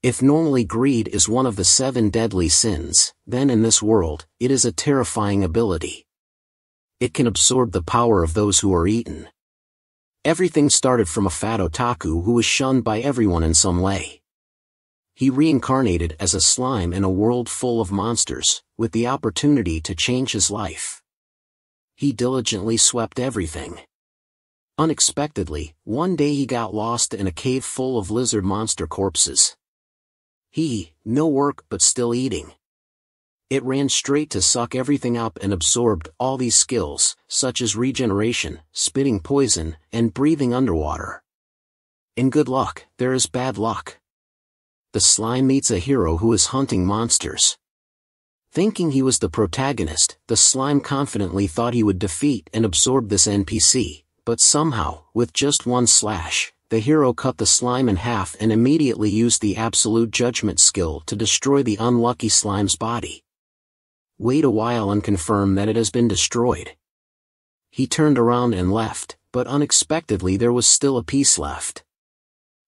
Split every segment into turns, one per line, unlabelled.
If normally greed is one of the 7 deadly sins, then in this world, it is a terrifying ability. It can absorb the power of those who are eaten. Everything started from a fat otaku who was shunned by everyone in some way. He reincarnated as a slime in a world full of monsters, with the opportunity to change his life. He diligently swept everything. Unexpectedly, one day he got lost in a cave full of lizard monster corpses. No work but still eating. It ran straight to suck everything up and absorbed all these skills, such as regeneration, spitting poison, and breathing underwater. In good luck, there is bad luck. The slime meets a hero who is hunting monsters. Thinking he was the protagonist, the slime confidently thought he would defeat and absorb this NPC, but somehow, with just one slash, the hero cut the slime in half and immediately used the absolute judgment skill to destroy the unlucky slime's body. Wait a while and confirm that it has been destroyed. He turned around and left, but unexpectedly there was still a piece left.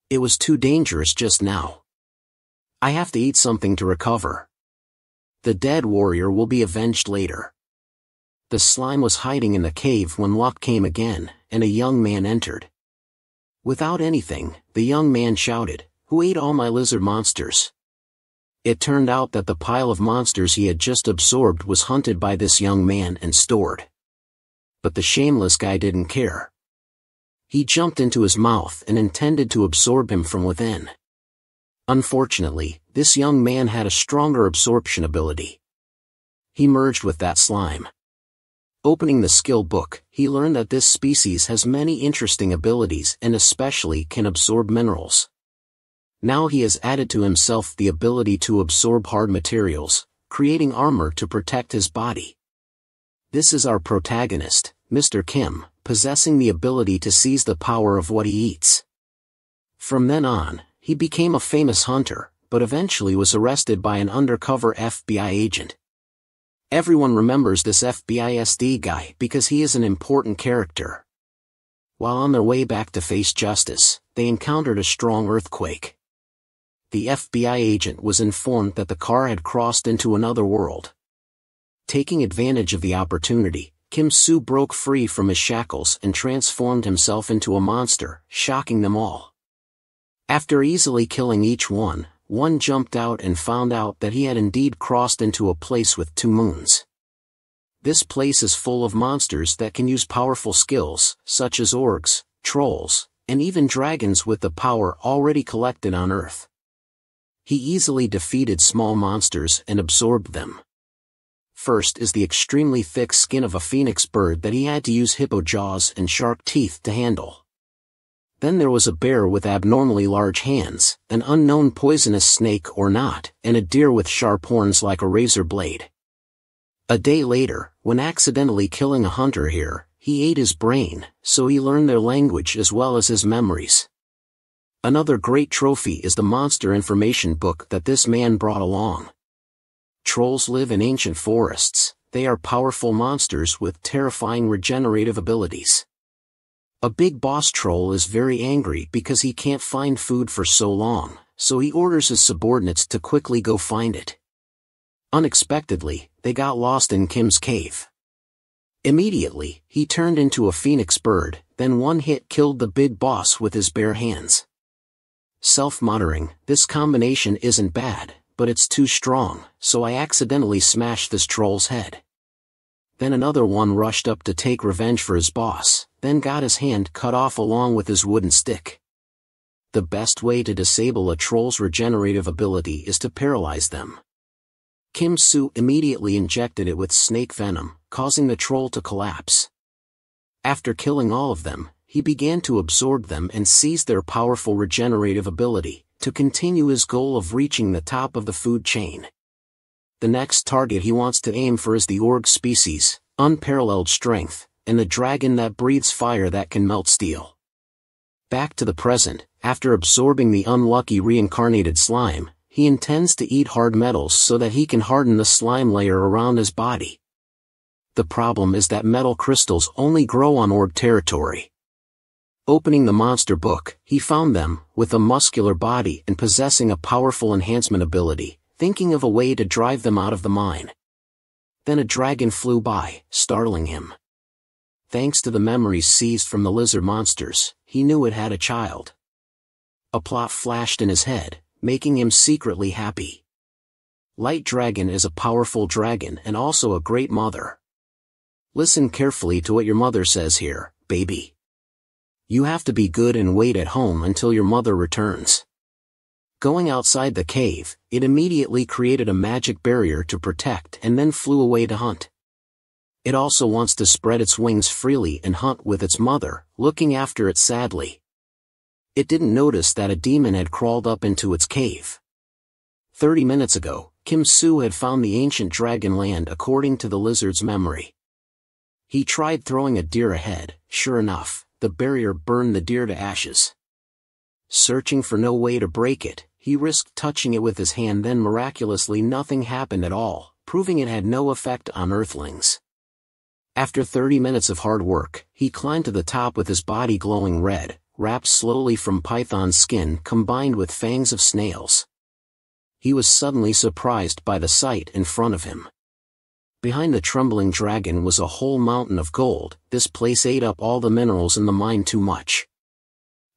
It was too dangerous just now. I have to eat something to recover. The dead warrior will be avenged later. The slime was hiding in the cave when luck came again, and a young man entered. Without anything, the young man shouted, "Who ate all my lizard monsters?" It turned out that the pile of monsters he had just absorbed was hunted by this young man and stored. But the shameless guy didn't care. He jumped into his mouth and intended to absorb him from within. Unfortunately, this young man had a stronger absorption ability. He merged with that slime. Opening the skill book, he learned that this species has many interesting abilities and especially can absorb minerals. Now he has added to himself the ability to absorb hard materials, creating armor to protect his body. This is our protagonist, Mr. Kim, possessing the ability to seize the power of what he eats. From then on, he became a famous hunter, but eventually was arrested by an undercover FBI agent. Everyone remembers this FBI SD guy because he is an important character. While on their way back to face justice, they encountered a strong earthquake. The FBI agent was informed that the car had crossed into another world. Taking advantage of the opportunity, Kim Soo broke free from his shackles and transformed himself into a monster, shocking them all. After easily killing each one jumped out and found out that he had indeed crossed into a place with 2 moons. This place is full of monsters that can use powerful skills, such as orcs, trolls, and even dragons with the power already collected on Earth. He easily defeated small monsters and absorbed them. First is the extremely thick skin of a phoenix bird that he had to use hippo jaws and shark teeth to handle. Then there was a bear with abnormally large hands, an unknown poisonous snake or not, and a deer with sharp horns like a razor blade. A day later, when accidentally killing a hunter here, he ate his brain, so he learned their language as well as his memories. Another great trophy is the monster information book that this man brought along. Trolls live in ancient forests. They are powerful monsters with terrifying regenerative abilities. A big boss troll is very angry because he can't find food for so long, so he orders his subordinates to quickly go find it. Unexpectedly, they got lost in Kim's cave. Immediately, he turned into a phoenix bird, then one hit killed the big boss with his bare hands. Self-muttering, this combination isn't bad, but it's too strong, so I accidentally smashed this troll's head. Then another one rushed up to take revenge for his boss, then got his hand cut off along with his wooden stick. The best way to disable a troll's regenerative ability is to paralyze them. Kim Soo immediately injected it with snake venom, causing the troll to collapse. After killing all of them, he began to absorb them and seized their powerful regenerative ability, to continue his goal of reaching the top of the food chain. The next target he wants to aim for is the org species, unparalleled strength, and the dragon that breathes fire that can melt steel. Back to the present, after absorbing the unlucky reincarnated slime, he intends to eat hard metals so that he can harden the slime layer around his body. The problem is that metal crystals only grow on org territory. Opening the monster book, he found them, with a muscular body and possessing a powerful enhancement ability, thinking of a way to drive them out of the mine. Then a dragon flew by, startling him. Thanks to the memories seized from the lizard monsters, he knew it had a child. A plot flashed in his head, making him secretly happy. Light Dragon is a powerful dragon and also a great mother. Listen carefully to what your mother says here, baby. You have to be good and wait at home until your mother returns. Going outside the cave, it immediately created a magic barrier to protect and then flew away to hunt. It also wants to spread its wings freely and hunt with its mother, looking after it sadly. It didn't notice that a demon had crawled up into its cave. 30 minutes ago, Kim Soo had found the ancient dragon land according to the lizard's memory. He tried throwing a deer ahead. Sure enough, the barrier burned the deer to ashes. Searching for no way to break it, he risked touching it with his hand, then miraculously nothing happened at all, proving it had no effect on earthlings. After 30 minutes of hard work, he climbed to the top with his body glowing red, wrapped slowly from python skin combined with fangs of snails. He was suddenly surprised by the sight in front of him. Behind the trembling dragon was a whole mountain of gold. This place ate up all the minerals in the mine too much.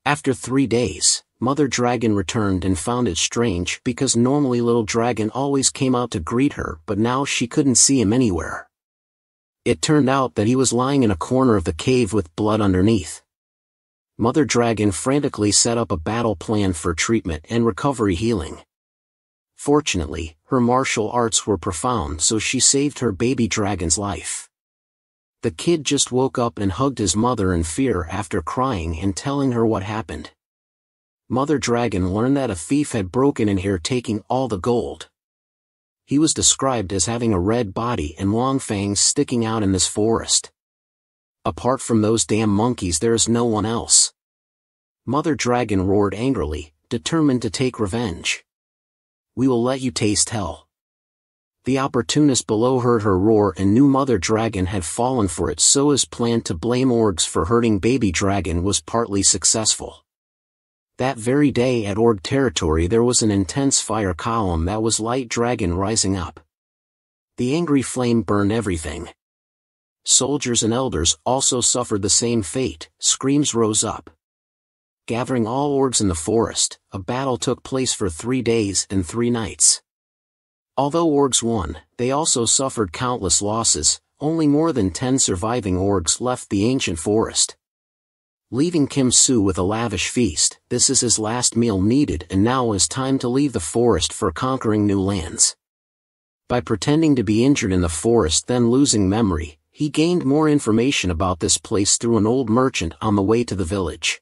After 3 days, Mother Dragon returned and found it strange because normally Little Dragon always came out to greet her, but now she couldn't see him anywhere. It turned out that he was lying in a corner of the cave with blood underneath. Mother Dragon frantically set up a battle plan for treatment and recovery healing. Fortunately, her martial arts were profound, so she saved her baby dragon's life. The kid just woke up and hugged his mother in fear after crying and telling her what happened. Mother Dragon learned that a thief had broken in here taking all the gold. He was described as having a red body and long fangs sticking out in this forest. Apart from those damn monkeys, there is no one else. Mother Dragon roared angrily, determined to take revenge. We will let you taste hell. The opportunist below heard her roar and knew Mother Dragon had fallen for it, so his plan to blame orcs for hurting baby dragon was partly successful. That very day at orc territory there was an intense fire column that was Light Dragon rising up. The angry flame burned everything. Soldiers and elders also suffered the same fate. Screams rose up. Gathering all orcs in the forest, a battle took place for 3 days and 3 nights. Although orcs won, they also suffered countless losses. Only more than 10 surviving orcs left the ancient forest. Leaving Kim Soo with a lavish feast, this is his last meal needed, and now is time to leave the forest for conquering new lands. By pretending to be injured in the forest then losing memory, he gained more information about this place through an old merchant on the way to the village.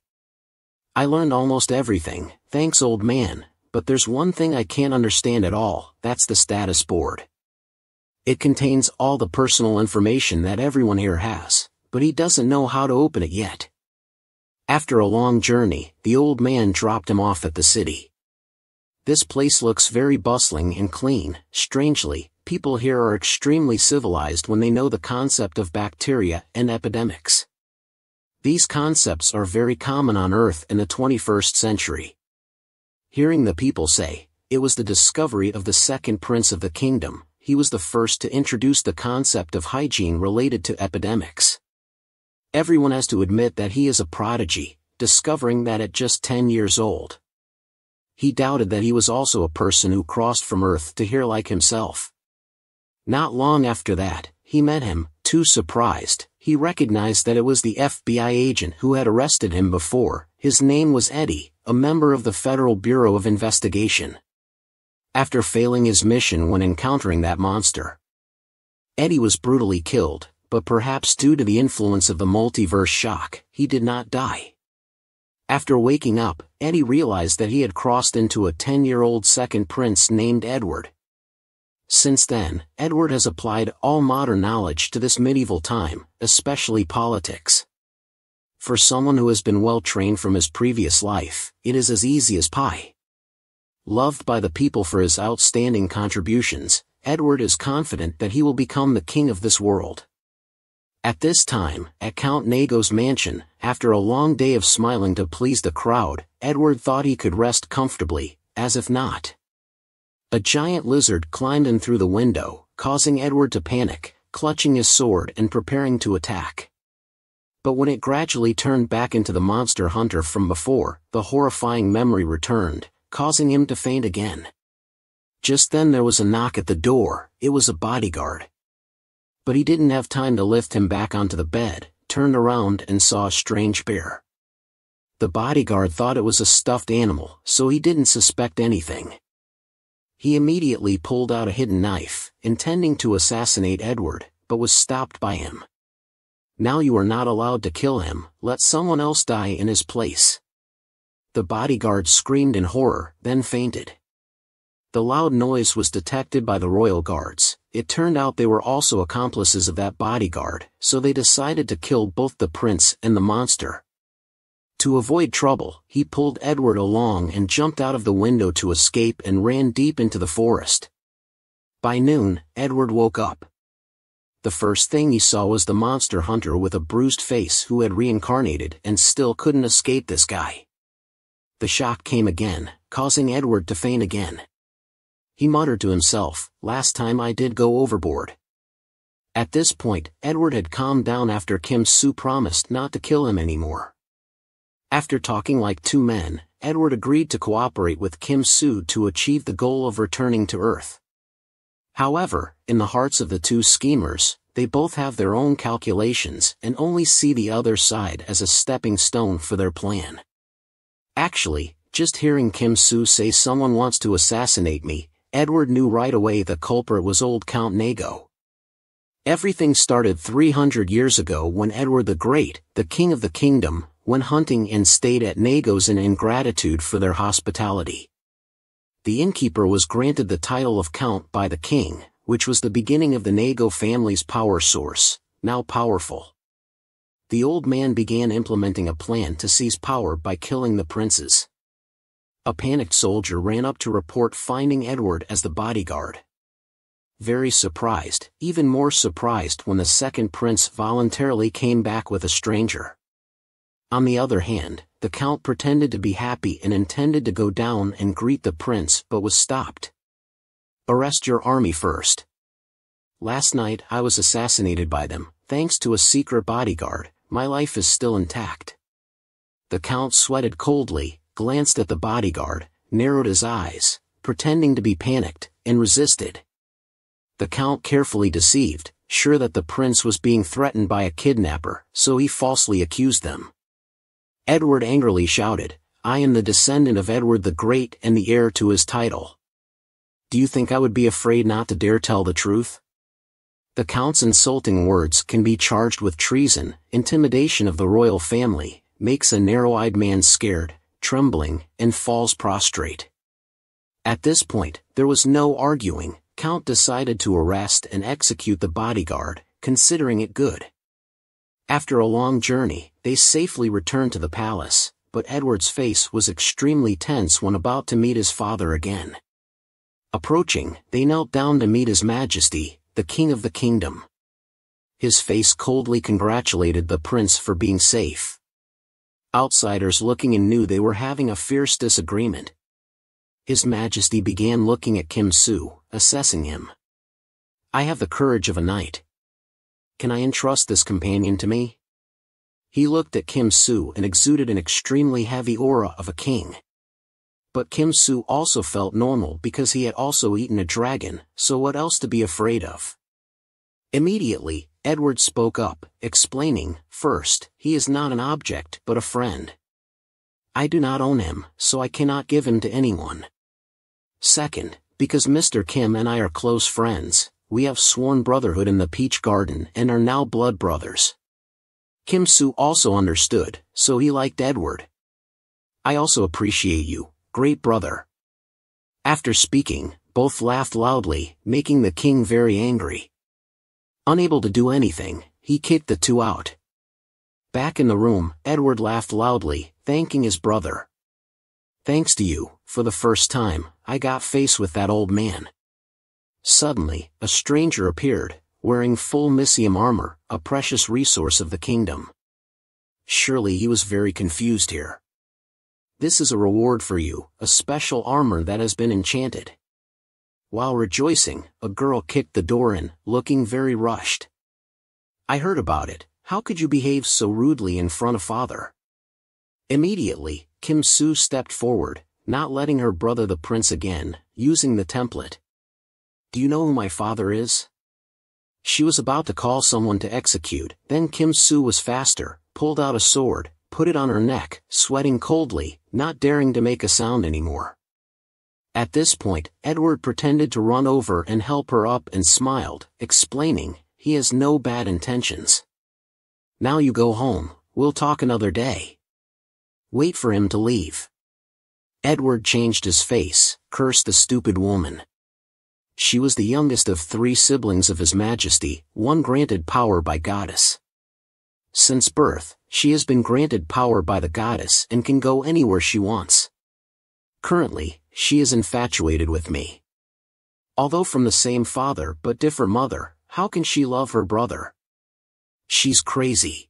I learned almost everything, thanks old man, but there's one thing I can't understand at all, that's the status board. It contains all the personal information that everyone here has, but he doesn't know how to open it yet. After a long journey, the old man dropped him off at the city. This place looks very bustling and clean. Strangely, people here are extremely civilized when they know the concept of bacteria and epidemics. These concepts are very common on Earth in the 21st century. Hearing the people say, it was the discovery of the second prince of the kingdom, he was the first to introduce the concept of hygiene related to epidemics. Everyone has to admit that he is a prodigy, discovering that at just 10 years old. He doubted that he was also a person who crossed from Earth to here like himself. Not long after that, he met him. Too surprised, he recognized that it was the FBI agent who had arrested him before. His name was Eddie, a member of the Federal Bureau of Investigation. After failing his mission when encountering that monster, Eddie was brutally killed, but perhaps due to the influence of the multiverse shock, he did not die. After waking up, Eddie realized that he had crossed into a 10-year-old second prince named Edward. Since then, Edward has applied all modern knowledge to this medieval time, especially politics. For someone who has been well trained from his previous life, it is as easy as pie. Loved by the people for his outstanding contributions, Edward is confident that he will become the king of this world. At this time, at Count Nago's mansion, after a long day of smiling to please the crowd, Edward thought he could rest comfortably, as if not. A giant lizard climbed in through the window, causing Edward to panic, clutching his sword and preparing to attack. But when it gradually turned back into the monster hunter from before, the horrifying memory returned, causing him to faint again. Just then there was a knock at the door. It was a bodyguard. But he didn't have time to lift him back onto the bed, turned around and saw a strange bear. The bodyguard thought it was a stuffed animal, so he didn't suspect anything. He immediately pulled out a hidden knife, intending to assassinate Edward, but was stopped by him. "Now you are not allowed to kill him, let someone else die in his place." The bodyguard screamed in horror, then fainted. The loud noise was detected by the royal guards. It turned out they were also accomplices of that bodyguard, so they decided to kill both the prince and the monster. To avoid trouble, he pulled Edward along and jumped out of the window to escape and ran deep into the forest. By noon, Edward woke up. The first thing he saw was the monster hunter with a bruised face who had reincarnated and still couldn't escape this guy. The shock came again, causing Edward to faint again. He muttered to himself, "Last time I did go overboard." At this point, Edward had calmed down after Kim Soo promised not to kill him anymore. After talking like two men, Edward agreed to cooperate with Kim Soo to achieve the goal of returning to Earth. However, in the hearts of the two schemers, they both have their own calculations and only see the other side as a stepping stone for their plan. Actually, just hearing Kim Soo say someone wants to assassinate me, Edward knew right away the culprit was old Count Nago. Everything started 300 years ago when Edward the Great, the king of the kingdom, went hunting and stayed at Nago's in gratitude for their hospitality. The innkeeper was granted the title of Count by the king, which was the beginning of the Nago family's power source, now powerful. The old man began implementing a plan to seize power by killing the princes. A panicked soldier ran up to report finding Edward as the bodyguard. Very surprised, even more surprised when the second prince voluntarily came back with a stranger. On the other hand, the count pretended to be happy and intended to go down and greet the prince but was stopped. "Arrest your army first. Last night I was assassinated by them, thanks to a secret bodyguard. My life is still intact." The count sweated coldly, glanced at the bodyguard, narrowed his eyes, pretending to be panicked, and resisted. The count carefully deceived, sure that the prince was being threatened by a kidnapper, so he falsely accused them. Edward angrily shouted, "I am the descendant of Edward the Great and the heir to his title. Do you think I would be afraid not to dare tell the truth?" The count's insulting words can be charged with treason, intimidation of the royal family, makes a narrow-eyed man scared, trembling, and falls prostrate. At this point, there was no arguing. Count decided to arrest and execute the bodyguard, considering it good. After a long journey, they safely returned to the palace, but Edward's face was extremely tense when about to meet his father again. Approaching, they knelt down to meet His Majesty, the King of the Kingdom. His face coldly congratulated the prince for being safe. Outsiders looking in knew they were having a fierce disagreement. His Majesty began looking at Kim Soo, assessing him. "I have the courage of a knight. Can I entrust this companion to me?" He looked at Kim Soo and exuded an extremely heavy aura of a king. But Kim Soo also felt normal because he had also eaten a dragon, so what else to be afraid of? Immediately, Edward spoke up, explaining, "First, he is not an object but a friend. I do not own him, so I cannot give him to anyone. Second, because Mr. Kim and I are close friends, we have sworn brotherhood in the Peach Garden and are now blood brothers." Kim Soo also understood, so he liked Edward. "I also appreciate you, great brother." After speaking, both laughed loudly, making the king very angry. Unable to do anything, he kicked the two out. Back in the room, Edward laughed loudly, thanking his brother. "Thanks to you, for the first time, I got face with that old man." Suddenly, a stranger appeared, wearing full Mysium armor, a precious resource of the kingdom. Surely he was very confused here. This is a reward for you, a special armor that has been enchanted. While rejoicing, a girl kicked the door in, looking very rushed. I heard about it. How could you behave so rudely in front of father? Immediately, Kim Soo stepped forward, not letting her brother the prince again, using the template. Do you know who my father is? She was about to call someone to execute, then Kim Soo was faster, pulled out a sword, put it on her neck, sweating coldly, not daring to make a sound anymore. At this point, Edward pretended to run over and help her up and smiled, explaining, he has no bad intentions. Now you go home, we'll talk another day. Wait for him to leave. Edward changed his face, cursed the stupid woman. She was the youngest of 3 siblings of His Majesty, one granted power by Goddess. Since birth, she has been granted power by the Goddess and can go anywhere she wants. Currently, she is infatuated with me. Although from the same father but different mother, how can she love her brother? She's crazy.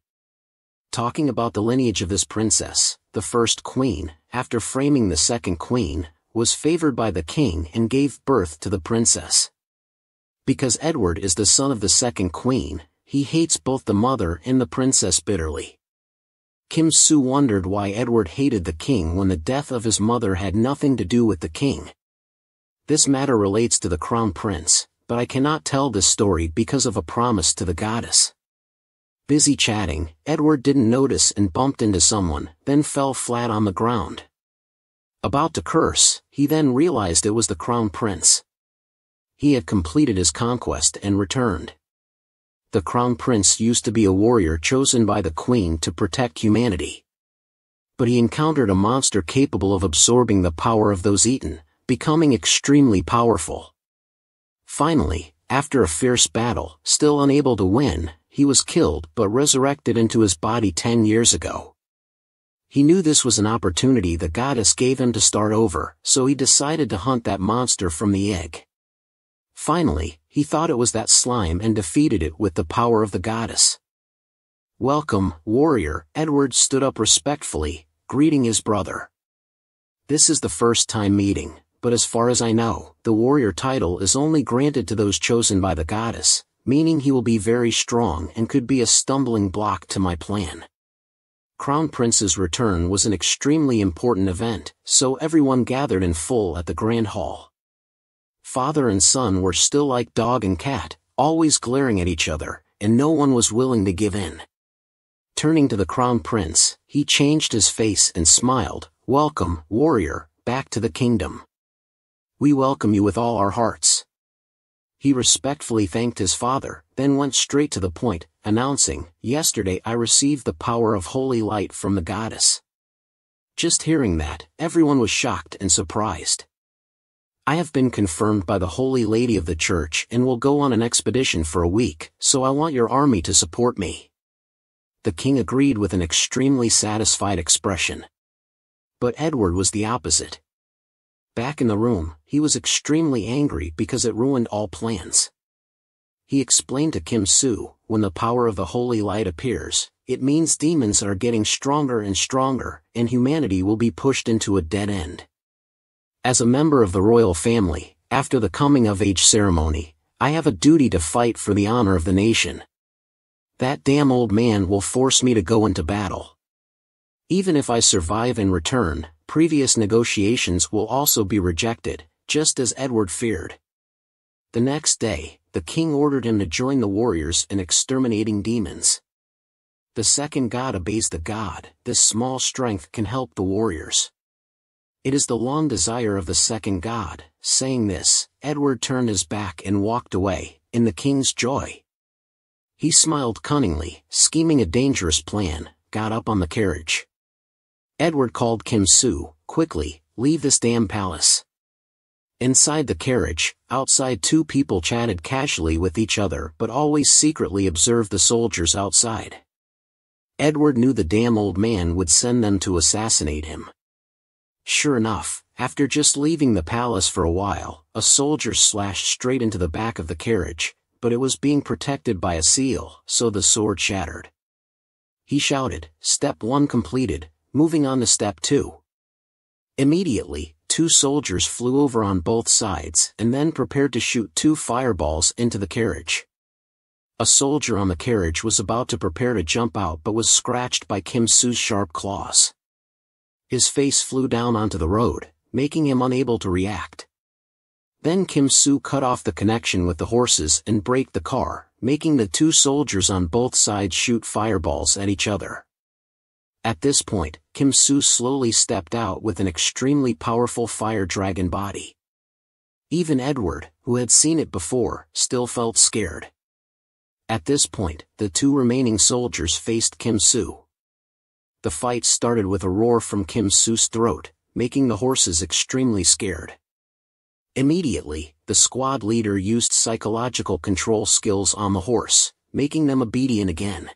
Talking about the lineage of this princess, the first queen, after framing the second queen, was favored by the king and gave birth to the princess. Because Edward is the son of the second queen, he hates both the mother and the princess bitterly. Kim Soo wondered why Edward hated the king when the death of his mother had nothing to do with the king. This matter relates to the crown prince, but I cannot tell this story because of a promise to the goddess. Busy chatting, Edward didn't notice and bumped into someone, then fell flat on the ground. About to curse, he then realized it was the crown prince. He had completed his conquest and returned. The crown prince used to be a warrior chosen by the queen to protect humanity. But he encountered a monster capable of absorbing the power of those eaten, becoming extremely powerful. Finally, after a fierce battle, still unable to win, he was killed but resurrected into his body 10 years ago. He knew this was an opportunity the goddess gave him to start over, so he decided to hunt that monster from the egg. Finally, he thought it was that slime and defeated it with the power of the goddess. Welcome, warrior. Edward stood up respectfully, greeting his brother. This is the first time meeting, but as far as I know, the warrior title is only granted to those chosen by the goddess, meaning he will be very strong and could be a stumbling block to my plan. Crown Prince's return was an extremely important event, so everyone gathered in full at the Grand Hall. Father and son were still like dog and cat, always glaring at each other, and no one was willing to give in. Turning to the Crown Prince, he changed his face and smiled, "Welcome, warrior, back to the kingdom. We welcome you with all our hearts." He respectfully thanked his father, then went straight to the point, announcing, "Yesterday I received the power of holy light from the goddess." Just hearing that, everyone was shocked and surprised. "I have been confirmed by the Holy Lady of the Church and will go on an expedition for a week, so I want your army to support me." The king agreed with an extremely satisfied expression. But Edward was the opposite. Back in the room, he was extremely angry because it ruined all plans. He explained to Kim Soo, "When the power of the holy light appears, it means demons are getting stronger and stronger, and humanity will be pushed into a dead end. As a member of the royal family, after the coming-of-age ceremony, I have a duty to fight for the honor of the nation. That damn old man will force me to go into battle. Even if I survive and return, previous negotiations will also be rejected, just as Edward feared." The next day, the king ordered him to join the warriors in exterminating demons. The second god obeys the god. This small strength can help the warriors. It is the long desire of the second god. Saying this, Edward turned his back and walked away, in the king's joy. He smiled cunningly, scheming a dangerous plan, got up on the carriage. Edward called Kim Soo, "Quickly, leave this damn palace." Inside the carriage, outside, 2 people chatted casually with each other but always secretly observed the soldiers outside. Edward knew the damn old man would send them to assassinate him. Sure enough, after just leaving the palace for a while, a soldier slashed straight into the back of the carriage, but it was being protected by a seal, so the sword shattered. He shouted, "Step 1 completed, moving on to step 2. Immediately, 2 soldiers flew over on both sides and then prepared to shoot 2 fireballs into the carriage. A soldier on the carriage was about to prepare to jump out but was scratched by Kim Soo's sharp claws. His face flew down onto the road, making him unable to react. Then Kim Soo cut off the connection with the horses and braked the car, making the 2 soldiers on both sides shoot fireballs at each other. At this point, Kim Soo slowly stepped out with an extremely powerful fire dragon body. Even Edward, who had seen it before, still felt scared. At this point, the 2 remaining soldiers faced Kim Soo. The fight started with a roar from Kim Soo's throat, making the horses extremely scared. Immediately, the squad leader used psychological control skills on the horse, making them obedient again.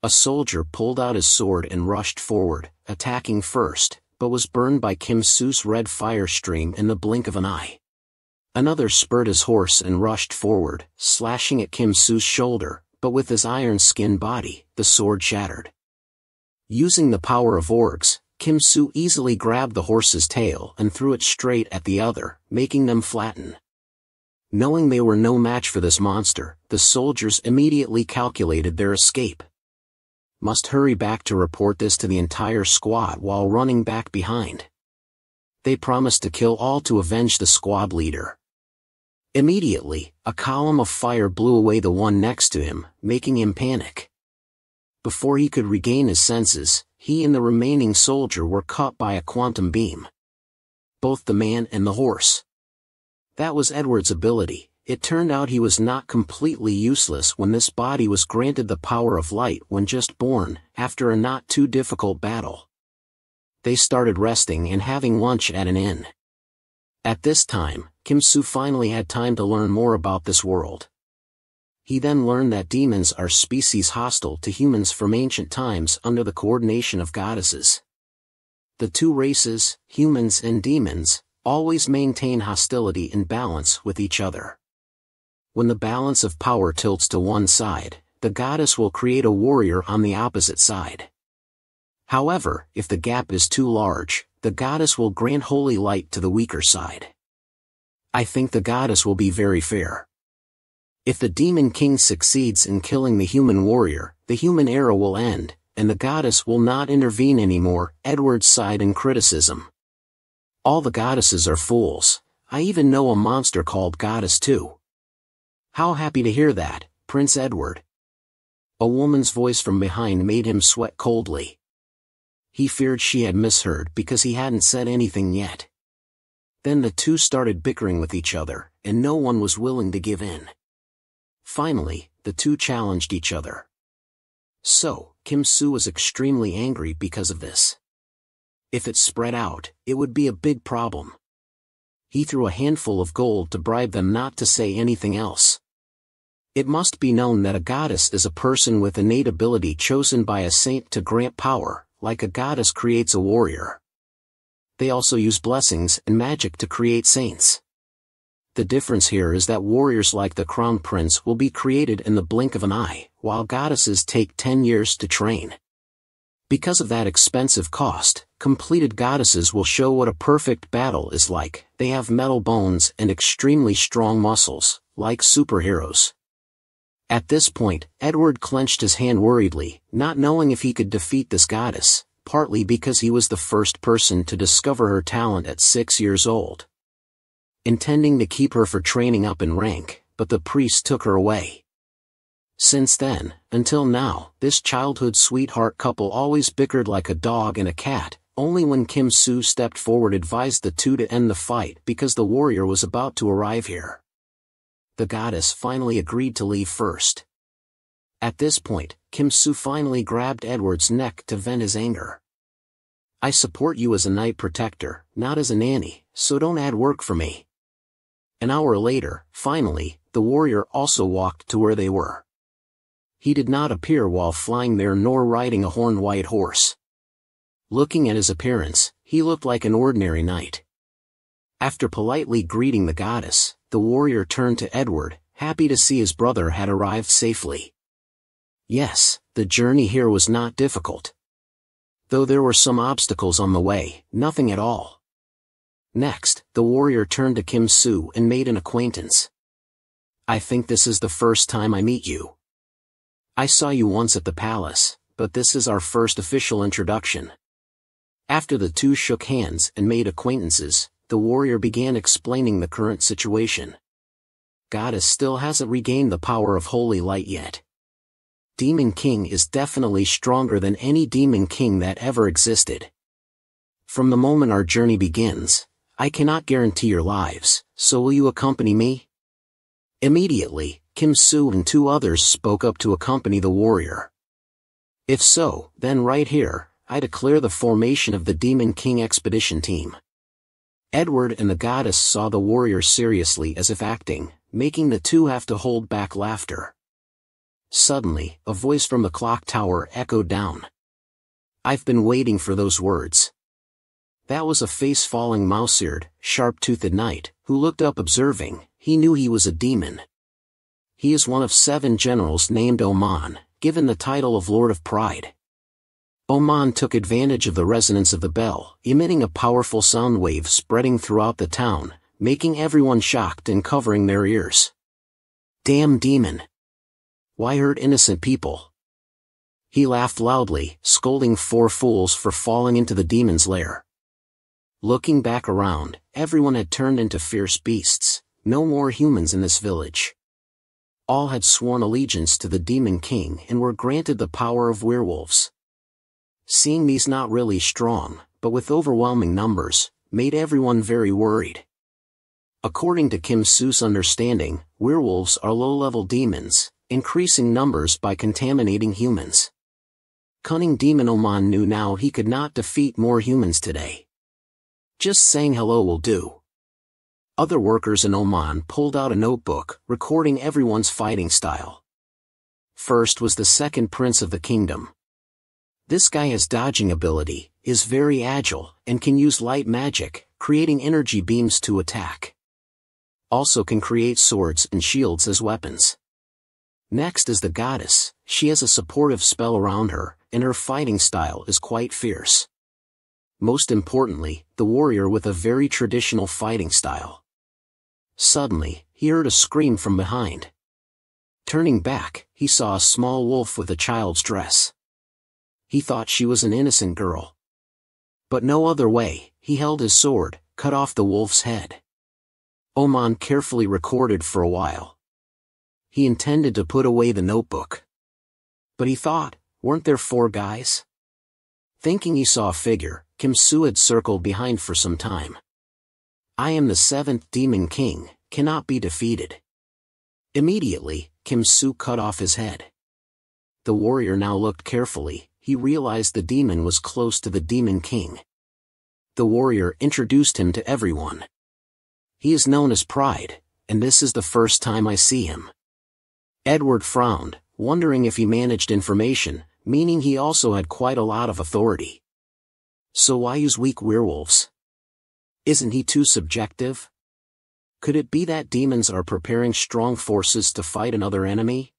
A soldier pulled out his sword and rushed forward, attacking first, but was burned by Kim Soo's red fire stream in the blink of an eye. Another spurred his horse and rushed forward, slashing at Kim Soo's shoulder, but with his iron skin body, the sword shattered. Using the power of orgs, Kim Soo easily grabbed the horse's tail and threw it straight at the other, making them flatten. Knowing they were no match for this monster, the soldiers immediately calculated their escape. Must hurry back to report this to the entire squad while running back behind. They promised to kill all to avenge the squad leader. Immediately, a column of fire blew away the one next to him, making him panic. Before he could regain his senses, he and the remaining soldier were caught by a quantum beam. Both the man and the horse. That was Edward's ability. It turned out he was not completely useless when this body was granted the power of light when just born, after a not too difficult battle. They started resting and having lunch at an inn. At this time, Kim Soo finally had time to learn more about this world. He then learned that demons are species hostile to humans from ancient times under the coordination of goddesses. The 2 races, humans and demons, always maintain hostility and balance with each other. When the balance of power tilts to one side, the goddess will create a warrior on the opposite side. However, if the gap is too large, the goddess will grant holy light to the weaker side. I think the goddess will be very fair. If the demon king succeeds in killing the human warrior, the human era will end, and the goddess will not intervene anymore. Edward sighed in criticism. All the goddesses are fools. I even know a monster called Goddess too. How happy to hear that, Prince Edward. A woman's voice from behind made him sweat coldly. He feared she had misheard because he hadn't said anything yet. Then the 2 started bickering with each other, and no one was willing to give in. Finally, the 2 challenged each other. So, Kim Soo was extremely angry because of this. If it spread out, it would be a big problem. He threw a handful of gold to bribe them not to say anything else. It must be known that a goddess is a person with innate ability chosen by a saint to grant power, like a goddess creates a warrior. They also use blessings and magic to create saints. The difference here is that warriors like the Crown Prince will be created in the blink of an eye, while goddesses take 10 years to train. Because of that expensive cost, completed goddesses will show what a perfect battle is like. They have metal bones and extremely strong muscles, like superheroes. At this point, Edward clenched his hand worriedly, not knowing if he could defeat this goddess, partly because he was the first person to discover her talent at 6 years old. Intending to keep her for training up in rank, but the priest took her away. Since then, until now, this childhood sweetheart couple always bickered like a dog and a cat. Only when Kim Soo stepped forward advised the 2 to end the fight because the warrior was about to arrive here. The goddess finally agreed to leave first. At this point, Kim Soo finally grabbed Edward's neck to vent his anger. I support you as a knight protector, not as a nanny, so don't add work for me. An hour later, finally, the warrior also walked to where they were. He did not appear while flying there nor riding a horned white horse. Looking at his appearance, he looked like an ordinary knight. After politely greeting the goddess, the warrior turned to Edward, happy to see his brother had arrived safely. Yes, the journey here was not difficult. Though there were some obstacles on the way, nothing at all. Next, the warrior turned to Kim Soo and made an acquaintance. I think this is the first time I meet you. I saw you once at the palace, but this is our first official introduction. After the two shook hands and made acquaintances, the warrior began explaining the current situation. Goddess still hasn't regained the power of holy light yet. Demon King is definitely stronger than any Demon King that ever existed. From the moment our journey begins, I cannot guarantee your lives, so will you accompany me? Immediately, Kim Soo and two others spoke up to accompany the warrior. If so, then right here, I declare the formation of the Demon King expedition team. Edward and the goddess saw the warrior seriously as if acting, making the two have to hold back laughter. Suddenly, a voice from the clock tower echoed down. I've been waiting for those words. That was a face-falling mouse-eared, sharp-toothed knight, who looked up observing. He knew he was a demon. He is one of 7 generals named Oman, given the title of Lord of Pride. Oman took advantage of the resonance of the bell, emitting a powerful sound wave spreading throughout the town, making everyone shocked and covering their ears. Damn demon! Why hurt innocent people? He laughed loudly, scolding 4 fools for falling into the demon's lair. Looking back around, everyone had turned into fierce beasts. No more humans in this village. All had sworn allegiance to the Demon King and were granted the power of werewolves. Seeing these not really strong, but with overwhelming numbers, made everyone very worried. According to Kim Soo's understanding, werewolves are low-level demons, increasing numbers by contaminating humans. Cunning demon Oman knew now he could not defeat more humans today. Just saying hello will do. Other workers in Oman pulled out a notebook, recording everyone's fighting style. First was the second prince of the kingdom. This guy has dodging ability, is very agile, and can use light magic, creating energy beams to attack. Also can create swords and shields as weapons. Next is the goddess. She has a supportive spell around her, and her fighting style is quite fierce. Most importantly, the warrior with a very traditional fighting style. Suddenly, he heard a scream from behind. Turning back, he saw a small wolf with a child's dress. He thought she was an innocent girl. But no other way, he held his sword, cut off the wolf's head. Oman carefully recorded for a while. He intended to put away the notebook. But he thought, weren't there 4 guys? Thinking he saw a figure, Kim Soo had circled behind for some time. I am the 7th Demon King, cannot be defeated. Immediately, Kim Soo cut off his head. The warrior now looked carefully. He realized the demon was close to the Demon King. The warrior introduced him to everyone. He is known as Pride, and this is the first time I see him. Edward frowned, wondering if he managed information, meaning he also had quite a lot of authority. So why use weak werewolves? Isn't he too subjective? Could it be that demons are preparing strong forces to fight another enemy?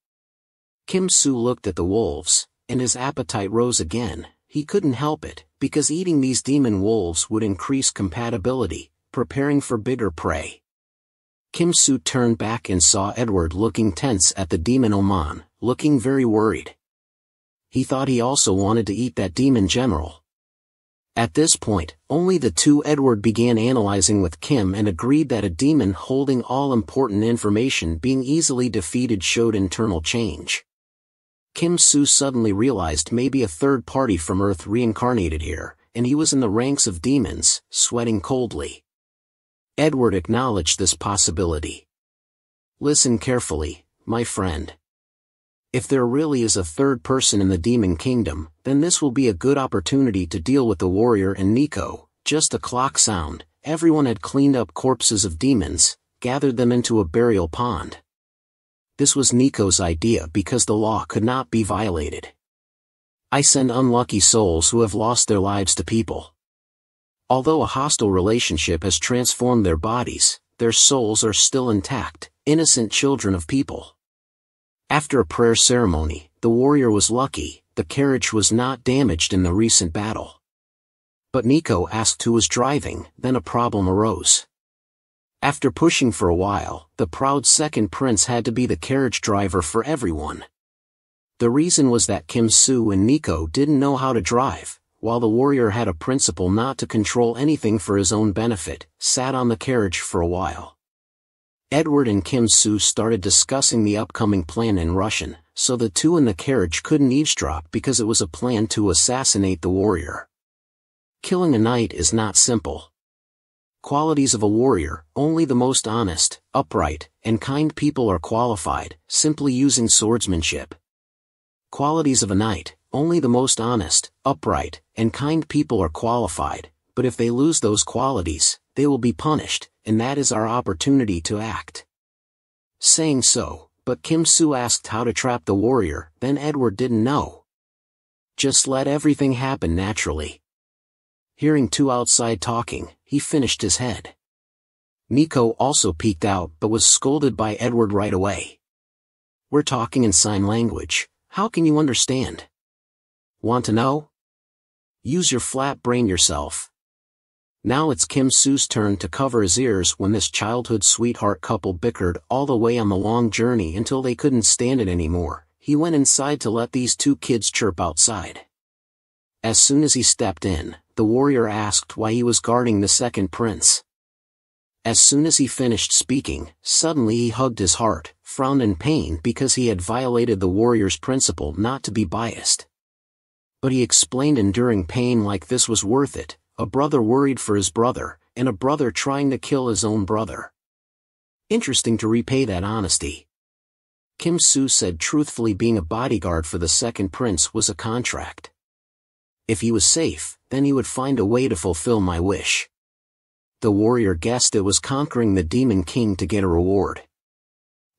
Kim Soo looked at the wolves, and his appetite rose again. He couldn't help it, because eating these demon wolves would increase compatibility, preparing for bigger prey. Kim Soo turned back and saw Edward looking tense at the demon Oman, looking very worried. He thought he also wanted to eat that demon general. At this point, only the two Edward began analyzing with Kim and agreed that a demon holding all important information being easily defeated showed internal change. Kim Soo suddenly realized maybe a third party from Earth reincarnated here, and he was in the ranks of demons, sweating coldly. Edward acknowledged this possibility. Listen carefully, my friend. If there really is a third person in the Demon Kingdom, then this will be a good opportunity to deal with the warrior and Nico. Just a clock sound, everyone had cleaned up corpses of demons, gathered them into a burial pond. This was Nico's idea because the law could not be violated. I send unlucky souls who have lost their lives to people. Although a hostile relationship has transformed their bodies, their souls are still intact, innocent children of people. After a prayer ceremony, the warrior was lucky, the carriage was not damaged in the recent battle. But Nico asked who was driving, then a problem arose. After pushing for a while, the proud second prince had to be the carriage driver for everyone. The reason was that Kim Soo and Nico didn't know how to drive, while the warrior had a principle not to control anything for his own benefit, sat on the carriage for a while. Edward and Kim Soo started discussing the upcoming plan in Russian, so the two in the carriage couldn't eavesdrop because it was a plan to assassinate the warrior. Killing a knight is not simple. Qualities of a warrior: only the most honest, upright, and kind people are qualified, simply using swordsmanship. Qualities of a knight: only the most honest, upright, and kind people are qualified, but if they lose those qualities, they will be punished, and that is our opportunity to act. Saying so, but Kim Soo asked how to trap the warrior, then Edward didn't know. Just let everything happen naturally. Hearing two outside talking, he finished his head. Nico also peeked out but was scolded by Edward right away. We're talking in sign language, how can you understand? Want to know? Use your flat brain yourself. Now it's Kim Soo's turn to cover his ears when this childhood sweetheart couple bickered all the way on the long journey until they couldn't stand it anymore. He went inside to let these two kids chirp outside. As soon as he stepped in, the warrior asked why he was guarding the second prince. As soon as he finished speaking, suddenly he hugged his heart, frowned in pain because he had violated the warrior's principle not to be biased. But he explained enduring pain like this was worth it, a brother worried for his brother, and a brother trying to kill his own brother. Interesting to repay that honesty. Kim Soo said truthfully being a bodyguard for the second prince was a contract. If he was safe, then he would find a way to fulfill my wish. The warrior guessed it was conquering the Demon King to get a reward.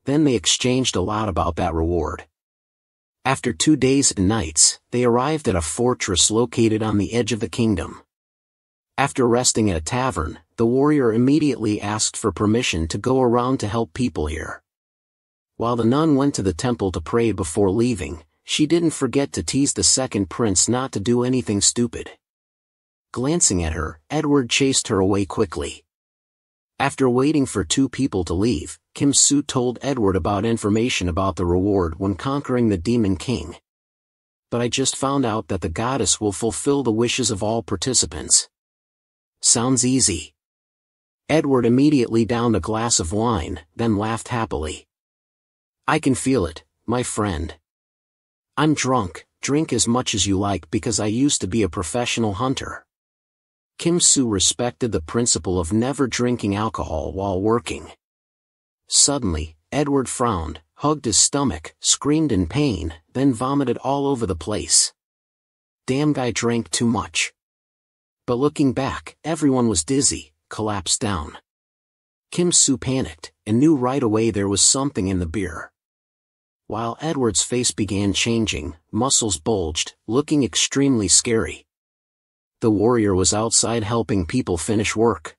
Then they exchanged a lot about that reward. After 2 days and nights, they arrived at a fortress located on the edge of the kingdom. After resting at a tavern, the warrior immediately asked for permission to go around to help people here. While the nun went to the temple to pray before leaving, she didn't forget to tease the second prince not to do anything stupid. Glancing at her, Edward chased her away quickly. After waiting for 2 people to leave, Kim Soo told Edward about information about the reward when conquering the Demon King. But I just found out that the goddess will fulfill the wishes of all participants. Sounds easy. Edward immediately downed a glass of wine, then laughed happily. I can feel it, my friend. I'm drunk, drink as much as you like because I used to be a professional hunter. Kim Soo respected the principle of never drinking alcohol while working. Suddenly, Edward frowned, hugged his stomach, screamed in pain, then vomited all over the place. Damn guy drank too much. But looking back, everyone was dizzy, collapsed down. Kim Soo panicked, and knew right away there was something in the beer. While Edward's face began changing, muscles bulged, looking extremely scary. The warrior was outside helping people finish work.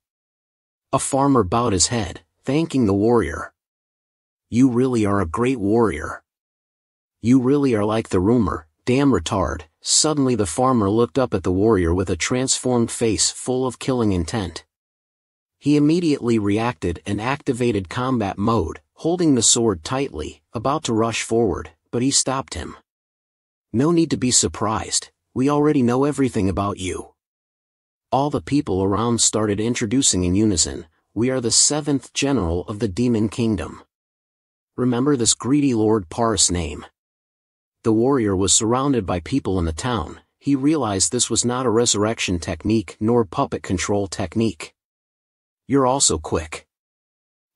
A farmer bowed his head, thanking the warrior. You really are a great warrior. You really are like the rumor, damn retard. Suddenly the farmer looked up at the warrior with a transformed face full of killing intent. He immediately reacted and activated combat mode, holding the sword tightly, about to rush forward, but he stopped him. No need to be surprised, we already know everything about you. All the people around started introducing in unison, we are the 7th general of the Demon Kingdom. Remember this greedy Lord Paris name. The warrior was surrounded by people in the town. He realized this was not a resurrection technique nor puppet control technique. You're also quick.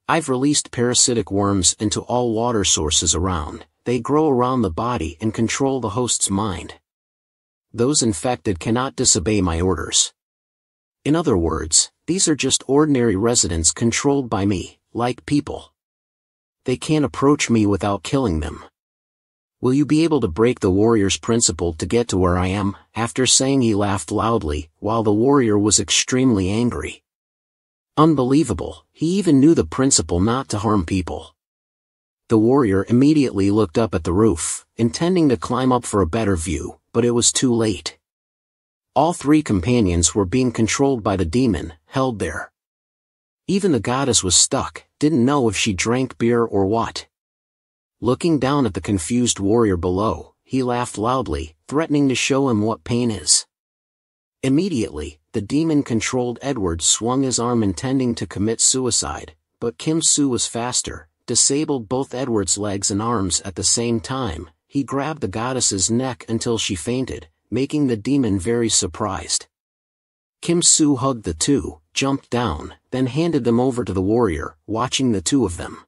I've released parasitic worms into all water sources around. They grow around the body and control the host's mind. Those infected cannot disobey my orders. In other words, these are just ordinary residents controlled by me, like people. They can't approach me without killing them. Will you be able to break the warrior's principle to get to where I am? After saying, he laughed loudly, while the warrior was extremely angry. Unbelievable, he even knew the principle not to harm people. The warrior immediately looked up at the roof, intending to climb up for a better view, but it was too late. All three companions were being controlled by the demon, held there. Even the goddess was stuck, didn't know if she drank beer or what. Looking down at the confused warrior below, he laughed loudly, threatening to show him what pain is. Immediately, the demon-controlled Edward swung his arm intending to commit suicide, but Kim Soo was faster, disabled both Edward's legs and arms at the same time. He grabbed the goddess's neck until she fainted, making the demon very surprised. Kim Soo hugged the two, jumped down, then handed them over to the warrior, watching the two of them.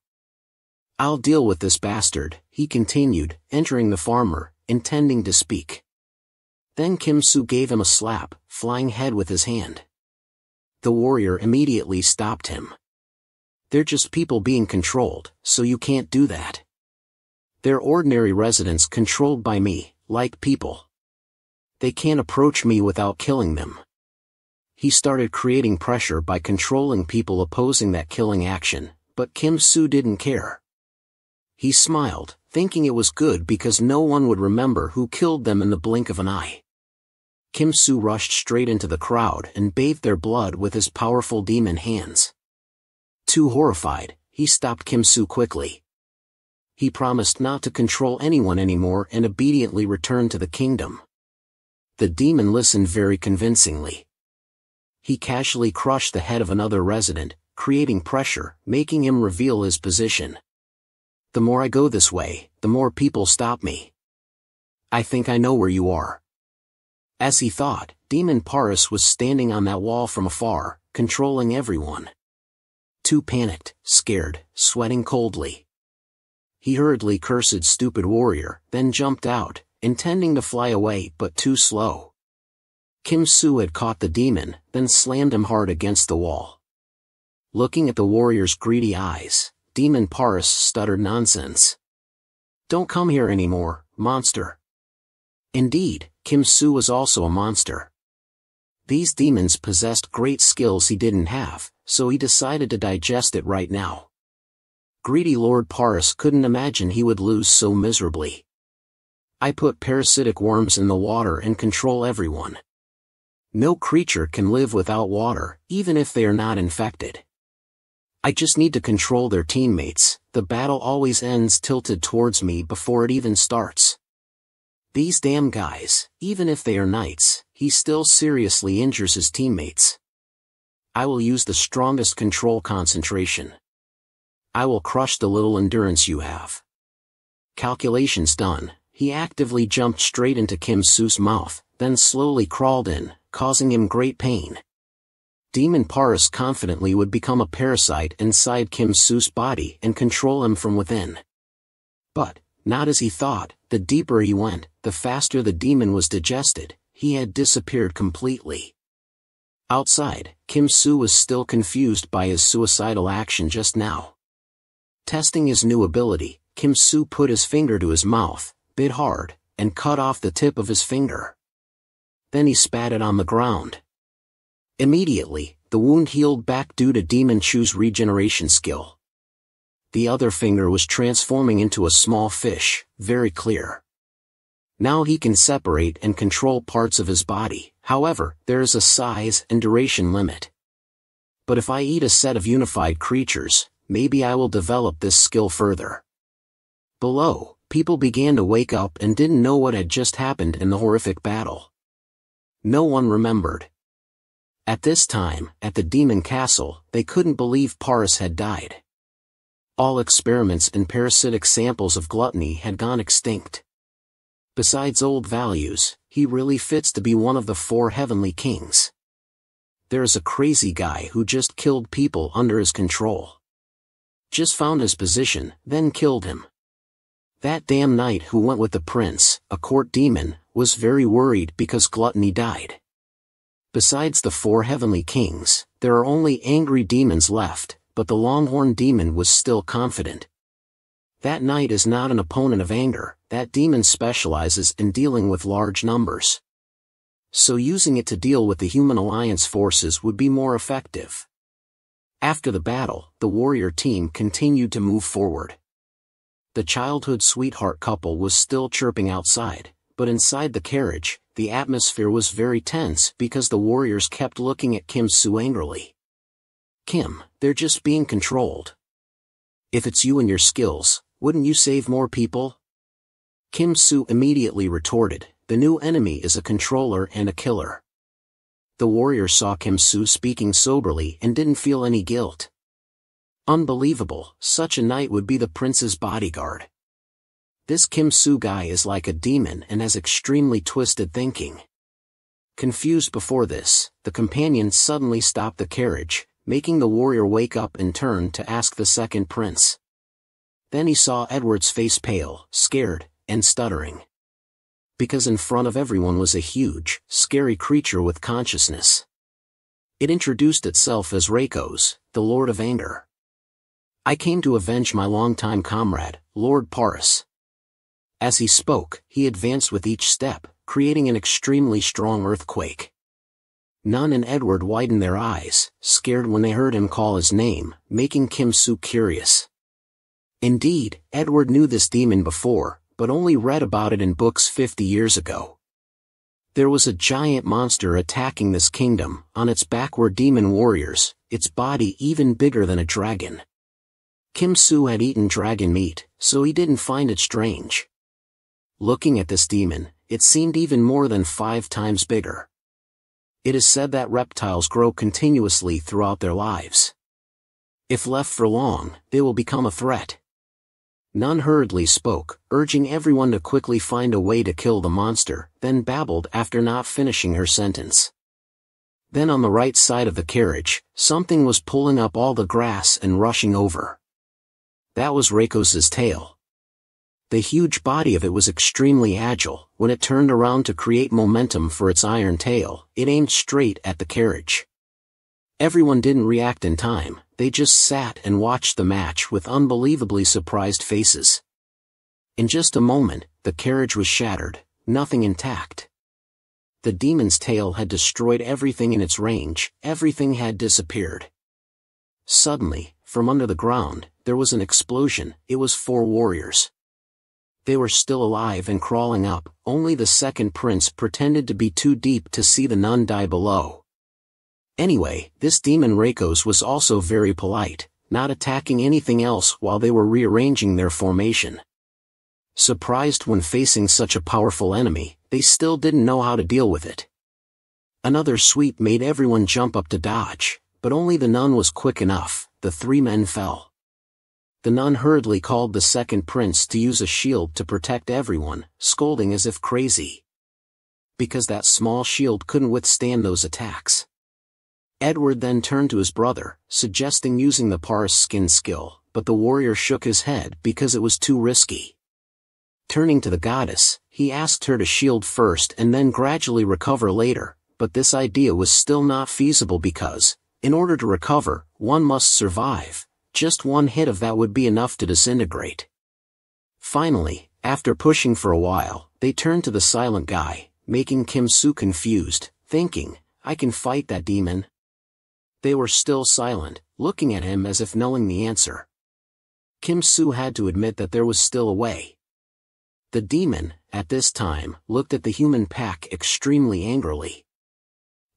"I'll deal with this bastard," he continued, entering the farmer, intending to speak. Then Kim Soo gave him a slap, flying head with his hand. The warrior immediately stopped him. "They're just people being controlled, so you can't do that. They're ordinary residents controlled by me, like people. They can't approach me without killing them." He started creating pressure by controlling people opposing that killing action, but Kim Soo didn't care. He smiled, thinking it was good because no one would remember who killed them in the blink of an eye. Kim Soo rushed straight into the crowd and bathed their blood with his powerful demon hands. Too horrified, he stopped Kim Soo quickly. He promised not to control anyone anymore and obediently returned to the kingdom. The demon listened very convincingly. He casually crushed the head of another resident, creating pressure, making him reveal his position. "The more I go this way, the more people stop me. I think I know where you are." As he thought, Demon Paris was standing on that wall from afar, controlling everyone. Too panicked, scared, sweating coldly. He hurriedly cursed stupid warrior, then jumped out, intending to fly away but too slow. Kim Soo had caught the demon, then slammed him hard against the wall. Looking at the warrior's greedy eyes, Demon Paris stuttered nonsense. "Don't come here anymore, monster." Indeed, Kim Soo was also a monster. These demons possessed great skills he didn't have, so he decided to digest it right now. Greedy Lord Paris couldn't imagine he would lose so miserably. "I put parasitic worms in the water and control everyone. No creature can live without water, even if they are not infected. I just need to control their teammates. The battle always ends tilted towards me before it even starts. These damn guys, even if they are knights, he still seriously injures his teammates. I will use the strongest control concentration. I will crush the little endurance you have." Calculations done, he actively jumped straight into Kim Soo's mouth, then slowly crawled in, causing him great pain. Demon Paris confidently would become a parasite inside Kim Soo's body and control him from within. But, not as he thought. The deeper he went, the faster the demon was digested. He had disappeared completely. Outside, Kim Soo was still confused by his suicidal action just now. Testing his new ability, Kim Soo put his finger to his mouth, bit hard, and cut off the tip of his finger. Then he spat it on the ground. Immediately, the wound healed back due to Demon Chu's regeneration skill. The other finger was transforming into a small fish, very clear. Now he can separate and control parts of his body. However, there is a size and duration limit. But if I eat a set of unified creatures, maybe I will develop this skill further. Below, people began to wake up and didn't know what had just happened in the horrific battle. No one remembered. At this time, at the Demon Castle, they couldn't believe Paris had died. All experiments and parasitic samples of gluttony had gone extinct. Besides old values, he really fits to be one of the 4 heavenly kings. There's a crazy guy who just killed people under his control. Just found his position, then killed him. That damn knight who went with the prince, a court demon, was very worried because gluttony died. Besides the 4 heavenly kings, there are only angry demons left, but the Longhorn demon was still confident. That knight is not an opponent of anger. That demon specializes in dealing with large numbers. So using it to deal with the Human Alliance forces would be more effective. After the battle, the warrior team continued to move forward. The childhood sweetheart couple was still chirping outside, but inside the carriage, the atmosphere was very tense because the warriors kept looking at Kim Soo angrily. "Kim, they're just being controlled. If it's you and your skills, wouldn't you save more people?" Kim Soo immediately retorted, "The new enemy is a controller and a killer." The warrior saw Kim Soo speaking soberly and didn't feel any guilt. Unbelievable, such a knight would be the prince's bodyguard. This Kim Soo guy is like a demon and has extremely twisted thinking. Confused before this, the companion suddenly stopped the carriage, making the warrior wake up and turn to ask the second prince. Then he saw Edward's face pale, scared, and stuttering. Because in front of everyone was a huge, scary creature with consciousness. It introduced itself as Reikos, the Lord of Anger. "I came to avenge my longtime comrade, Lord Paris." As he spoke, he advanced with each step, creating an extremely strong earthquake. Nun and Edward widened their eyes, scared when they heard him call his name, making Kim Soo curious. Indeed, Edward knew this demon before, but only read about it in books 50 years ago. There was a giant monster attacking this kingdom, on its back were demon warriors, its body even bigger than a dragon. Kim Soo had eaten dragon meat, so he didn't find it strange. Looking at this demon, it seemed even more than 5 times bigger. It is said that reptiles grow continuously throughout their lives. If left for long, they will become a threat. Nun hurriedly spoke, urging everyone to quickly find a way to kill the monster, then babbled after not finishing her sentence. Then on the right side of the carriage, something was pulling up all the grass and rushing over. That was Reikos's tail. The huge body of it was extremely agile. When it turned around to create momentum for its iron tail, it aimed straight at the carriage. Everyone didn't react in time, they just sat and watched the match with unbelievably surprised faces. In just a moment, the carriage was shattered, nothing intact. The demon's tail had destroyed everything in its range, everything had disappeared. Suddenly, from under the ground, there was an explosion. It was 4 warriors. They were still alive and crawling up, only the second prince pretended to be too deep to see the nun die below. Anyway, this demon Reikos was also very polite, not attacking anything else while they were rearranging their formation. Surprised when facing such a powerful enemy, they still didn't know how to deal with it. Another sweep made everyone jump up to dodge, but only the nun was quick enough. The 3 men fell. The nun hurriedly called the second prince to use a shield to protect everyone, scolding as if crazy. Because that small shield couldn't withstand those attacks. Edward then turned to his brother, suggesting using the Paris skin skill, but the warrior shook his head because it was too risky. Turning to the goddess, he asked her to shield first and then gradually recover later, but this idea was still not feasible because, in order to recover, one must survive. Just one hit of that would be enough to disintegrate. Finally, after pushing for a while, they turned to the silent guy, making Kim Soo confused, thinking, "I can fight that demon." They were still silent, looking at him as if knowing the answer. Kim Soo had to admit that there was still a way. The demon, at this time, looked at the human pack extremely angrily.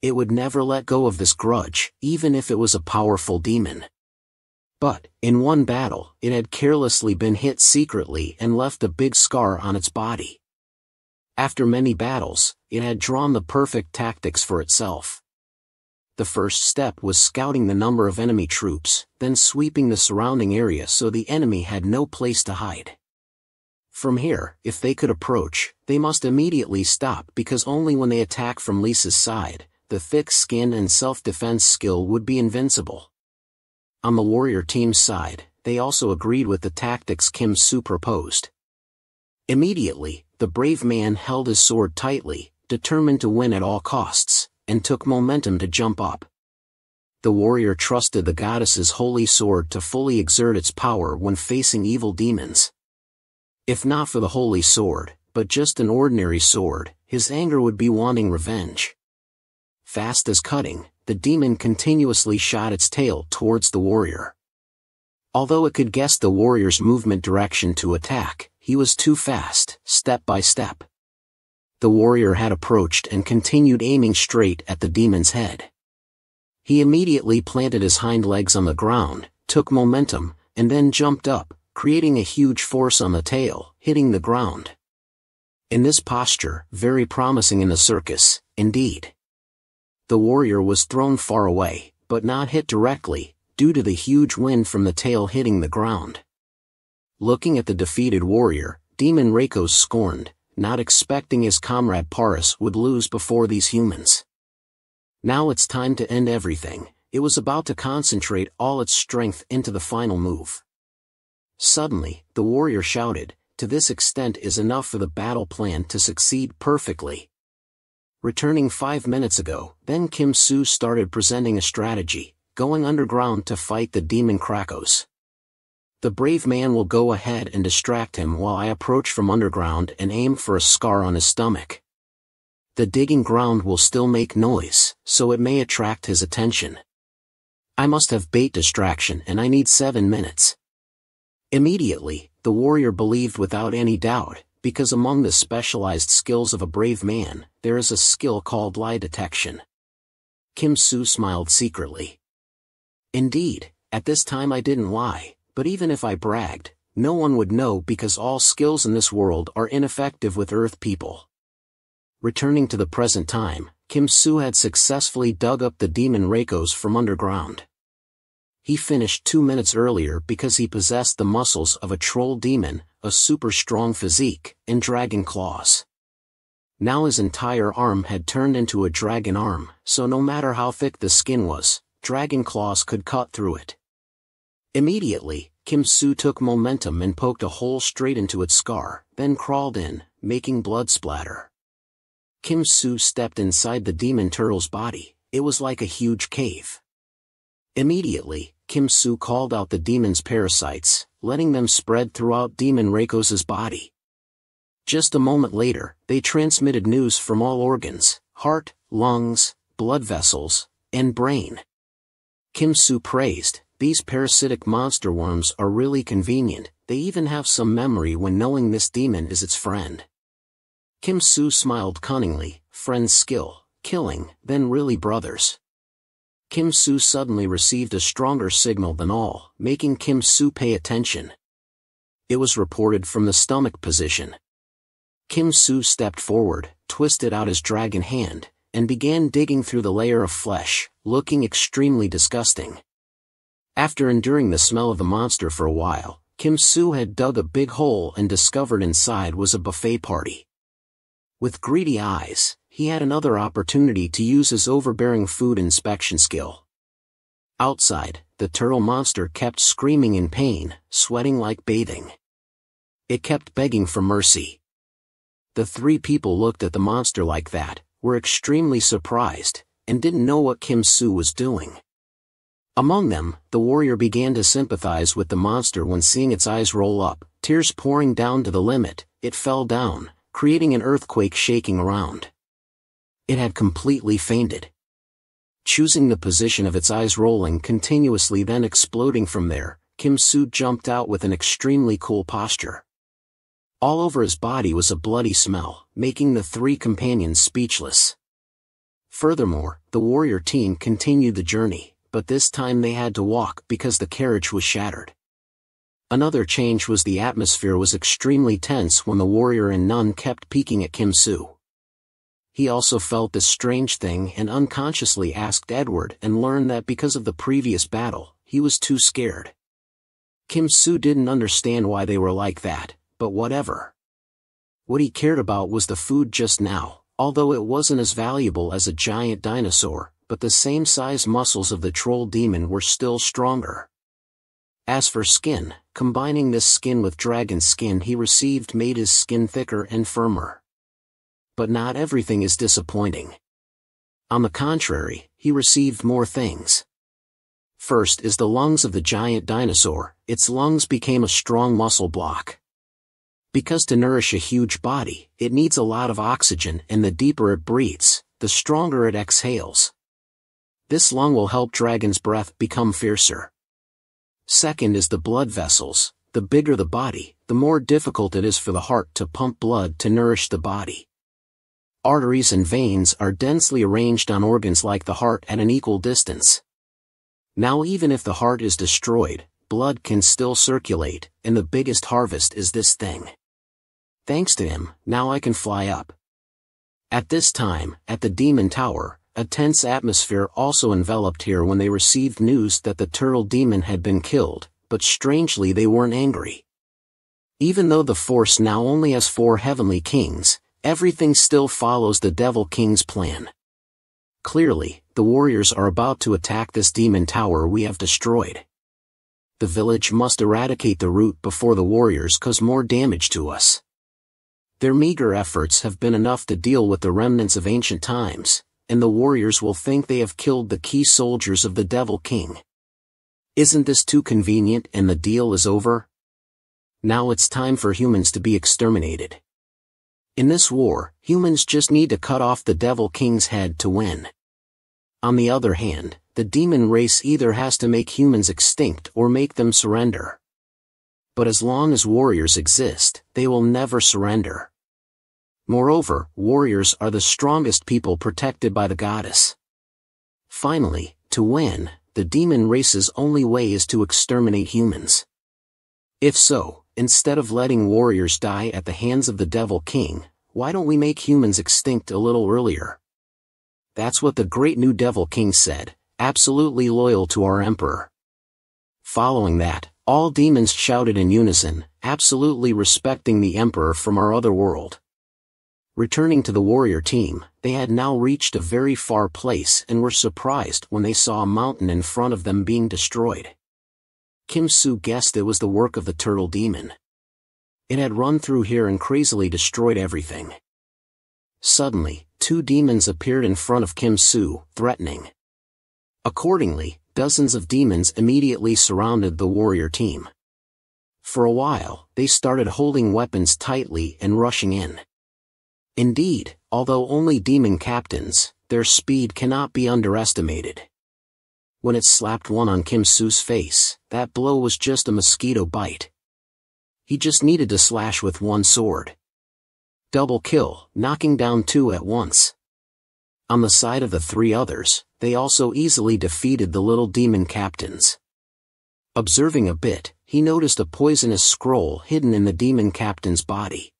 It would never let go of this grudge, even if it was a powerful demon. But, in one battle, it had carelessly been hit secretly and left a big scar on its body. After many battles, it had drawn the perfect tactics for itself. The first step was scouting the number of enemy troops, then sweeping the surrounding area so the enemy had no place to hide. From here, if they could approach, they must immediately stop because only when they attack from Lisa's side, the thick skin and self-defense skill would be invincible. On the warrior team's side, they also agreed with the tactics Kim Soo proposed. Immediately, the brave man held his sword tightly, determined to win at all costs, and took momentum to jump up. The warrior trusted the goddess's holy sword to fully exert its power when facing evil demons. If not for the holy sword, but just an ordinary sword, his anger would be wanting revenge. Fast as cutting, the demon continuously shot its tail towards the warrior. Although it could guess the warrior's movement direction to attack, he was too fast, step by step. The warrior had approached and continued aiming straight at the demon's head. He immediately planted his hind legs on the ground, took momentum, and then jumped up, creating a huge force on the tail, hitting the ground. In this posture, very promising in the circus, indeed. The warrior was thrown far away, but not hit directly, due to the huge wind from the tail hitting the ground. Looking at the defeated warrior, Demon Reiko scorned, not expecting his comrade Paris would lose before these humans. Now it's time to end everything. It was about to concentrate all its strength into the final move. Suddenly, the warrior shouted, "To this extent is enough for the battle plan to succeed perfectly." Returning 5 minutes ago, then Kim Soo started presenting a strategy, going underground to fight the demon Krakos. The brave man will go ahead and distract him while I approach from underground and aim for a scar on his stomach. The digging ground will still make noise, so it may attract his attention. I must have bait distraction and I need 7 minutes. Immediately, the warrior believed without any doubt, because among the specialized skills of a brave man, there is a skill called lie detection. Kim Soo smiled secretly. Indeed, at this time I didn't lie, but even if I bragged, no one would know because all skills in this world are ineffective with Earth people. Returning to the present time, Kim Soo had successfully dug up the demon Reikos from underground. He finished 2 minutes earlier because he possessed the muscles of a troll demon, a super strong physique, and dragon claws. Now his entire arm had turned into a dragon arm, so no matter how thick the skin was, dragon claws could cut through it. Immediately, Kim Soo took momentum and poked a hole straight into its scar, then crawled in, making blood splatter. Kim Soo stepped inside the demon turtle's body. It was like a huge cave. Immediately, Kim Soo called out the demon's parasites, letting them spread throughout Demon Reikos' body. Just a moment later, they transmitted news from all organs, heart, lungs, blood vessels, and brain. Kim Soo praised, "These parasitic monster worms are really convenient, they even have some memory when knowing this demon is its friend." Kim Soo smiled cunningly, "Friend's skill, killing, then really brothers." Kim Soo suddenly received a stronger signal than all, making Kim Soo pay attention. It was reported from the stomach position. Kim Soo stepped forward, twisted out his dragon hand, and began digging through the layer of flesh, looking extremely disgusting. After enduring the smell of the monster for a while, Kim Soo had dug a big hole and discovered inside was a buffet party. With greedy eyes, he had another opportunity to use his overbearing food inspection skill. Outside, the turtle monster kept screaming in pain, sweating like bathing. It kept begging for mercy. The 3 people looked at the monster like that, were extremely surprised, and didn't know what Kim Soo was doing. Among them, the warrior began to sympathize with the monster when seeing its eyes roll up, tears pouring down to the limit, it fell down, creating an earthquake shaking around. It had completely fainted. Choosing the position of its eyes rolling continuously then exploding from there, Kim Soo jumped out with an extremely cool posture. All over his body was a bloody smell, making the 3 companions speechless. Furthermore, the warrior team continued the journey, but this time they had to walk because the carriage was shattered. Another change was the atmosphere was extremely tense when the warrior and nun kept peeking at Kim Soo. He also felt this strange thing and unconsciously asked Edward and learned that because of the previous battle, he was too scared. Kim Soo didn't understand why they were like that, but whatever. What he cared about was the food just now, although it wasn't as valuable as a giant dinosaur, but the same size muscles of the troll demon were still stronger. As for skin, combining this skin with dragon skin he received made his skin thicker and firmer. But not everything is disappointing. On the contrary, he received more things. First is the lungs of the giant dinosaur. Its lungs became a strong muscle block. Because to nourish a huge body, it needs a lot of oxygen, and the deeper it breathes, the stronger it exhales. This lung will help dragon's breath become fiercer. Second is the blood vessels. The bigger the body, the more difficult it is for the heart to pump blood to nourish the body. Arteries and veins are densely arranged on organs like the heart at an equal distance. Now even if the heart is destroyed, blood can still circulate, and the biggest harvest is this thing. Thanks to him, now I can fly up. At this time, at the Demon Tower, a tense atmosphere also enveloped here when they received news that the turtle demon had been killed, but strangely they weren't angry. Even though the Force now only has 4 heavenly kings, everything still follows the Devil King's plan. Clearly, the warriors are about to attack this demon tower we have destroyed. The village must eradicate the root before the warriors cause more damage to us. Their meager efforts have been enough to deal with the remnants of ancient times, and the warriors will think they have killed the key soldiers of the Devil King. Isn't this too convenient and the deal is over? Now it's time for humans to be exterminated. In this war, humans just need to cut off the Devil King's head to win. On the other hand, the demon race either has to make humans extinct or make them surrender. But as long as warriors exist, they will never surrender. Moreover, warriors are the strongest people protected by the goddess. Finally, to win, the demon race's only way is to exterminate humans. If so, instead of letting warriors die at the hands of the Devil King, why don't we make humans extinct a little earlier? That's what the great new Devil King said, absolutely loyal to our emperor. Following that, all demons shouted in unison, absolutely respecting the emperor from our other world. Returning to the warrior team, they had now reached a very far place and were surprised when they saw a mountain in front of them being destroyed. Kim Soo guessed it was the work of the turtle demon. It had run through here and crazily destroyed everything. Suddenly, 2 demons appeared in front of Kim Soo, threatening. Accordingly, dozens of demons immediately surrounded the warrior team. For a while, they started holding weapons tightly and rushing in. Indeed, although only demon captains, their speed cannot be underestimated. When it slapped one on Kim Soo's face, that blow was just a mosquito bite. He just needed to slash with one sword. Double kill, knocking down 2 at once. On the side of the 3 others, they also easily defeated the little demon captains. Observing a bit, he noticed a poisonous scroll hidden in the demon captain's body.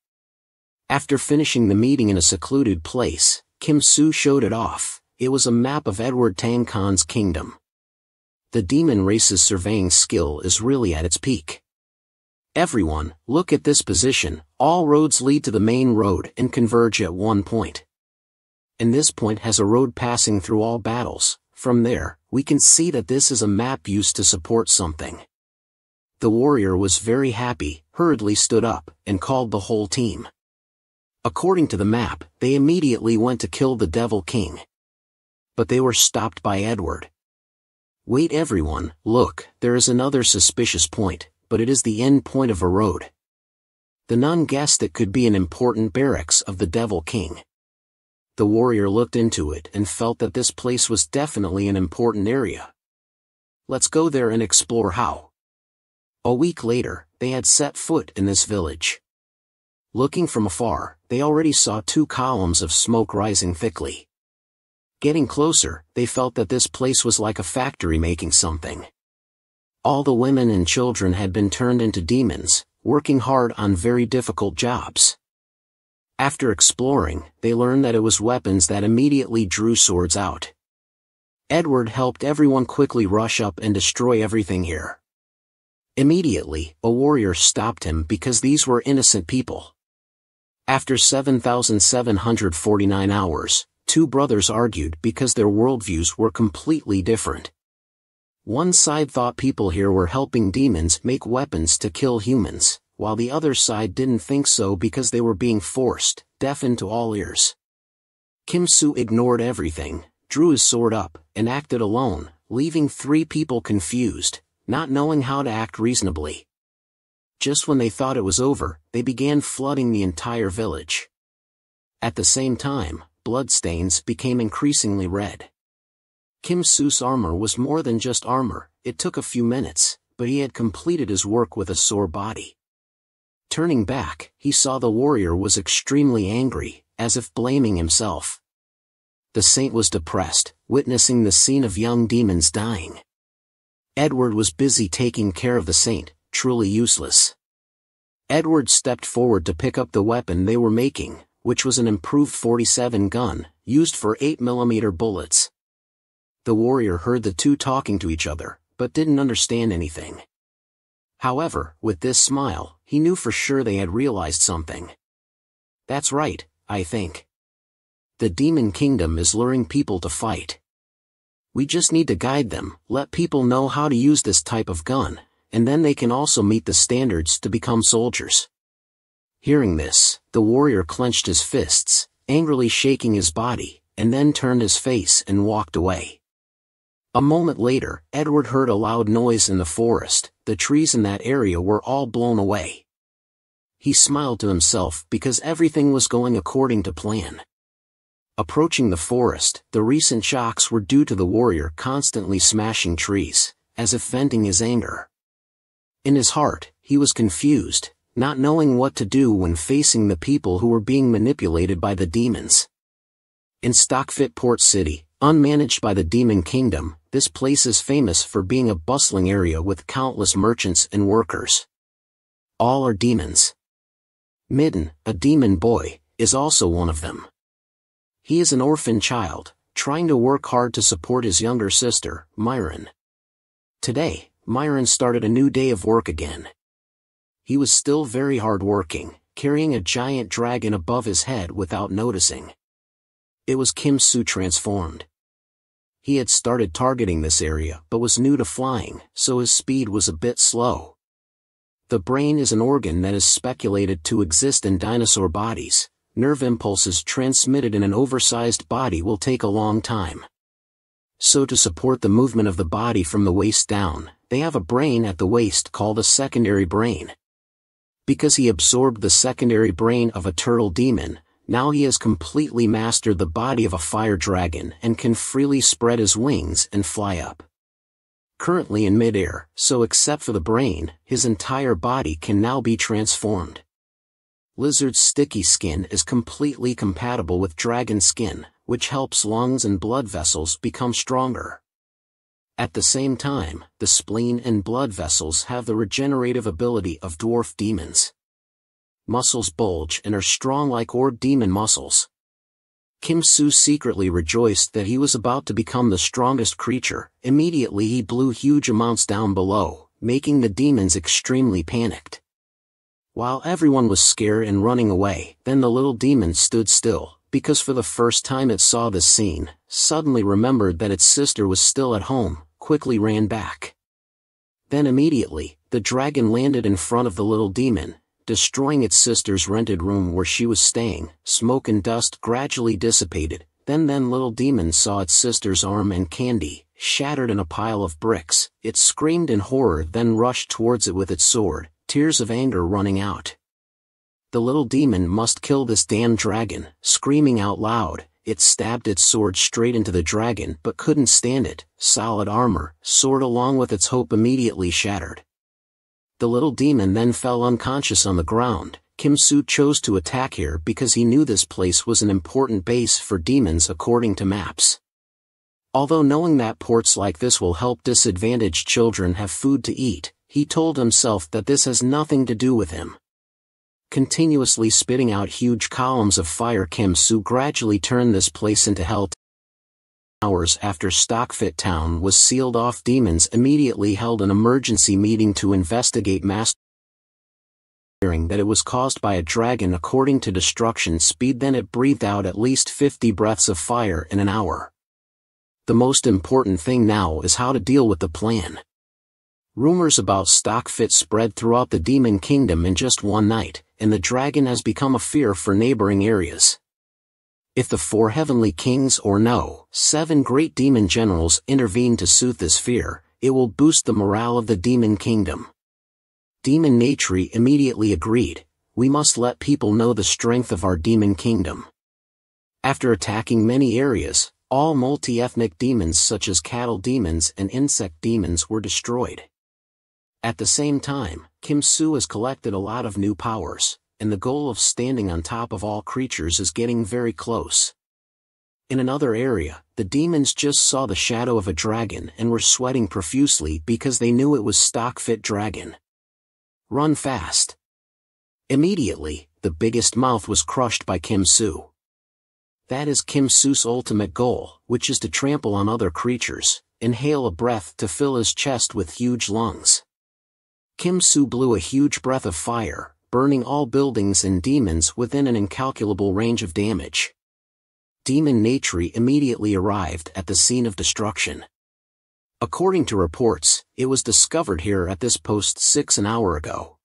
After finishing the meeting in a secluded place, Kim Soo showed it off. It was a map of Edward Tang Khan's kingdom. The demon race's surveying skill is really at its peak. Everyone, look at this position, all roads lead to the main road and converge at one point. And this point has a road passing through all battles. From there, we can see that this is a map used to support something. The warrior was very happy, hurriedly stood up, and called the whole team. According to the map, they immediately went to kill the Devil King. But they were stopped by Edward. Wait everyone, look, there is another suspicious point, but it is the end point of a road. The nun guessed it could be an important barracks of the Devil King. The warrior looked into it and felt that this place was definitely an important area. Let's go there and explore how. A week later, they had set foot in this village. Looking from afar, they already saw 2 columns of smoke rising thickly. Getting closer, they felt that this place was like a factory making something. All the women and children had been turned into demons, working hard on very difficult jobs. After exploring, they learned that it was weapons that immediately drew swords out. Edward helped everyone quickly rush up and destroy everything here. Immediately, a warrior stopped him because these were innocent people. After 7,749 hours, 2 brothers argued because their worldviews were completely different. One side thought people here were helping demons make weapons to kill humans, while the other side didn't think so because they were being forced, deafened to all ears. Kim Soo ignored everything, drew his sword up, and acted alone, leaving 3 people confused, not knowing how to act reasonably. Just when they thought it was over, they began flooding the entire village. At the same time, bloodstains became increasingly red. Kim Soo's armor was more than just armor. It took a few minutes, but he had completed his work with a sore body. Turning back, he saw the warrior was extremely angry, as if blaming himself. The saint was depressed, witnessing the scene of young demons dying. Edward was busy taking care of the saint, truly useless. Edward stepped forward to pick up the weapon they were making, which was an improved 47 gun, used for 8mm bullets. The warrior heard the two talking to each other, but didn't understand anything. However, with this smile, he knew for sure they had realized something. That's right, I think. The demon kingdom is luring people to fight. We just need to guide them, let people know how to use this type of gun, and then they can also meet the standards to become soldiers. Hearing this, the warrior clenched his fists, angrily shaking his body, and then turned his face and walked away. A moment later, Edward heard a loud noise in the forest. The trees in that area were all blown away. He smiled to himself because everything was going according to plan. Approaching the forest, the recent shocks were due to the warrior constantly smashing trees, as if venting his anger. In his heart, he was confused, not knowing what to do when facing the people who were being manipulated by the demons. In Stockfit Port City, unmanaged by the demon kingdom, this place is famous for being a bustling area with countless merchants and workers. All are demons. Midden, a demon boy, is also one of them. He is an orphan child, trying to work hard to support his younger sister, Myron. Today, Myron started a new day of work again. He was still very hard-working, carrying a giant dragon above his head without noticing. It was Kim Soo transformed. He had started targeting this area but was new to flying, so his speed was a bit slow. The brain is an organ that is speculated to exist in dinosaur bodies. Nerve impulses transmitted in an oversized body will take a long time. So to support the movement of the body from the waist down, they have a brain at the waist called a secondary brain. Because he absorbed the secondary brain of a turtle demon, now he has completely mastered the body of a fire dragon and can freely spread his wings and fly up. Currently in midair, so except for the brain, his entire body can now be transformed. Lizard's sticky skin is completely compatible with dragon skin, which helps lungs and blood vessels become stronger. At the same time, the spleen and blood vessels have the regenerative ability of dwarf demons. Muscles bulge and are strong like orb demon muscles. Kim Soo secretly rejoiced that he was about to become the strongest creature. Immediately he blew huge amounts down below, making the demons extremely panicked. While everyone was scared and running away, then the little demon stood still, because for the first time it saw this scene, suddenly remembered that its sister was still at home, quickly ran back. Then immediately, the dragon landed in front of the little demon, destroying its sister's rented room where she was staying. Smoke and dust gradually dissipated, then little demon saw its sister's arm and candy, shattered in a pile of bricks. It screamed in horror then rushed towards it with its sword, tears of anger running out. The little demon must kill this damn dragon. Screaming out loud, it stabbed its sword straight into the dragon but couldn't stand it. Solid armor, sword along with its hope immediately shattered. The little demon then fell unconscious on the ground. Kim Soo chose to attack here because he knew this place was an important base for demons according to maps. Although knowing that ports like this will help disadvantaged children have food to eat, he told himself that this has nothing to do with him. Continuously spitting out huge columns of fire, Kim Soo gradually turned this place into hell. Hours after Stockfit Town was sealed off, demons immediately held an emergency meeting to investigate mass hearing that it was caused by a dragon according to destruction speed. Then it breathed out at least 50 breaths of fire in an hour. The most important thing now is how to deal with the plan. Rumors about Stockfit spread throughout the demon kingdom in just one night, and the dragon has become a fear for neighboring areas. If the 4 heavenly kings or 7 great demon generals intervene to soothe this fear, it will boost the morale of the demon kingdom. Demon Natri immediately agreed. We must let people know the strength of our demon kingdom. After attacking many areas, all multi-ethnic demons such as cattle demons and insect demons were destroyed. At the same time, Kim Soo has collected a lot of new powers, and the goal of standing on top of all creatures is getting very close. In another area, the demons just saw the shadow of a dragon and were sweating profusely because they knew it was stock-fit dragon. Run fast. Immediately, the biggest mouth was crushed by Kim Soo. That is Kim Soo's ultimate goal, which is to trample on other creatures, inhale a breath to fill his chest with huge lungs. Kim Soo blew a huge breath of fire, burning all buildings and demons within an incalculable range of damage. Demon Natri immediately arrived at the scene of destruction. According to reports, it was discovered here at this post 6 hours ago.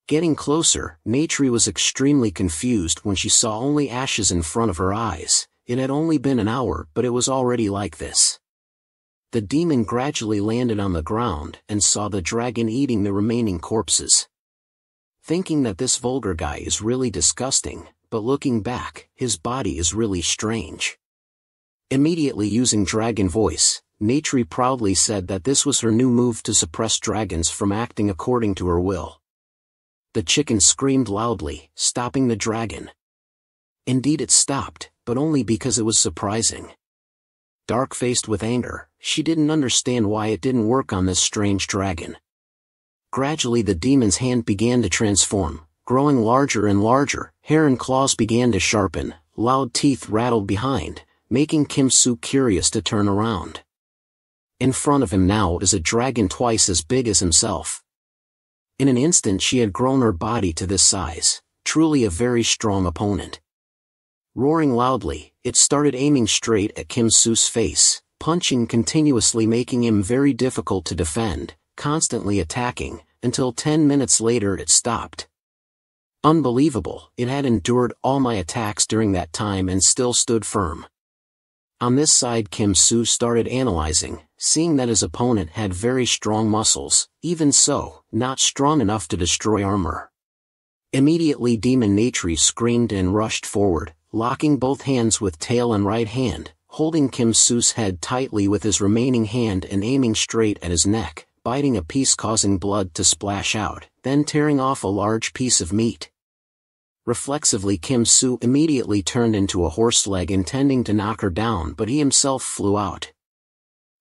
Getting closer, Natri was extremely confused when she saw only ashes in front of her eyes. It had only been an hour, but it was already like this. The demon gradually landed on the ground and saw the dragon eating the remaining corpses. Thinking that this vulgar guy is really disgusting, but looking back, his body is really strange. Immediately using dragon voice, Natri proudly said that this was her new move to suppress dragons from acting according to her will. The chicken screamed loudly, stopping the dragon. Indeed it stopped, but only because it was surprising. Dark-faced with anger, she didn't understand why it didn't work on this strange dragon. Gradually the demon's hand began to transform, growing larger and larger, hair and claws began to sharpen, loud teeth rattled behind, making Kim Soo curious to turn around. In front of him now is a dragon twice as big as himself. In an instant she had grown her body to this size, truly a very strong opponent. Roaring loudly, it started aiming straight at Kim Soo's face, punching continuously making him very difficult to defend, constantly attacking, until 10 minutes later it stopped. Unbelievable, it had endured all my attacks during that time and still stood firm. On this side Kim Soo started analyzing, seeing that his opponent had very strong muscles, even so, not strong enough to destroy armor. Immediately Demon Natri screamed and rushed forward, locking both hands with tail and right hand, holding Kim Soo's head tightly with his remaining hand and aiming straight at his neck, biting a piece causing blood to splash out, then tearing off a large piece of meat. Reflexively Kim Soo immediately turned into a horse leg intending to knock her down, but he himself flew out.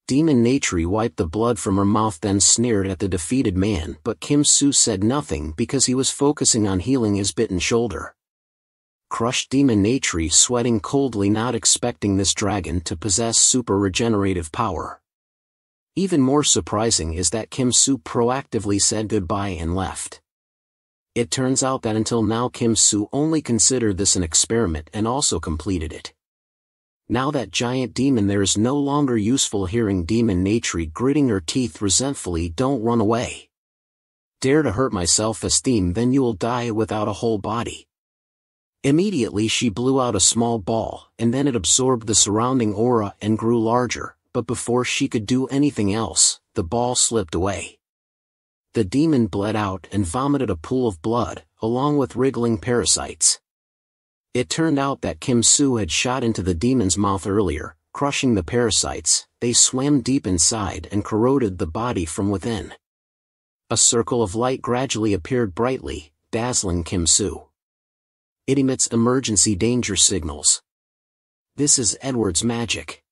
Demon Natri wiped the blood from her mouth then sneered at the defeated man, but Kim Soo said nothing because he was focusing on healing his bitten shoulder. Crushed Demon Natri sweating coldly, not expecting this dragon to possess super regenerative power. Even more surprising is that Kim Soo proactively said goodbye and left. It turns out that until now Kim Soo only considered this an experiment and also completed it. Now that giant demon there is no longer useful. Hearing Demon Natri gritting her teeth resentfully, don't run away. Dare to hurt my self-esteem, then you will die without a whole body. Immediately she blew out a small ball, and then it absorbed the surrounding aura and grew larger, but before she could do anything else, the ball slipped away. The demon bled out and vomited a pool of blood, along with wriggling parasites. It turned out that Kim Soo had shot into the demon's mouth earlier, crushing the parasites. They swam deep inside and corroded the body from within. A circle of light gradually appeared brightly, dazzling Kim Soo. It emits emergency danger signals. This is Edward's magic.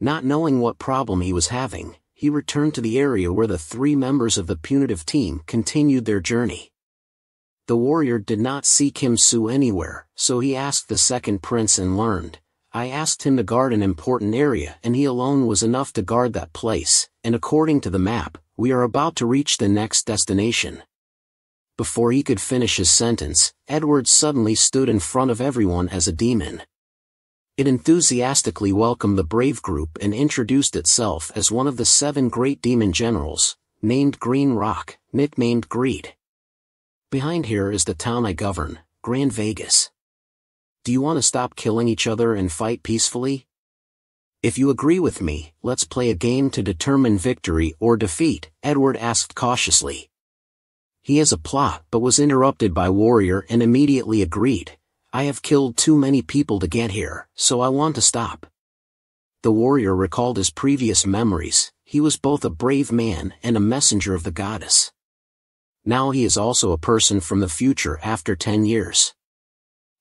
Not knowing what problem he was having, he returned to the area where the 3 members of the punitive team continued their journey. The warrior did not see Kim Soo anywhere, so he asked the second prince and learned. I asked him to guard an important area and he alone was enough to guard that place, and according to the map, we are about to reach the next destination. Before he could finish his sentence, Edward suddenly stood in front of everyone as a demon. It enthusiastically welcomed the brave group and introduced itself as one of the 7 great demon generals, named Green Rock, nicknamed Greed. Behind here is the town I govern, Grand Vegas. Do you want to stop killing each other and fight peacefully? If you agree with me, let's play a game to determine victory or defeat, Edward asked cautiously. He has a plot but was interrupted by Warrior and immediately agreed. I have killed too many people to get here, so I want to stop. The warrior recalled his previous memories, he was both a brave man and a messenger of the goddess. Now he is also a person from the future after 10 years.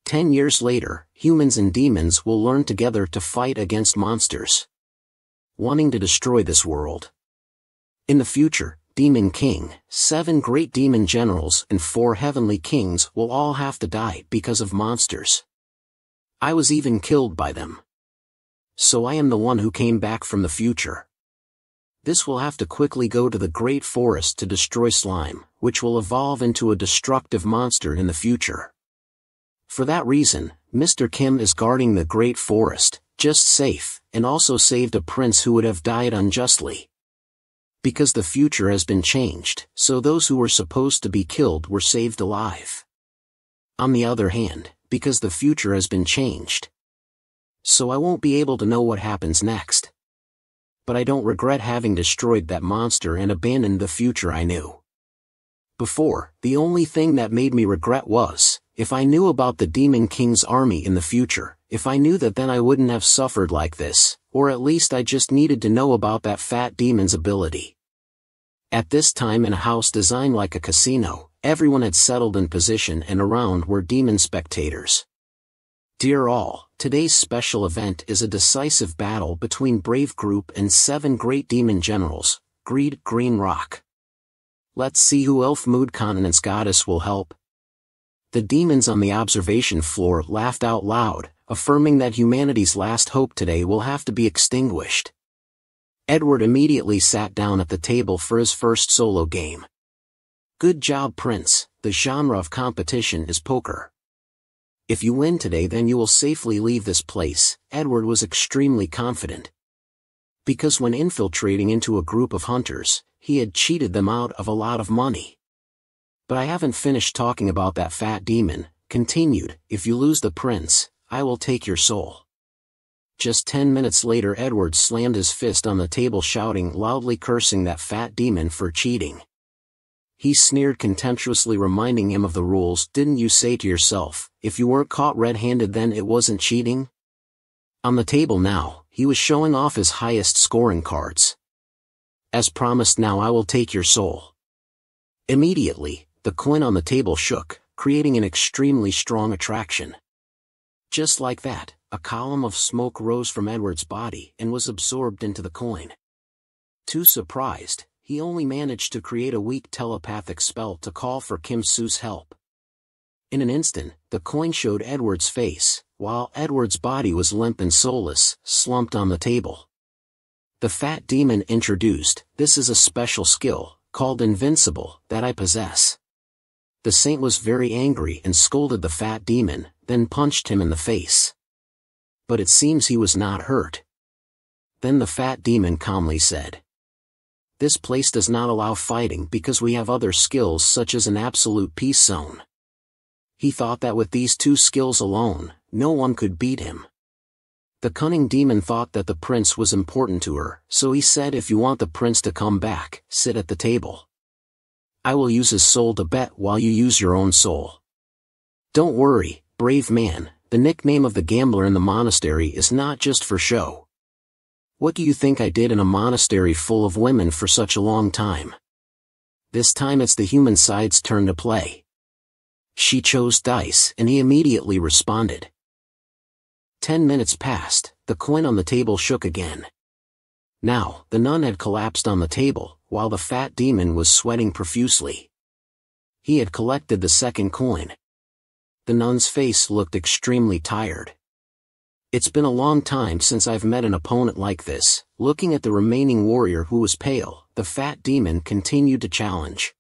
10 years later, humans and demons will learn together to fight against monsters wanting to destroy this world. In the future, Demon King, 7 great demon generals and 4 heavenly kings will all have to die because of monsters. I was even killed by them. So I am the one who came back from the future. This will have to quickly go to the great forest to destroy slime, which will evolve into a destructive monster in the future. For that reason, Mr. Kim is guarding the great forest, just safe, and also saved a prince who would have died unjustly. Because the future has been changed, so those who were supposed to be killed were saved alive. On the other hand, because the future has been changed, so I won't be able to know what happens next. But I don't regret having destroyed that monster and abandoned the future I knew. Before, the only thing that made me regret was, if I knew about the Demon King's army in the future, if I knew that, then I wouldn't have suffered like this, or at least I just needed to know about that fat demon's ability. At this time, in a house designed like a casino, everyone had settled in position and around were demon spectators. Dear all, today's special event is a decisive battle between Brave Group and 7 great demon generals, Greed, Green Rock. Let's see who Elf Mood Continent's goddess will help. The demons on the observation floor laughed out loud, affirming that humanity's last hope today will have to be extinguished. Edward immediately sat down at the table for his first solo game. Good job, Prince. The genre of competition is poker. If you win today, then you will safely leave this place. Edward was extremely confident. Because when infiltrating into a group of hunters, he had cheated them out of a lot of money. But I haven't finished talking about that fat demon. Continued, if you lose the prince, I will take your soul. Just 10 minutes later, Edward slammed his fist on the table, shouting, loudly cursing that fat demon for cheating. He sneered contemptuously, reminding him of the rules. Didn't you say to yourself, if you weren't caught red-handed then it wasn't cheating? On the table now, he was showing off his highest scoring cards. As promised, now I will take your soul. Immediately, the coin on the table shook, creating an extremely strong attraction. Just like that, a column of smoke rose from Edward's body and was absorbed into the coin. Too surprised, he only managed to create a weak telepathic spell to call for Kim Soo's help. In an instant, the coin showed Edward's face, while Edward's body was limp and soulless, slumped on the table. The fat demon introduced, this is a special skill, called Invincible, that I possess. The saint was very angry and scolded the fat demon, then punched him in the face. But it seems he was not hurt. Then the fat demon calmly said, this place does not allow fighting because we have other skills such as an absolute peace zone. He thought that with these 2 skills alone, no one could beat him. The cunning demon thought that the prince was important to her, so he said, if you want the prince to come back, sit at the table. I will use his soul to bet while you use your own soul. Don't worry, brave man, the nickname of the gambler in the monastery is not just for show. What do you think I did in a monastery full of women for such a long time? This time it's the human side's turn to play. She chose dice and he immediately responded. 10 minutes passed, the coin on the table shook again. Now, the nun had collapsed on the table, while the fat demon was sweating profusely. He had collected the second coin. The nun's face looked extremely tired. It's been a long time since I've met an opponent like this. Looking at the remaining warrior who was pale, the fat demon continued to challenge.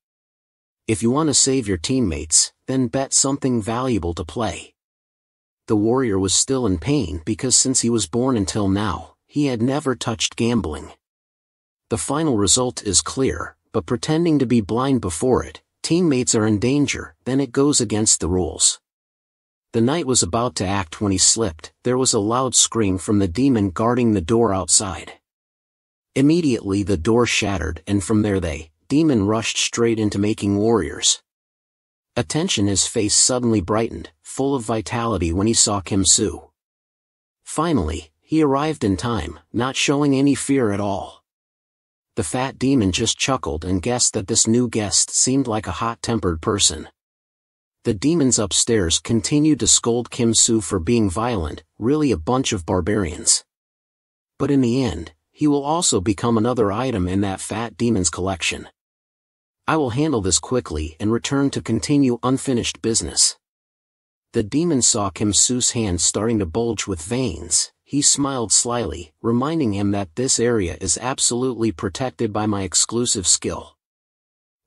If you want to save your teammates, then bet something valuable to play. The warrior was still in pain because since he was born until now, he had never touched gambling. The final result is clear, but pretending to be blind before it, teammates are in danger, then it goes against the rules. The knight was about to act when he slipped. There was a loud scream from the demon guarding the door outside. Immediately the door shattered and from there the demon rushed straight into making warriors. Attention, his face suddenly brightened, full of vitality when he saw Kim Soo. Finally, he arrived in time, not showing any fear at all. The fat demon just chuckled and guessed that this new guest seemed like a hot-tempered person. The demons upstairs continued to scold Kim Soo for being violent, really a bunch of barbarians. But in the end, he will also become another item in that fat demon's collection. I will handle this quickly and return to continue unfinished business. The demon saw Kim Soo's hand starting to bulge with veins. He smiled slyly, reminding him that this area is absolutely protected by my exclusive skill.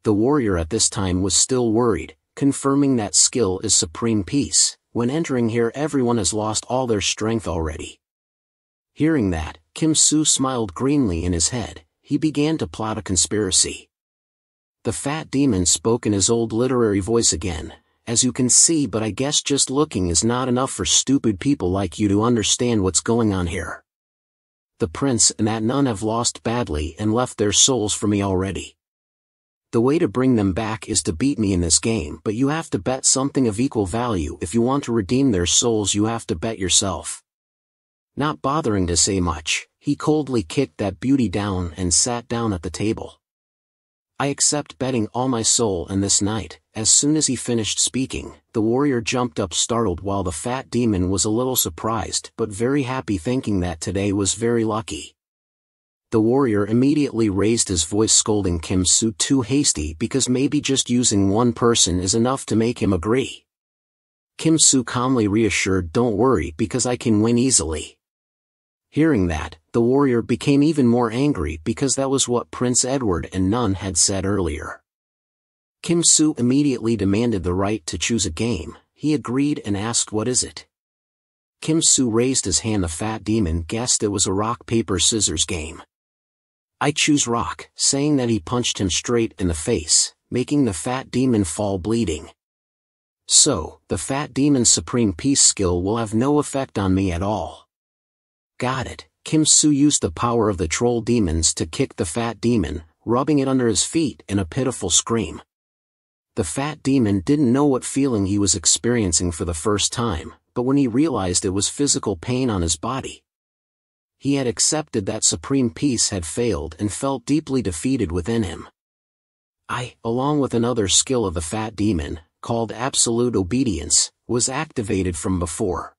The warrior at this time was still worried, confirming that skill is supreme peace. When entering here everyone has lost all their strength already. Hearing that, Kim Soo smiled greenly in his head. He began to plot a conspiracy. The fat demon spoke in his old literary voice again. As you can see, but I guess just looking is not enough for stupid people like you to understand what's going on here. The prince and that nun have lost badly and left their souls for me already. The way to bring them back is to beat me in this game, but you have to bet something of equal value. If you want to redeem their souls, you have to bet yourself. Not bothering to say much, he coldly kicked that beauty down and sat down at the table. I accept betting all my soul and this night. As soon as he finished speaking, the warrior jumped up startled while the fat demon was a little surprised but very happy, thinking that today was very lucky. The warrior immediately raised his voice, scolding Kim Soo too hasty because maybe just using one person is enough to make him agree. Kim Soo calmly reassured, "Don't worry because I can win easily." Hearing that, the warrior became even more angry because that was what Prince Edward and Nun had said earlier. Kim Soo immediately demanded the right to choose a game. He agreed and asked, "What is it?" Kim Soo raised his hand. The fat demon guessed it was a rock-paper-scissors game. "I choose rock," saying that he punched him straight in the face, making the fat demon fall bleeding. "So, the fat demon's supreme peace skill will have no effect on me at all." Got it. Kim Soo used the power of the troll demons to kick the fat demon, rubbing it under his feet in a pitiful scream. The fat demon didn't know what feeling he was experiencing for the first time, but when he realized it was physical pain on his body, he had accepted that supreme peace had failed and felt deeply defeated within him. Along with another skill of the fat demon, called absolute obedience, was activated from before.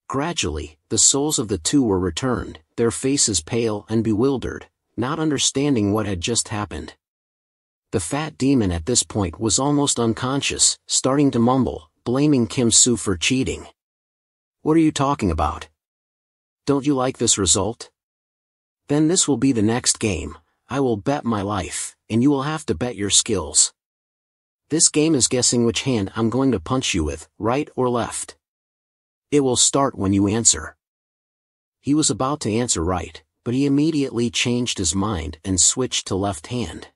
Gradually, the souls of the two were returned, their faces pale and bewildered, not understanding what had just happened. The fat demon at this point was almost unconscious, starting to mumble, blaming Kim Soo for cheating. "What are you talking about? Don't you like this result? Then this will be the next game. I will bet my life, and you will have to bet your skills. This game is guessing which hand I'm going to punch you with, right or left. It will start when you answer." He was about to answer right, but he immediately changed his mind and switched to left hand.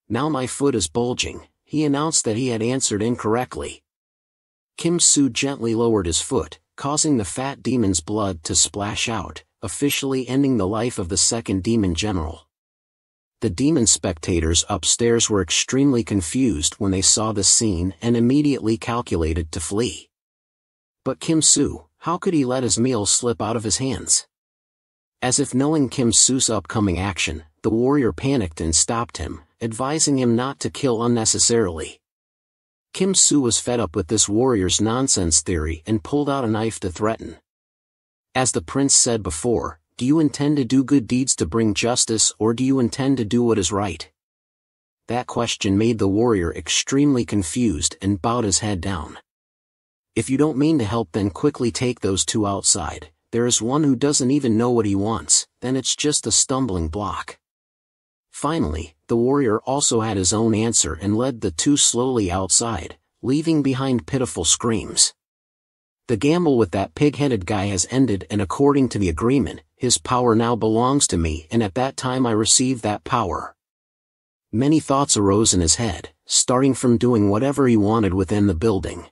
"Now my foot is bulging," he announced that he had answered incorrectly. Kim Soo gently lowered his foot, causing the fat demon's blood to splash out, officially ending the life of the second demon general. The demon spectators upstairs were extremely confused when they saw this scene and immediately calculated to flee. But Kim Soo, how could he let his meal slip out of his hands? As if knowing Kim Soo's upcoming action, the warrior panicked and stopped him, advising him not to kill unnecessarily. Kim Soo was fed up with this warrior's nonsense theory and pulled out a knife to threaten. As the prince said before, do you intend to do good deeds to bring justice, or do you intend to do what is right? That question made the warrior extremely confused and bowed his head down. If you don't mean to help, then quickly take those two outside. There is one who doesn't even know what he wants, then it's just a stumbling block. Finally, the warrior also had his own answer and led the two slowly outside, leaving behind pitiful screams. The gamble with that pig-headed guy has ended, and according to the agreement, his power now belongs to me, and at that time I received that power. Many thoughts arose in his head, starting from doing whatever he wanted within the building.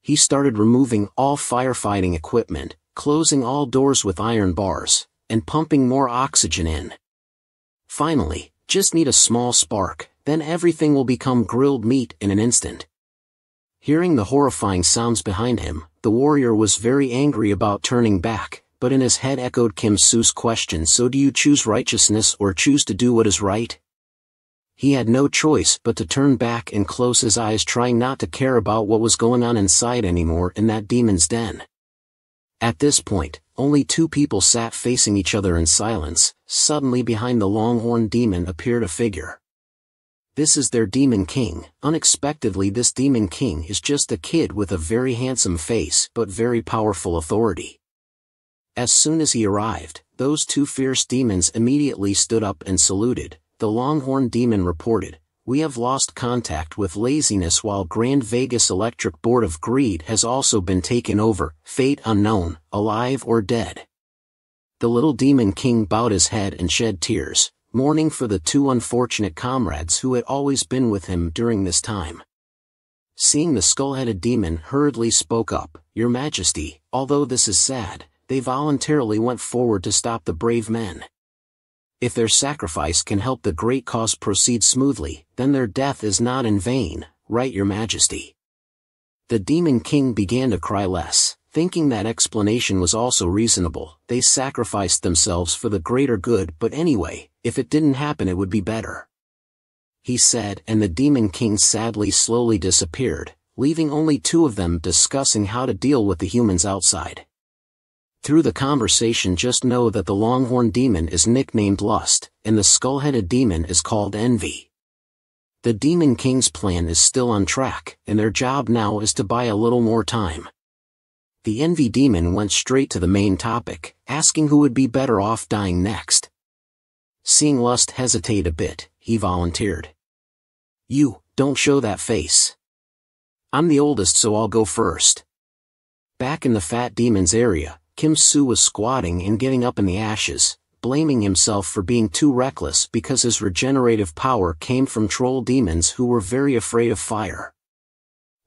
He started removing all firefighting equipment, closing all doors with iron bars, and pumping more oxygen in. Finally, just need a small spark, then everything will become grilled meat in an instant. Hearing the horrifying sounds behind him, the warrior was very angry about turning back, but in his head echoed Kim Soo's question, so do you choose righteousness or choose to do what is right? He had no choice but to turn back and close his eyes, trying not to care about what was going on inside anymore in that demon's den. At this point, only two people sat facing each other in silence. Suddenly behind the longhorn demon appeared a figure. This is their demon king. Unexpectedly, this demon king is just a kid with a very handsome face but very powerful authority. As soon as he arrived, those two fierce demons immediately stood up and saluted. The longhorn demon reported, "We have lost contact with laziness while Grand Vegas Electric Board of Greed has also been taken over, fate unknown, alive or dead." The little demon king bowed his head and shed tears, mourning for the two unfortunate comrades who had always been with him during this time. Seeing the skull-headed demon hurriedly spoke up, "Your Majesty, although this is sad, they voluntarily went forward to stop the brave men. If their sacrifice can help the great cause proceed smoothly, then their death is not in vain, right, Your Majesty?" The demon king began to cry less, thinking that explanation was also reasonable. They sacrificed themselves for the greater good, but anyway, if it didn't happen it would be better, he said, and the demon king sadly slowly disappeared, leaving only two of them discussing how to deal with the humans outside. Through the conversation, just know that the longhorn demon is nicknamed Lust, and the skull-headed demon is called Envy. The demon king's plan is still on track, and their job now is to buy a little more time. The Envy demon went straight to the main topic, asking who would be better off dying next. Seeing Lust hesitate a bit, he volunteered. "You, don't show that face. I'm the oldest, so I'll go first." Back in the fat demon's area, Kim Soo was squatting and getting up in the ashes, blaming himself for being too reckless because his regenerative power came from troll demons who were very afraid of fire.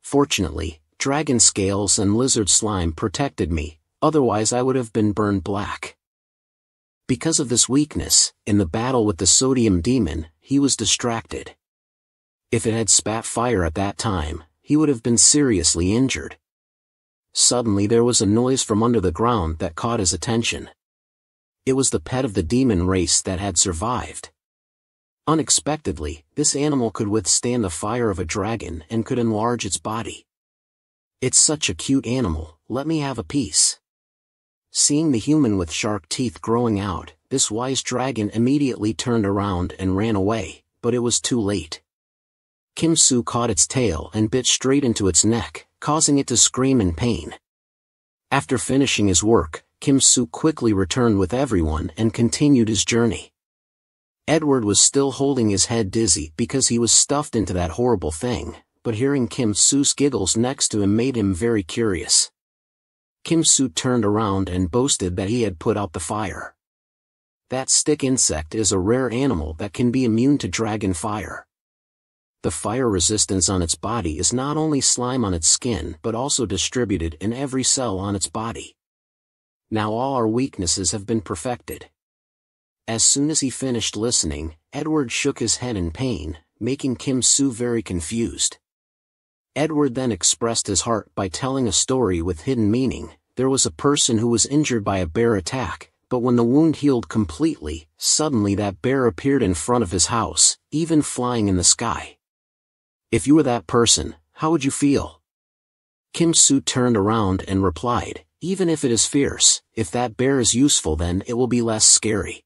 Fortunately, dragon scales and lizard slime protected me, otherwise I would have been burned black. Because of this weakness, in the battle with the sodium demon, he was distracted. If it had spat fire at that time, he would have been seriously injured. Suddenly there was a noise from under the ground that caught his attention. It was the pet of the demon race that had survived. Unexpectedly, this animal could withstand the fire of a dragon and could enlarge its body. "It's such a cute animal, let me have a piece." Seeing the human with shark teeth growing out, this wise dragon immediately turned around and ran away, but it was too late. Kim Soo caught its tail and bit straight into its neck, causing it to scream in pain. After finishing his work, Kim Soo quickly returned with everyone and continued his journey. Edward was still holding his head dizzy because he was stuffed into that horrible thing, but hearing Kim Soo's giggles next to him made him very curious. Kim Soo turned around and boasted that he had put out the fire. That stick insect is a rare animal that can be immune to dragon fire. The fire resistance on its body is not only slime on its skin but also distributed in every cell on its body. Now all our weaknesses have been perfected. As soon as he finished listening, Edward shook his head in pain, making Kim Soo very confused. Edward then expressed his heart by telling a story with hidden meaning. There was a person who was injured by a bear attack, but when the wound healed completely, suddenly that bear appeared in front of his house, even flying in the sky. If you were that person, how would you feel? Kim Soo turned around and replied, "Even if it is fierce, if that bear is useful then it will be less scary.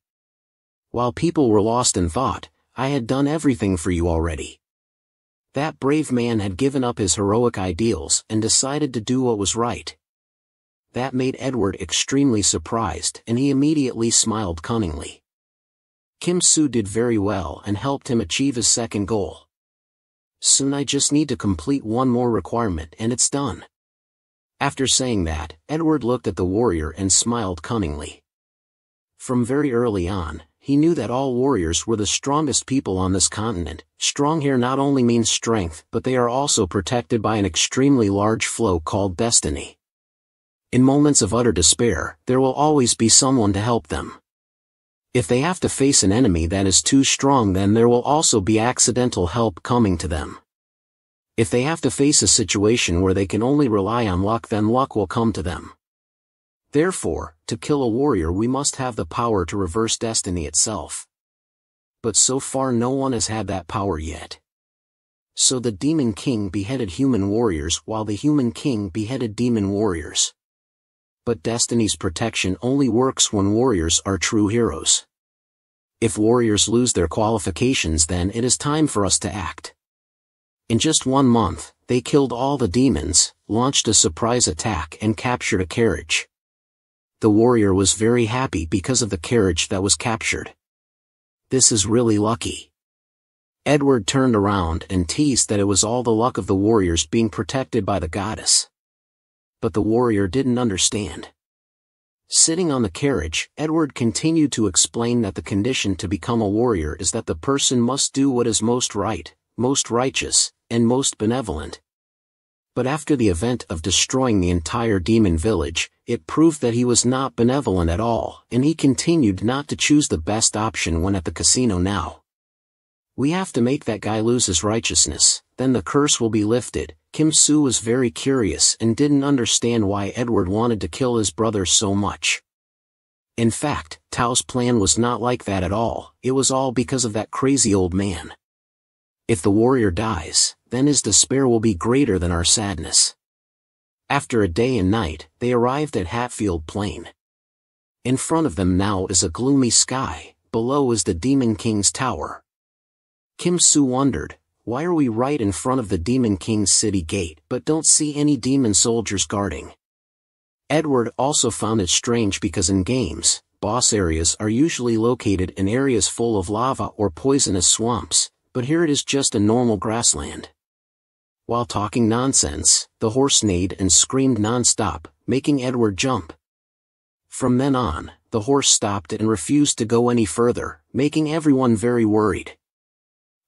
While people were lost in thought, I had done everything for you already." That brave man had given up his heroic ideals and decided to do what was right. That made Edward extremely surprised, and he immediately smiled cunningly. Kim Soo did very well and helped him achieve his second goal. "Soon I just need to complete one more requirement and it's done." After saying that, Edward looked at the warrior and smiled cunningly. From very early on, he knew that all warriors were the strongest people on this continent. Strong here not only means strength, but they are also protected by an extremely large flow called destiny. In moments of utter despair, there will always be someone to help them. If they have to face an enemy that is too strong, then there will also be accidental help coming to them. If they have to face a situation where they can only rely on luck, then luck will come to them. Therefore, to kill a warrior we must have the power to reverse destiny itself. But so far no one has had that power yet. So the Demon King beheaded human warriors while the Human King beheaded demon warriors. But destiny's protection only works when warriors are true heroes. If warriors lose their qualifications, then it is time for us to act. In just 1 month, they killed all the demons, launched a surprise attack and captured a carriage. The warrior was very happy because of the carriage that was captured. This is really lucky. Edward turned around and teased that it was all the luck of the warriors being protected by the goddess. But the warrior didn't understand. Sitting on the carriage, Edward continued to explain that the condition to become a warrior is that the person must do what is most right, most righteous, and most benevolent. But after the event of destroying the entire demon village, it proved that he was not benevolent at all, and he continued not to choose the best option when at the casino now. We have to make that guy lose his righteousness, then the curse will be lifted. Kim Soo was very curious and didn't understand why Edward wanted to kill his brother so much. In fact, Tao's plan was not like that at all, it was all because of that crazy old man. If the warrior dies, then his despair will be greater than our sadness. After a day and night, they arrived at Hatfield Plain. In front of them now is a gloomy sky, below is the Demon King's tower. Kim Soo wondered, why are we right in front of the Demon King's city gate but don't see any demon soldiers guarding? Edward also found it strange because in games, boss areas are usually located in areas full of lava or poisonous swamps, but here it is just a normal grassland. While talking nonsense, the horse neighed and screamed non-stop, making Edward jump. From then on, the horse stopped and refused to go any further, making everyone very worried.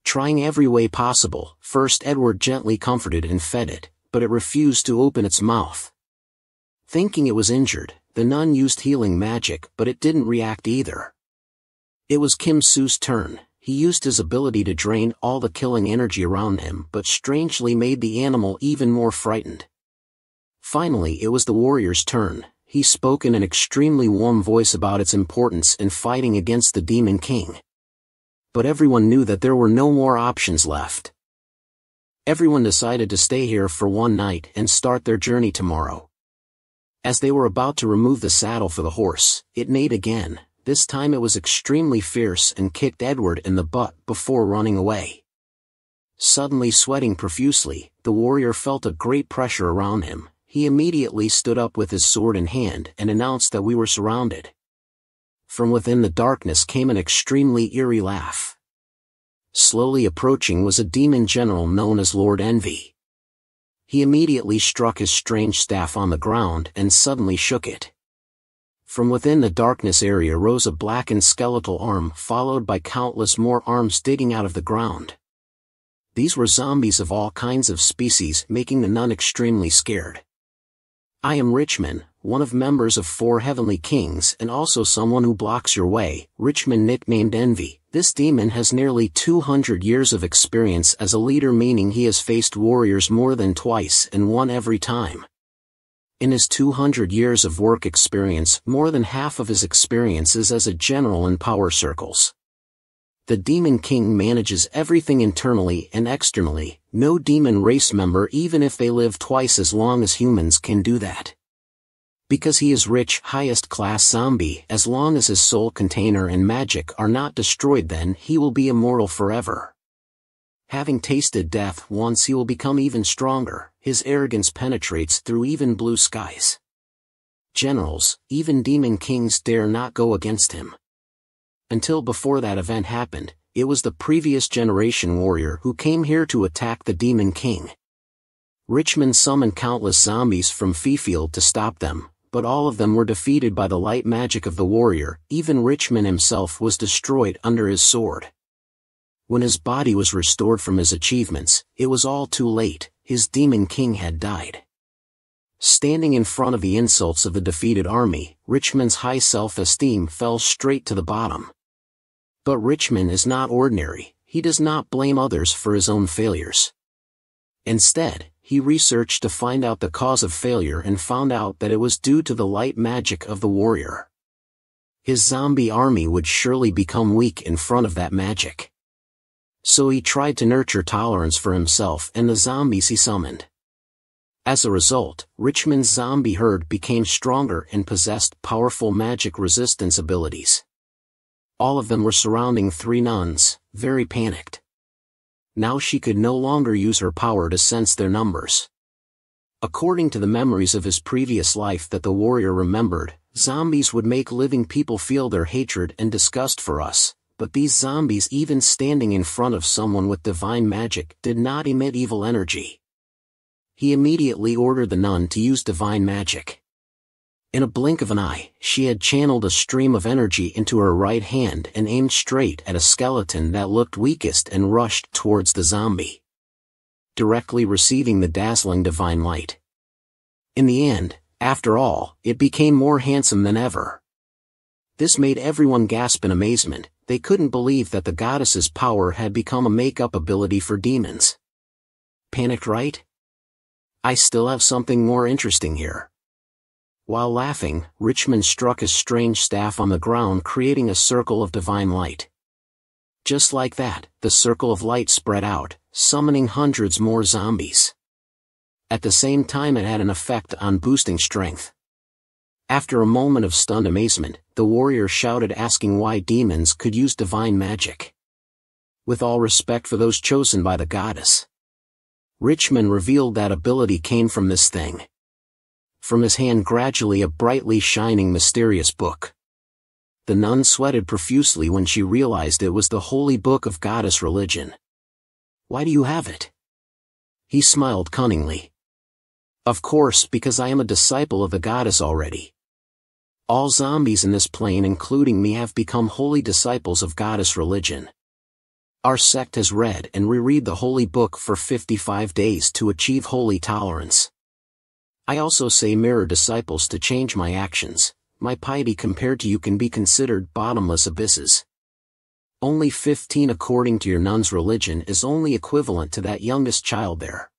Trying every way possible, first Edward gently comforted and fed it, but it refused to open its mouth. Thinking it was injured, the nun used healing magic, but it didn't react either. It was Kim Soo's turn. He used his ability to drain all the killing energy around him, but strangely made the animal even more frightened. Finally it was the warrior's turn. He spoke in an extremely warm voice about its importance in fighting against the Demon King. But everyone knew that there were no more options left. Everyone decided to stay here for 1 night and start their journey tomorrow. As they were about to remove the saddle for the horse, it neighed again. This time it was extremely fierce and kicked Edward in the butt before running away. Suddenly sweating profusely, the warrior felt a great pressure around him. He immediately stood up with his sword in hand and announced that we were surrounded. From within the darkness came an extremely eerie laugh. Slowly approaching was a demon general known as Lord Envy. He immediately struck his strange staff on the ground and suddenly shook it. From within the darkness area rose a blackened skeletal arm followed by countless more arms digging out of the ground. These were zombies of all kinds of species, making the nun extremely scared. I am Richmond, one of members of 4 heavenly kings and also someone who blocks your way. Richmond nicknamed Envy. This demon has nearly 200 years of experience as a leader, meaning he has faced warriors more than twice and won every time. In his 200 years of work experience, more than half of his experience is as a general in power circles. The Demon King manages everything internally and externally. No demon race member, even if they live twice as long as humans, can do that. Because he is rich, highest class zombie, as long as his soul container and magic are not destroyed, then he will be immortal forever. Having tasted death once, he will become even stronger. His arrogance penetrates through even blue skies. Generals, even demon kings dare not go against him. Until before that event happened, it was the previous generation warrior who came here to attack the Demon King. Richmond summoned countless zombies from Fifield to stop them, but all of them were defeated by the light magic of the warrior. Even Richmond himself was destroyed under his sword. When his body was restored from his achievements, it was all too late. His Demon King had died. Standing in front of the insults of the defeated army, Richmond's high self-esteem fell straight to the bottom. But Richmond is not ordinary. He does not blame others for his own failures. Instead, he researched to find out the cause of failure and found out that it was due to the light magic of the warrior. His zombie army would surely become weak in front of that magic. So he tried to nurture tolerance for himself and the zombies he summoned. As a result, Richmond's zombie herd became stronger and possessed powerful magic resistance abilities. All of them were surrounding 3 nuns, very panicked. Now she could no longer use her power to sense their numbers. According to the memories of his previous life that the warrior remembered, zombies would make living people feel their hatred and disgust for us, but these zombies, even standing in front of someone with divine magic, did not emit evil energy. He immediately ordered the nun to use divine magic. In a blink of an eye, she had channeled a stream of energy into her right hand and aimed straight at a skeleton that looked weakest and rushed towards the zombie, directly receiving the dazzling divine light. In the end, after all, it became more handsome than ever. This made everyone gasp in amazement. They couldn't believe that the goddess's power had become a make-up ability for demons. Panicked, right? I still have something more interesting here. While laughing, Richmond struck his strange staff on the ground, creating a circle of divine light. Just like that, the circle of light spread out, summoning hundreds more zombies. At the same time, it had an effect on boosting strength. After a moment of stunned amazement, the warrior shouted, asking why demons could use divine magic. With all respect for those chosen by the goddess, Richmond revealed that ability came from this thing. From his hand gradually a brightly shining mysterious book. The nun sweated profusely when she realized it was the holy book of goddess religion. Why do you have it? He smiled cunningly. Of course, because I am a disciple of the goddess already. All zombies in this plane, including me, have become holy disciples of goddess religion. Our sect has read and reread the holy book for 55 days to achieve holy tolerance. I also say mirror disciples to change my actions. My piety compared to you can be considered bottomless abysses. Only 15 according to your nun's religion is only equivalent to that youngest child there.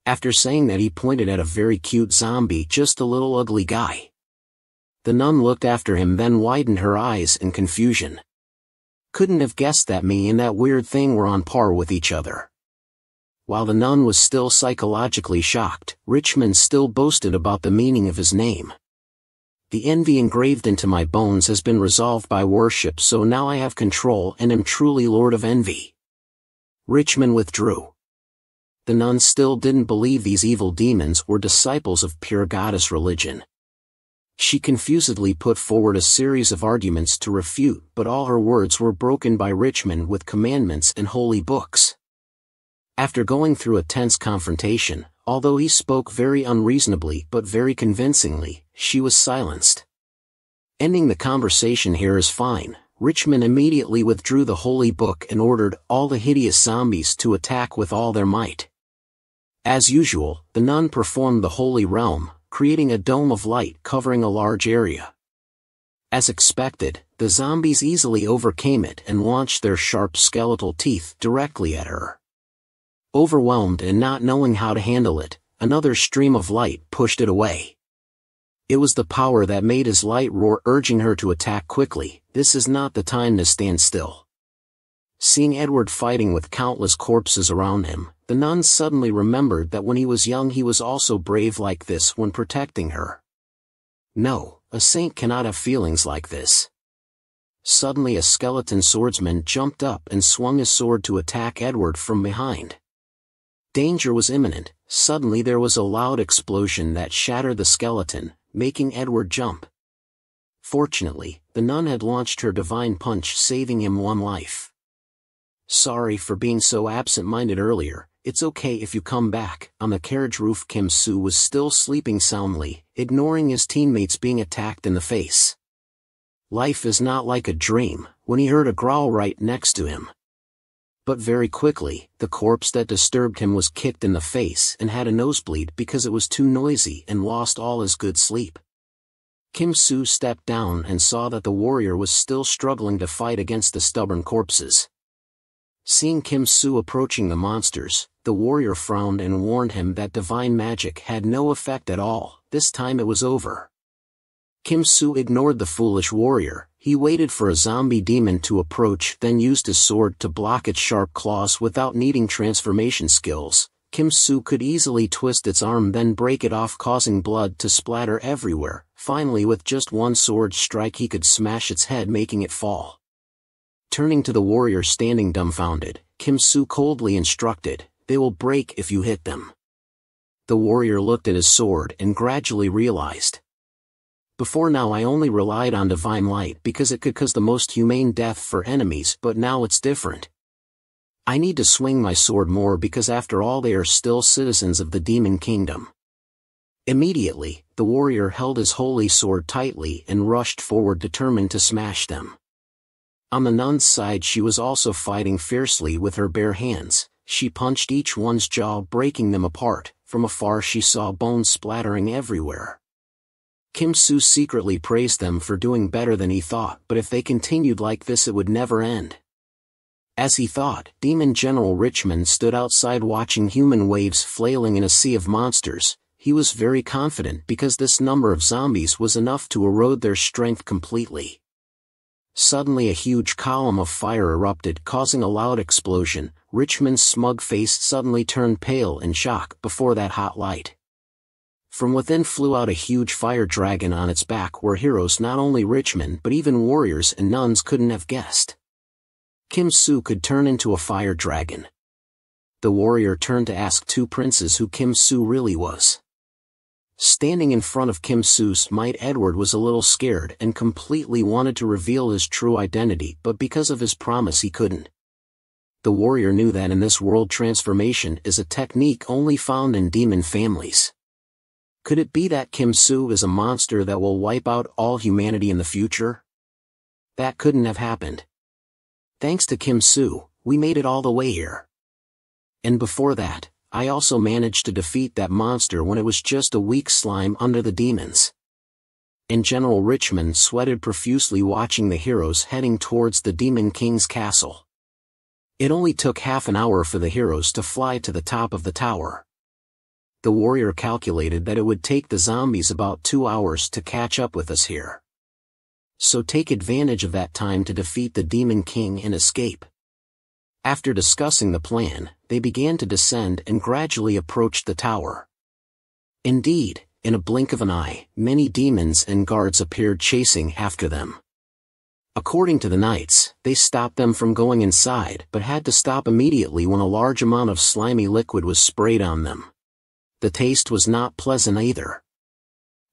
After saying that, he pointed at a very cute zombie, just a little ugly guy. The nun looked after him, then widened her eyes in confusion. Couldn't have guessed that me and that weird thing were on par with each other. While the nun was still psychologically shocked, Richmond still boasted about the meaning of his name. The envy engraved into my bones has been resolved by worship, so now I have control and am truly Lord of Envy. Richmond withdrew. The nun still didn't believe these evil demons were disciples of pure goddess religion. She confusedly put forward a series of arguments to refute, but all her words were broken by Richmond with commandments and holy books. After going through a tense confrontation, although he spoke very unreasonably but very convincingly, she was silenced. Ending the conversation here is fine. Richmond immediately withdrew the holy book and ordered all the hideous zombies to attack with all their might. As usual, the nun performed the holy realm, creating a dome of light covering a large area. As expected, the zombies easily overcame it and launched their sharp skeletal teeth directly at her. Overwhelmed and not knowing how to handle it, another stream of light pushed it away. It was the power that made his light roar, urging her to attack quickly. This is not the time to stand still. Seeing Edward fighting with countless corpses around him, the nun suddenly remembered that when he was young he was also brave like this when protecting her. No, a saint cannot have feelings like this. Suddenly a skeleton swordsman jumped up and swung his sword to attack Edward from behind. Danger was imminent. Suddenly there was a loud explosion that shattered the skeleton, making Edward jump. Fortunately, the nun had launched her divine punch, saving him one life. Sorry for being so absent-minded earlier. It's okay if you come back. On the carriage roof, Kim Soo was still sleeping soundly, ignoring his teammates being attacked in the face. Life is not like a dream, when he heard a growl right next to him. But very quickly, the corpse that disturbed him was kicked in the face and had a nosebleed because it was too noisy and lost all his good sleep. Kim Soo stepped down and saw that the warrior was still struggling to fight against the stubborn corpses. Seeing Kim Soo approaching the monsters, the warrior frowned and warned him that divine magic had no effect at all. This time it was over. Kim Soo ignored the foolish warrior. He waited for a zombie demon to approach, then used his sword to block its sharp claws without needing transformation skills. Kim Soo could easily twist its arm, then break it off, causing blood to splatter everywhere. Finally, with just one sword strike, he could smash its head, making it fall. Turning to the warrior standing dumbfounded, Kim Soo coldly instructed, "They will break if you hit them." The warrior looked at his sword and gradually realized, "Before now I only relied on divine light because it could cause the most humane death for enemies, but now it's different. I need to swing my sword more because after all they are still citizens of the demon kingdom." Immediately, the warrior held his holy sword tightly and rushed forward, determined to smash them. On the nun's side, she was also fighting fiercely with her bare hands. She punched each one's jaw, breaking them apart. From afar she saw bones splattering everywhere. Kim Soo secretly praised them for doing better than he thought, but if they continued like this it would never end. As he thought, Demon General Richmond stood outside watching human waves flailing in a sea of monsters. He was very confident because this number of zombies was enough to erode their strength completely. Suddenly a huge column of fire erupted, causing a loud explosion. Richmond's smug face suddenly turned pale in shock before that hot light. From within flew out a huge fire dragon. On its back were heroes not only Richmond but even warriors and nuns couldn't have guessed. Kim Soo could turn into a fire dragon. The warrior turned to ask two princes who Kim Soo really was. Standing in front of Kim Soo's might, Edward was a little scared and completely wanted to reveal his true identity, but because of his promise he couldn't. The warrior knew that in this world transformation is a technique only found in demon families. Could it be that Kim Soo is a monster that will wipe out all humanity in the future? That couldn't have happened. Thanks to Kim Soo, we made it all the way here. And before that, I also managed to defeat that monster when it was just a weak slime under the demons. And General Richmond sweated profusely watching the heroes heading towards the Demon King's castle. It only took half an hour for the heroes to fly to the top of the tower. The warrior calculated that it would take the zombies about 2 hours to catch up with us here. So take advantage of that time to defeat the Demon King and escape. After discussing the plan, they began to descend and gradually approached the tower. Indeed, in a blink of an eye, many demons and guards appeared chasing after them. According to the knights, they stopped them from going inside but had to stop immediately when a large amount of slimy liquid was sprayed on them. The taste was not pleasant either.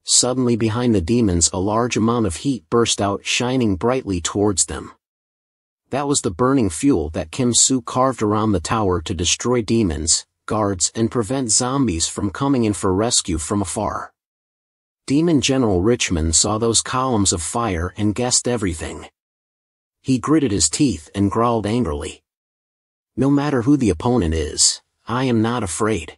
Suddenly behind the demons a large amount of heat burst out, shining brightly towards them. That was the burning fuel that Kim Soo carved around the tower to destroy demons, guards, and prevent zombies from coming in for rescue from afar. Demon General Richmond saw those columns of fire and guessed everything. He gritted his teeth and growled angrily. "No matter who the opponent is, I am not afraid.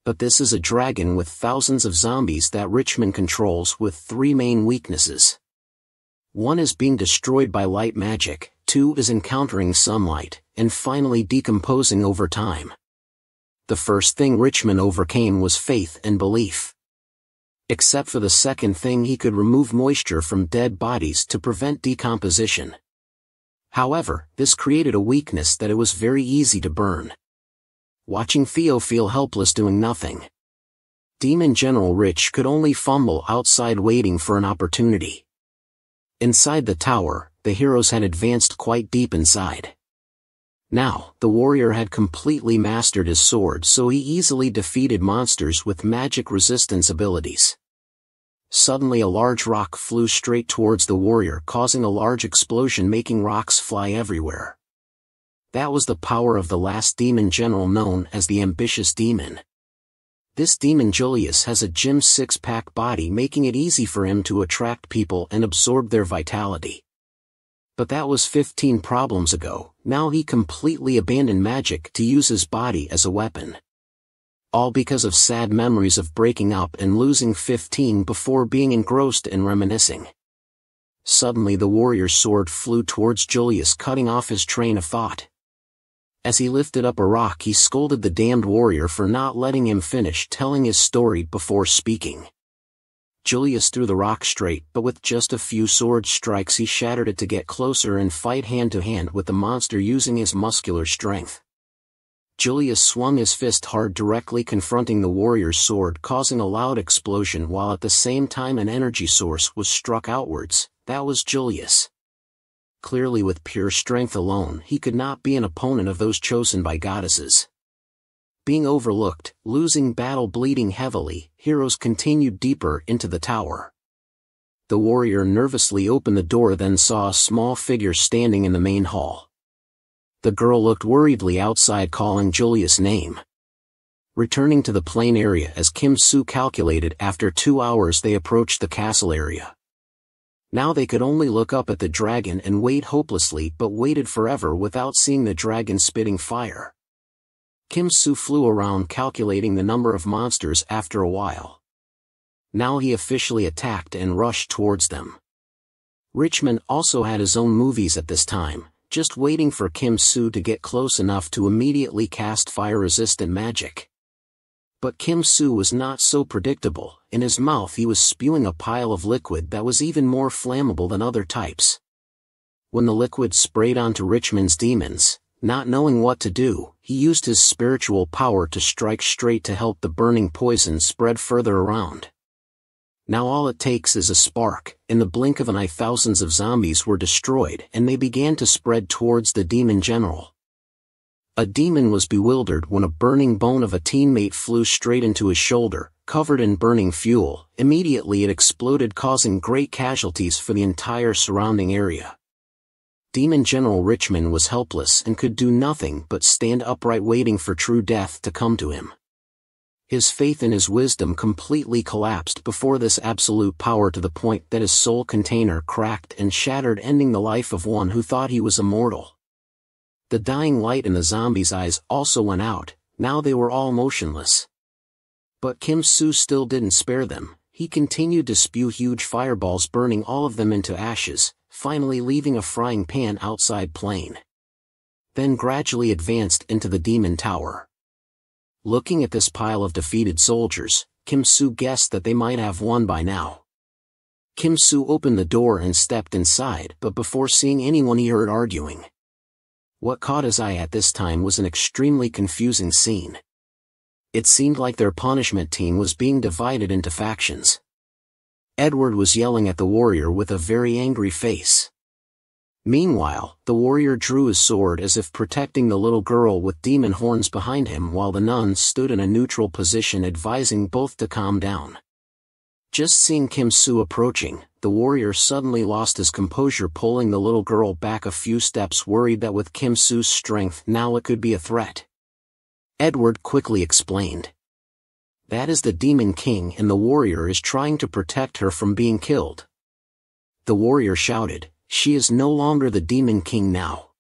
But this is a dragon with thousands of zombies that Richmond controls with 3 main weaknesses. 1 is being destroyed by light magic, 2 is encountering sunlight, and finally decomposing over time. The first thing Richmond overcame was faith and belief. Except for the second thing, he could remove moisture from dead bodies to prevent decomposition. However, this created a weakness that it was very easy to burn. Watching Theo feel helpless doing nothing. Demon General Rich could only fumble outside waiting for an opportunity. Inside the tower, the heroes had advanced quite deep inside. Now, the warrior had completely mastered his sword, so he easily defeated monsters with magic resistance abilities. Suddenly a large rock flew straight towards the warrior, causing a large explosion, making rocks fly everywhere. That was the power of the last demon general, known as the Ambitious Demon. This demon Julius has a gym 6-pack body, making it easy for him to attract people and absorb their vitality. But that was 15 problems ago. Now he completely abandoned magic to use his body as a weapon. All because of sad memories of breaking up and losing 15 before being engrossed in reminiscing. Suddenly the warrior's sword flew towards Julius, cutting off his train of thought. As he lifted up a rock, he scolded the damned warrior for not letting him finish telling his story before speaking. Julius threw the rock straight, but with just a few sword strikes he shattered it to get closer and fight hand to hand with the monster using his muscular strength. Julius swung his fist hard, directly confronting the warrior's sword, causing a loud explosion, while at the same time an energy source was struck outwards. That was Julius. Clearly, with pure strength alone, he could not be an opponent of those chosen by goddesses. Being overlooked, losing battle, bleeding heavily, heroes continued deeper into the tower. The warrior nervously opened the door, then saw a small figure standing in the main hall. The girl looked worriedly outside, calling Julius' name. Returning to the plain area as Kim Soo calculated, after 2 hours they approached the castle area. Now they could only look up at the dragon and wait hopelessly, but waited forever without seeing the dragon spitting fire. Kim Soo flew around calculating the number of monsters after a while. Now he officially attacked and rushed towards them. Richmond also had his own movies at this time, just waiting for Kim Soo to get close enough to immediately cast fire-resistant magic. But Kim Soo was not so predictable. In his mouth he was spewing a pile of liquid that was even more flammable than other types. When the liquid sprayed onto Richmond's demons, not knowing what to do, he used his spiritual power to strike straight to help the burning poison spread further around. Now all it takes is a spark. In the blink of an eye, thousands of zombies were destroyed and they began to spread towards the demon general. A demon was bewildered when a burning bone of a teammate flew straight into his shoulder, covered in burning fuel. Immediately it exploded, causing great casualties for the entire surrounding area. Demon General Richmond was helpless and could do nothing but stand upright, waiting for true death to come to him. His faith in his wisdom completely collapsed before this absolute power, to the point that his soul container cracked and shattered, ending the life of one who thought he was immortal. The dying light in the zombies' eyes also went out. Now they were all motionless. But Kim Soo still didn't spare them. He continued to spew huge fireballs, burning all of them into ashes, finally leaving a frying pan outside plain. Then gradually advanced into the demon tower. Looking at this pile of defeated soldiers, Kim Soo guessed that they might have won by now. Kim Soo opened the door and stepped inside, but before seeing anyone he heard arguing. What caught his eye at this time was an extremely confusing scene. It seemed like their punishment team was being divided into factions. Edward was yelling at the warrior with a very angry face. Meanwhile, the warrior drew his sword as if protecting the little girl with demon horns behind him, while the nuns stood in a neutral position, advising both to calm down. Just seeing Kim Soo approaching, the warrior suddenly lost his composure, pulling the little girl back a few steps, worried that with Kim Soo's strength now it could be a threat. Edward quickly explained. That is the Demon King, and the warrior is trying to protect her from being killed. The warrior shouted, "She is no longer the Demon King now.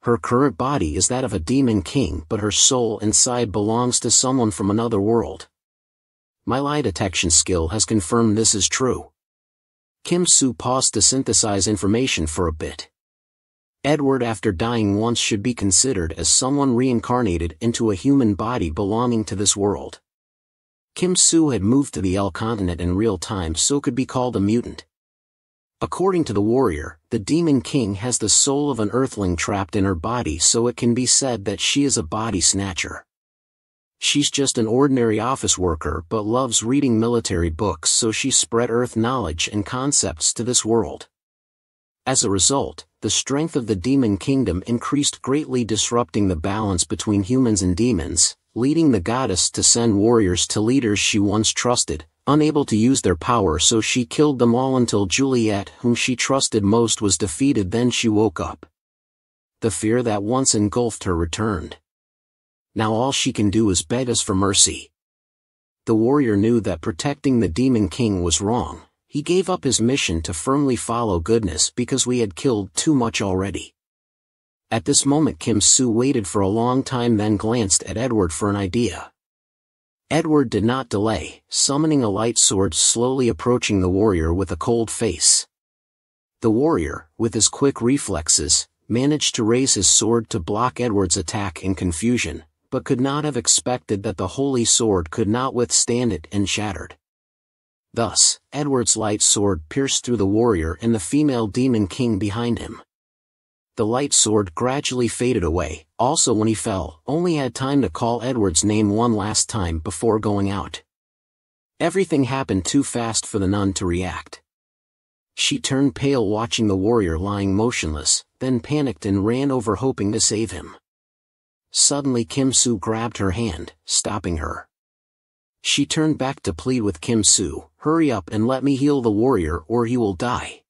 Her current body is that of a Demon King, but her soul inside belongs to someone from another world. My lie detection skill has confirmed this is true." Kim Soo paused to synthesize information for a bit. Edward, after dying once, should be considered as someone reincarnated into a human body belonging to this world. Kim Soo had moved to the L continent in real time, so could be called a mutant. According to the warrior, the Demon King has the soul of an earthling trapped in her body, so it can be said that she is a body snatcher. She's just an ordinary office worker but loves reading military books, so she spread Earth knowledge and concepts to this world. As a result, the strength of the Demon Kingdom increased greatly, disrupting the balance between humans and demons, leading the goddess to send warriors to leaders she once trusted, unable to use their power, so she killed them all until Juliet, whom she trusted most, was defeated. Then she woke up. The fear that once engulfed her returned. Now all she can do is beg us for mercy. The warrior knew that protecting the Demon King was wrong. He gave up his mission to firmly follow goodness because we had killed too much already. At this moment Kim Soo waited for a long time, then glanced at Edward for an idea. Edward did not delay, summoning a light sword, slowly approaching the warrior with a cold face. The warrior, with his quick reflexes, managed to raise his sword to block Edward's attack in confusion, but could not have expected that the holy sword could not withstand it and shattered. Thus, Edward's light sword pierced through the warrior and the female demon king behind him. The light sword gradually faded away. Also, when he fell, only had time to call Edward's name one last time before going out. Everything happened too fast for the nun to react. She turned pale watching the warrior lying motionless, then panicked and ran over hoping to save him. Suddenly Kim Soo grabbed her hand, stopping her. She turned back to plead with Kim Soo, "Hurry up and let me heal the warrior or he will die."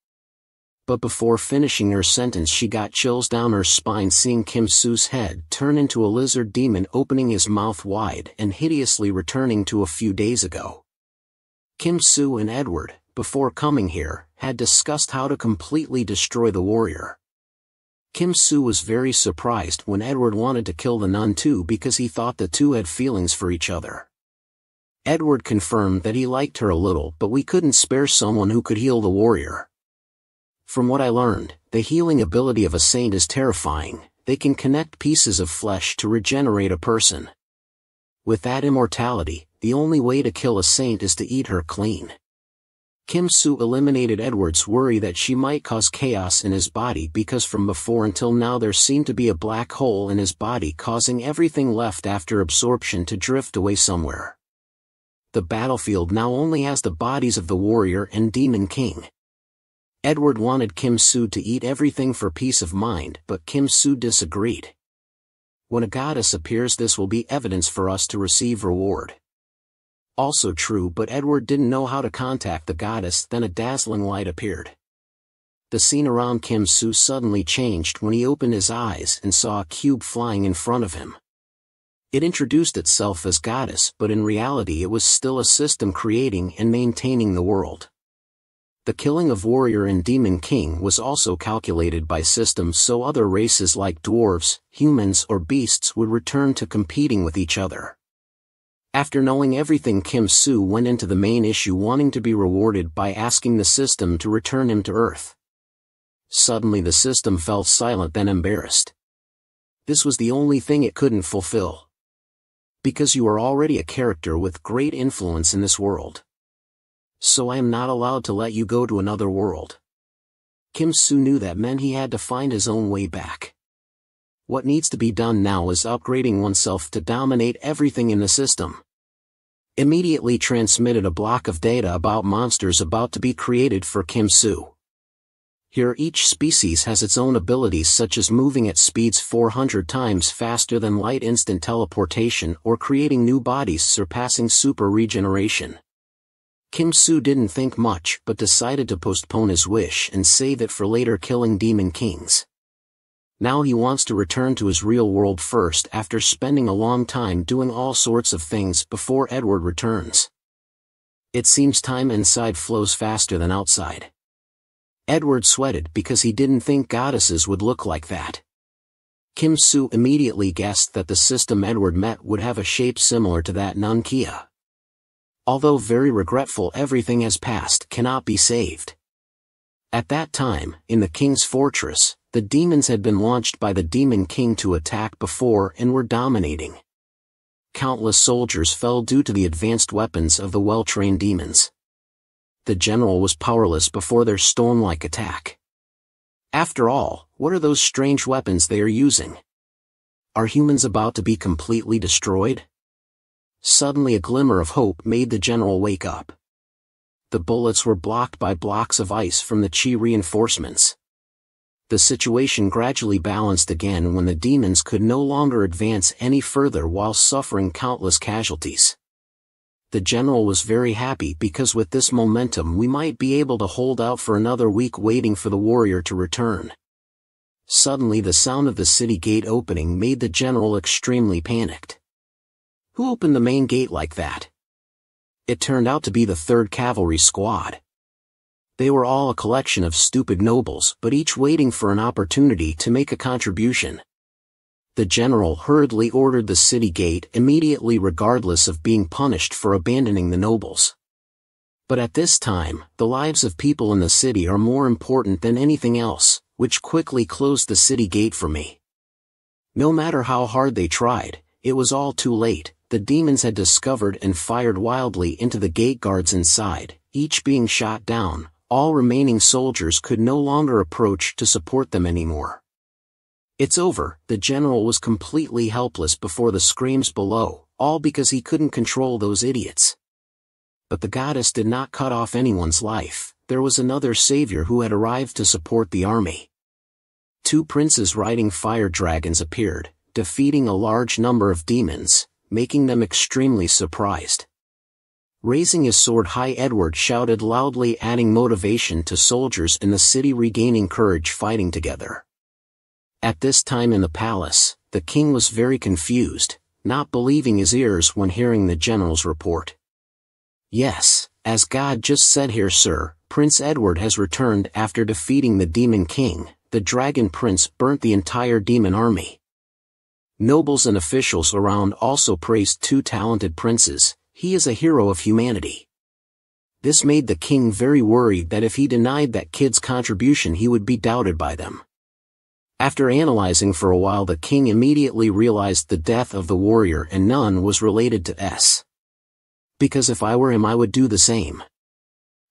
But before finishing her sentence she got chills down her spine seeing Kim Soo's head turn into a lizard demon opening his mouth wide and hideously returning to a few days ago. Kim Soo and Edward, before coming here, had discussed how to completely destroy the warrior. Kim Soo was very surprised when Edward wanted to kill the nun too because he thought the two had feelings for each other. Edward confirmed that he liked her a little but we couldn't spare someone who could heal the warrior. From what I learned, the healing ability of a saint is terrifying. They can connect pieces of flesh to regenerate a person. With that immortality, the only way to kill a saint is to eat her clean. Kim Soo eliminated Edward's worry that she might cause chaos in his body because from before until now there seemed to be a black hole in his body causing everything left after absorption to drift away somewhere. The battlefield now only has the bodies of the warrior and demon king. Edward wanted Kim Soo to eat everything for peace of mind, but Kim Soo disagreed. When a goddess appears, this will be evidence for us to receive reward. Also true, but Edward didn't know how to contact the goddess. Then a dazzling light appeared. The scene around Kim Soo suddenly changed when he opened his eyes and saw a cube flying in front of him. It introduced itself as goddess, but in reality it was still a system creating and maintaining the world. The killing of warrior and demon king was also calculated by systems so other races like dwarves, humans or beasts would return to competing with each other. After knowing everything, Kim Soo went into the main issue wanting to be rewarded by asking the system to return him to Earth. Suddenly the system fell silent then embarrassed. This was the only thing it couldn't fulfill. Because you are already a character with great influence in this world. So I am not allowed to let you go to another world. Kim Soo knew that meant he had to find his own way back. What needs to be done now is upgrading oneself to dominate everything in the system. Immediately transmitted a block of data about monsters about to be created for Kim Soo. Here each species has its own abilities such as moving at speeds 400 times faster than light, instant teleportation, or creating new bodies surpassing super regeneration. Kim Soo didn't think much but decided to postpone his wish and save it for later killing demon kings. Now he wants to return to his real world first after spending a long time doing all sorts of things before Edward returns. It seems time inside flows faster than outside. Edward sweated because he didn't think goddesses would look like that. Kim Soo immediately guessed that the system Edward met would have a shape similar to that nun Kia. Although very regretful, everything has passed, cannot be saved. At that time, in the king's fortress, the demons had been launched by the demon king to attack before and were dominating. Countless soldiers fell due to the advanced weapons of the well-trained demons. The general was powerless before their storm-like attack. After all, what are those strange weapons they are using? Are humans about to be completely destroyed? Suddenly a glimmer of hope made the general wake up. The bullets were blocked by blocks of ice from the Chi reinforcements. The situation gradually balanced again when the demons could no longer advance any further while suffering countless casualties. The general was very happy because with this momentum we might be able to hold out for another week waiting for the warrior to return. Suddenly the sound of the city gate opening made the general extremely panicked. Who opened the main gate like that? It turned out to be the 3rd Cavalry Squad. They were all a collection of stupid nobles, but each waiting for an opportunity to make a contribution. The general hurriedly ordered the city gate immediately regardless of being punished for abandoning the nobles. But at this time, the lives of people in the city are more important than anything else. which quickly closed the city gate for me. No matter how hard they tried, it was all too late. The demons had discovered and fired wildly into the gate guards inside, each being shot down. All remaining soldiers could no longer approach to support them anymore. "It's over," the general was completely helpless before the screams below, all because he couldn't control those idiots. But the goddess did not cut off anyone's life. There was another savior who had arrived to support the army. Two princes riding fire dragons appeared, defeating a large number of demons, making them extremely surprised. Raising his sword high, Edward shouted loudly, adding motivation to soldiers in the city regaining courage fighting together. At this time in the palace, the king was very confused, not believing his ears when hearing the general's report. "Yes, as God just said here, sir, Prince Edward has returned after defeating the demon king. The dragon prince burnt the entire demon army." Nobles and officials around also praised two talented princes. "He is a hero of humanity." This made the king very worried that if he denied that kid's contribution he would be doubted by them. After analyzing for a while, the king immediately realized the death of the warrior and none was related to S. "Because if I were him I would do the same.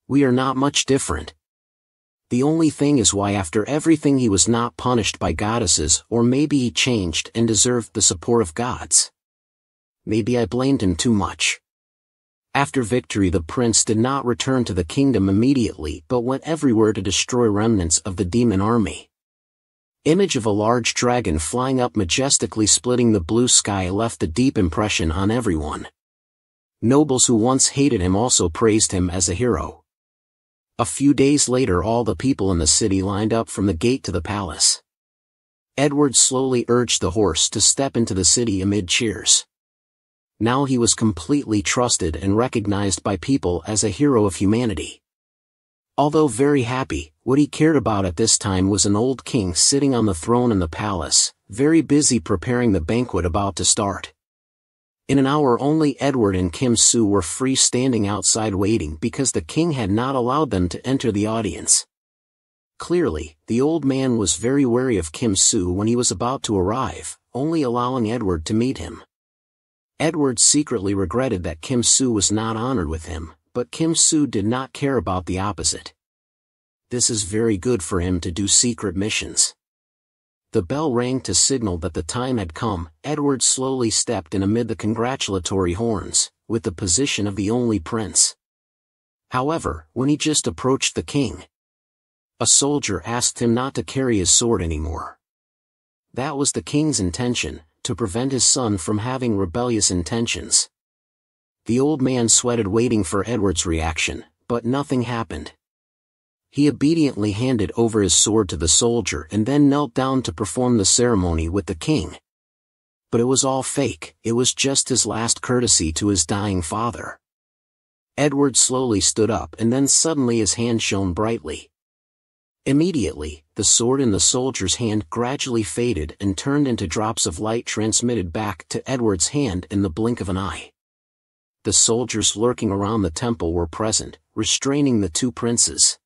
We are not much different. The only thing is why after everything he was not punished by goddesses, or maybe he changed and deserved the support of gods. Maybe I blamed him too much." After victory, the prince did not return to the kingdom immediately but went everywhere to destroy remnants of the demon army. Image of a large dragon flying up majestically splitting the blue sky left a deep impression on everyone. Nobles who once hated him also praised him as a hero. A few days later, all the people in the city lined up from the gate to the palace. Edward slowly urged the horse to step into the city amid cheers. Now he was completely trusted and recognized by people as a hero of humanity. Although very happy, what he cared about at this time was an old king sitting on the throne in the palace, very busy preparing the banquet about to start. In an hour only, Edward and Kim Soo were free, standing outside waiting because the king had not allowed them to enter the audience. Clearly, the old man was very wary of Kim Soo when he was about to arrive, only allowing Edward to meet him. Edward secretly regretted that Kim Soo was not honored with him, but Kim Soo did not care about the opposite. This is very good for him to do secret missions. The bell rang to signal that the time had come. Edward slowly stepped in amid the congratulatory horns, with the position of the only prince. However, when he just approached the king, a soldier asked him not to carry his sword anymore. That was the king's intention, to prevent his son from having rebellious intentions. The old man sweated waiting for Edward's reaction, but nothing happened. He obediently handed over his sword to the soldier and then knelt down to perform the ceremony with the king. But it was all fake. It was just his last courtesy to his dying father. Edward slowly stood up and then suddenly his hand shone brightly. Immediately, the sword in the soldier's hand gradually faded and turned into drops of light transmitted back to Edward's hand in the blink of an eye. The soldiers lurking around the temple were present, restraining the two princes.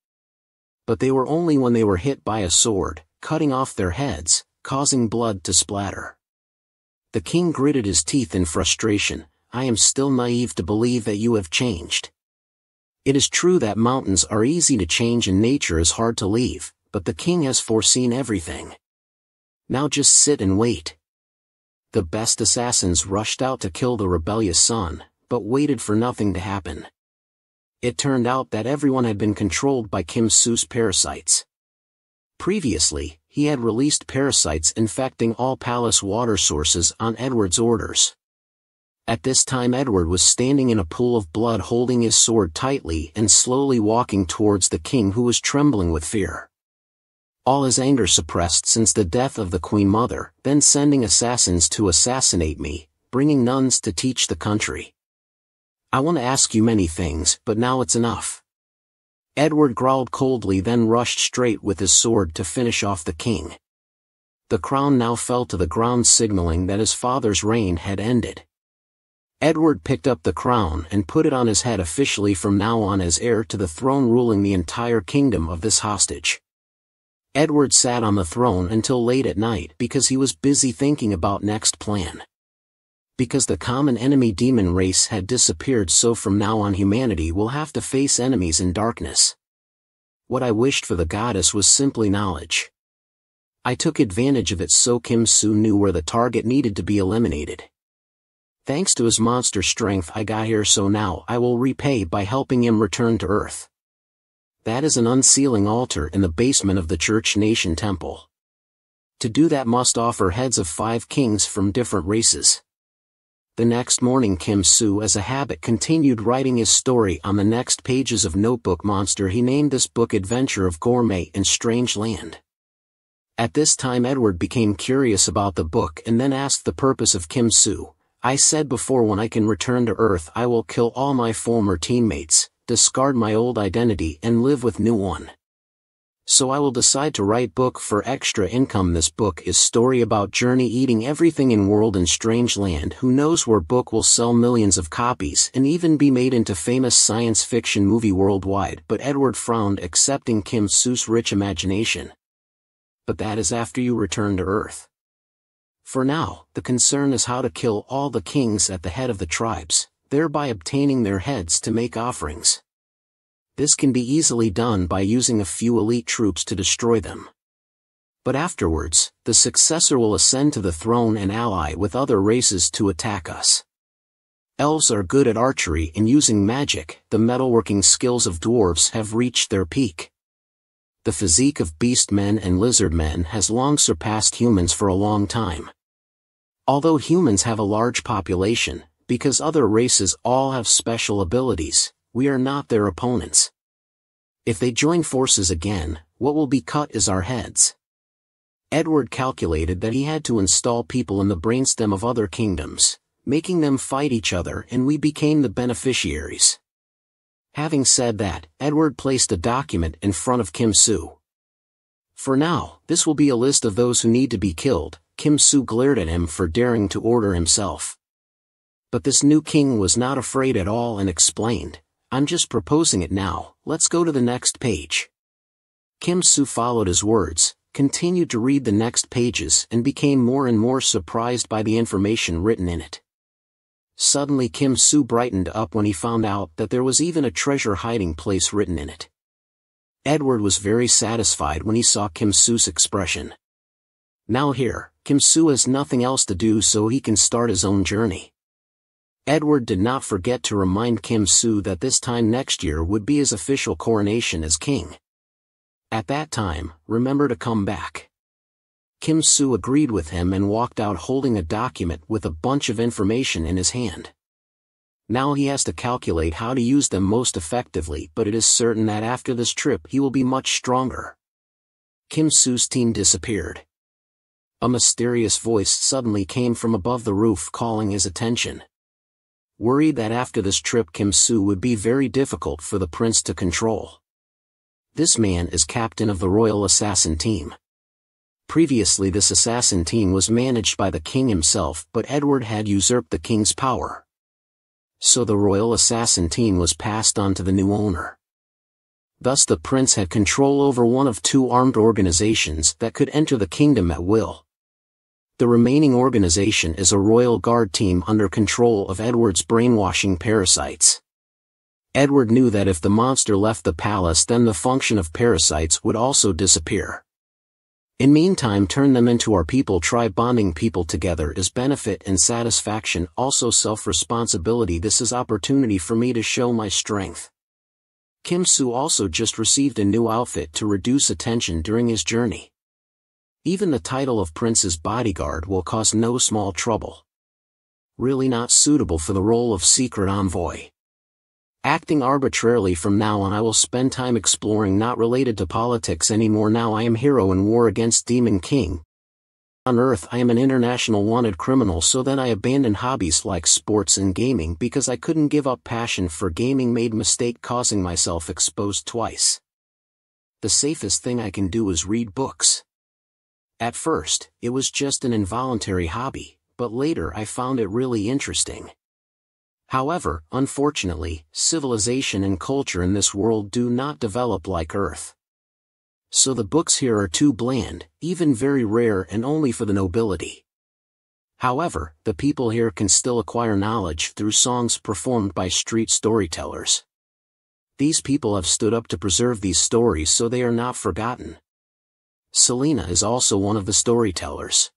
But they were only when they were hit by a sword, cutting off their heads, causing blood to splatter. The king gritted his teeth in frustration. "I am still naive to believe that you have changed. It is true that mountains are easy to change and nature is hard to leave, but the king has foreseen everything. Now just sit and wait." The best assassins rushed out to kill the rebellious son, but waited for nothing to happen. It turned out that everyone had been controlled by Kim Soo's parasites. Previously, he had released parasites infecting all palace water sources on Edward's orders. At this time Edward was standing in a pool of blood holding his sword tightly and slowly walking towards the king who was trembling with fear. All his anger suppressed since the death of the Queen Mother, then sending assassins to assassinate me, bringing nuns to teach the country. "I want to ask you many things, but now it's enough." Edward growled coldly, then rushed straight with his sword to finish off the king. The crown now fell to the ground, signaling that his father's reign had ended. Edward picked up the crown and put it on his head, officially from now on as heir to the throne, ruling the entire kingdom of this hostage. Edward sat on the throne until late at night because he was busy thinking about next plan. Because the common enemy demon race had disappeared, so from now on humanity will have to face enemies in darkness. What I wished for the goddess was simply knowledge. I took advantage of it so Kim Soo knew where the target needed to be eliminated. Thanks to his monster strength I got here, so now I will repay by helping him return to Earth. That is an unsealing altar in the basement of the Church Nation Temple. To do that must offer heads of 5 kings from different races. The next morning Kim Soo as a habit continued writing his story on the next pages of Notebook Monster. He named this book Adventure of Gourmet in Strange Land. At this time Edward became curious about the book and then asked the purpose of Kim Soo. I said before, when I can return to Earth I will kill all my former teammates, discard my old identity and live with new one. So I will decide to write book for extra income. This book is story about journey eating everything in world in strange land. Who knows where book will sell millions of copies and even be made into famous science fiction movie worldwide. But Edward frowned, accepting Kim Soo's rich imagination. But that is after you return to Earth. For now, the concern is how to kill all the kings at the head of the tribes, thereby obtaining their heads to make offerings. This can be easily done by using a few elite troops to destroy them. But afterwards, the successor will ascend to the throne and ally with other races to attack us. Elves are good at archery and using magic. The metalworking skills of dwarves have reached their peak. The physique of beast men and lizard men has long surpassed humans for a long time. Although humans have a large population, because other races all have special abilities, we are not their opponents. If they join forces again, what will be cut is our heads. Edward calculated that he had to install people in the brainstem of other kingdoms, making them fight each other, and we became the beneficiaries. Having said that, Edward placed a document in front of Kim Soo. For now, this will be a list of those who need to be killed. Kim Soo glared at him for daring to order himself. But this new king was not afraid at all and explained, I'm just proposing it now, let's go to the next page. Kim Soo followed his words, continued to read the next pages and became more and more surprised by the information written in it. Suddenly Kim Soo brightened up when he found out that there was even a treasure hiding place written in it. Edward was very satisfied when he saw Kim Soo's expression. Now here, Kim Soo has nothing else to do, so he can start his own journey. Edward did not forget to remind Kim Soo that this time next year would be his official coronation as king. At that time, remember to come back. Kim Soo agreed with him and walked out holding a document with a bunch of information in his hand. Now he has to calculate how to use them most effectively, but it is certain that after this trip he will be much stronger. Kim Soo's team disappeared. A mysterious voice suddenly came from above the roof calling his attention. Worried that after this trip Kim Soo would be very difficult for the prince to control. This man is captain of the royal assassin team. Previously this assassin team was managed by the king himself, but Edward had usurped the king's power. So the royal assassin team was passed on to the new owner. Thus the prince had control over one of 2 armed organizations that could enter the kingdom at will. The remaining organization is a royal guard team under control of Edward's brainwashing parasites. Edward knew that if the monster left the palace, then the function of parasites would also disappear. In meantime, turn them into our people. Try bonding people together is benefit and satisfaction, also self-responsibility. This is opportunity for me to show my strength. Kim Soo also just received a new outfit to reduce attention during his journey. Even the title of prince's bodyguard will cause no small trouble. Really not suitable for the role of secret envoy. Acting arbitrarily from now on, I will spend time exploring, not related to politics anymore. Now I am hero in war against Demon King. On Earth I am an international wanted criminal, so then I abandoned hobbies like sports and gaming because I couldn't give up passion for gaming. Made mistake causing myself exposed twice. The safest thing I can do is read books. At first, it was just an involuntary hobby, but later I found it really interesting. However, unfortunately, civilization and culture in this world do not develop like Earth. So the books here are too bland, even very rare and only for the nobility. However, the people here can still acquire knowledge through songs performed by street storytellers. These people have stood up to preserve these stories so they are not forgotten. Selena is also one of the storytellers.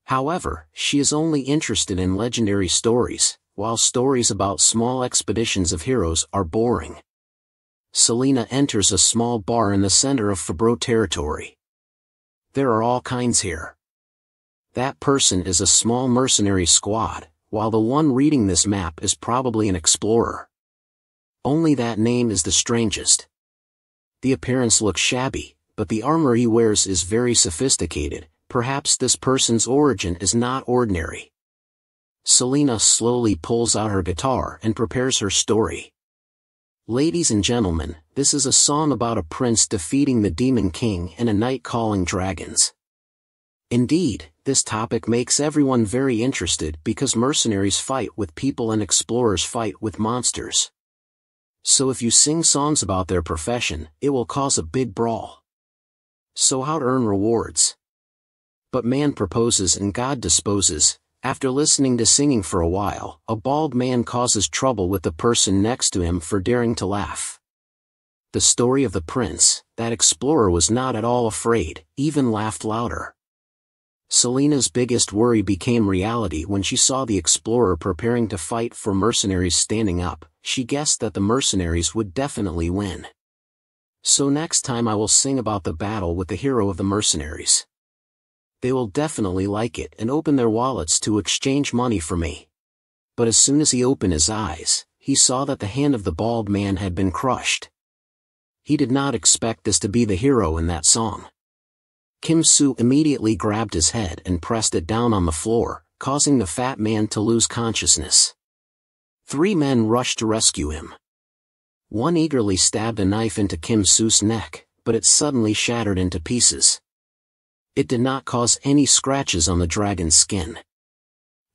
However, she is only interested in legendary stories, while stories about small expeditions of heroes are boring. Selena enters a small bar in the center of Fabro territory. There are all kinds here. That person is a small mercenary squad, while the one reading this map is probably an explorer. Only that name is the strangest. The appearance looks shabby, but the armor he wears is very sophisticated. Perhaps this person's origin is not ordinary. Selena slowly pulls out her guitar and prepares her story. Ladies and gentlemen, this is a song about a prince defeating the Demon King and a knight calling dragons. Indeed, this topic makes everyone very interested because mercenaries fight with people and explorers fight with monsters. So if you sing songs about their profession, it will cause a big brawl. So how to earn rewards? But man proposes and God disposes. After listening to singing for a while, a bald man causes trouble with the person next to him for daring to laugh. The story of the prince, that explorer was not at all afraid, even laughed louder. Selena's biggest worry became reality when she saw the explorer preparing to fight for mercenaries standing up. She guessed that the mercenaries would definitely win. So next time I will sing about the battle with the hero of the mercenaries. They will definitely like it and open their wallets to exchange money for me. But as soon as he opened his eyes, he saw that the hand of the bald man had been crushed. He did not expect this to be the hero in that song. Kim Soo immediately grabbed his head and pressed it down on the floor, causing the fat man to lose consciousness. 3 men rushed to rescue him. One eagerly stabbed a knife into Kim Soo's neck, but it suddenly shattered into pieces. It did not cause any scratches on the dragon's skin.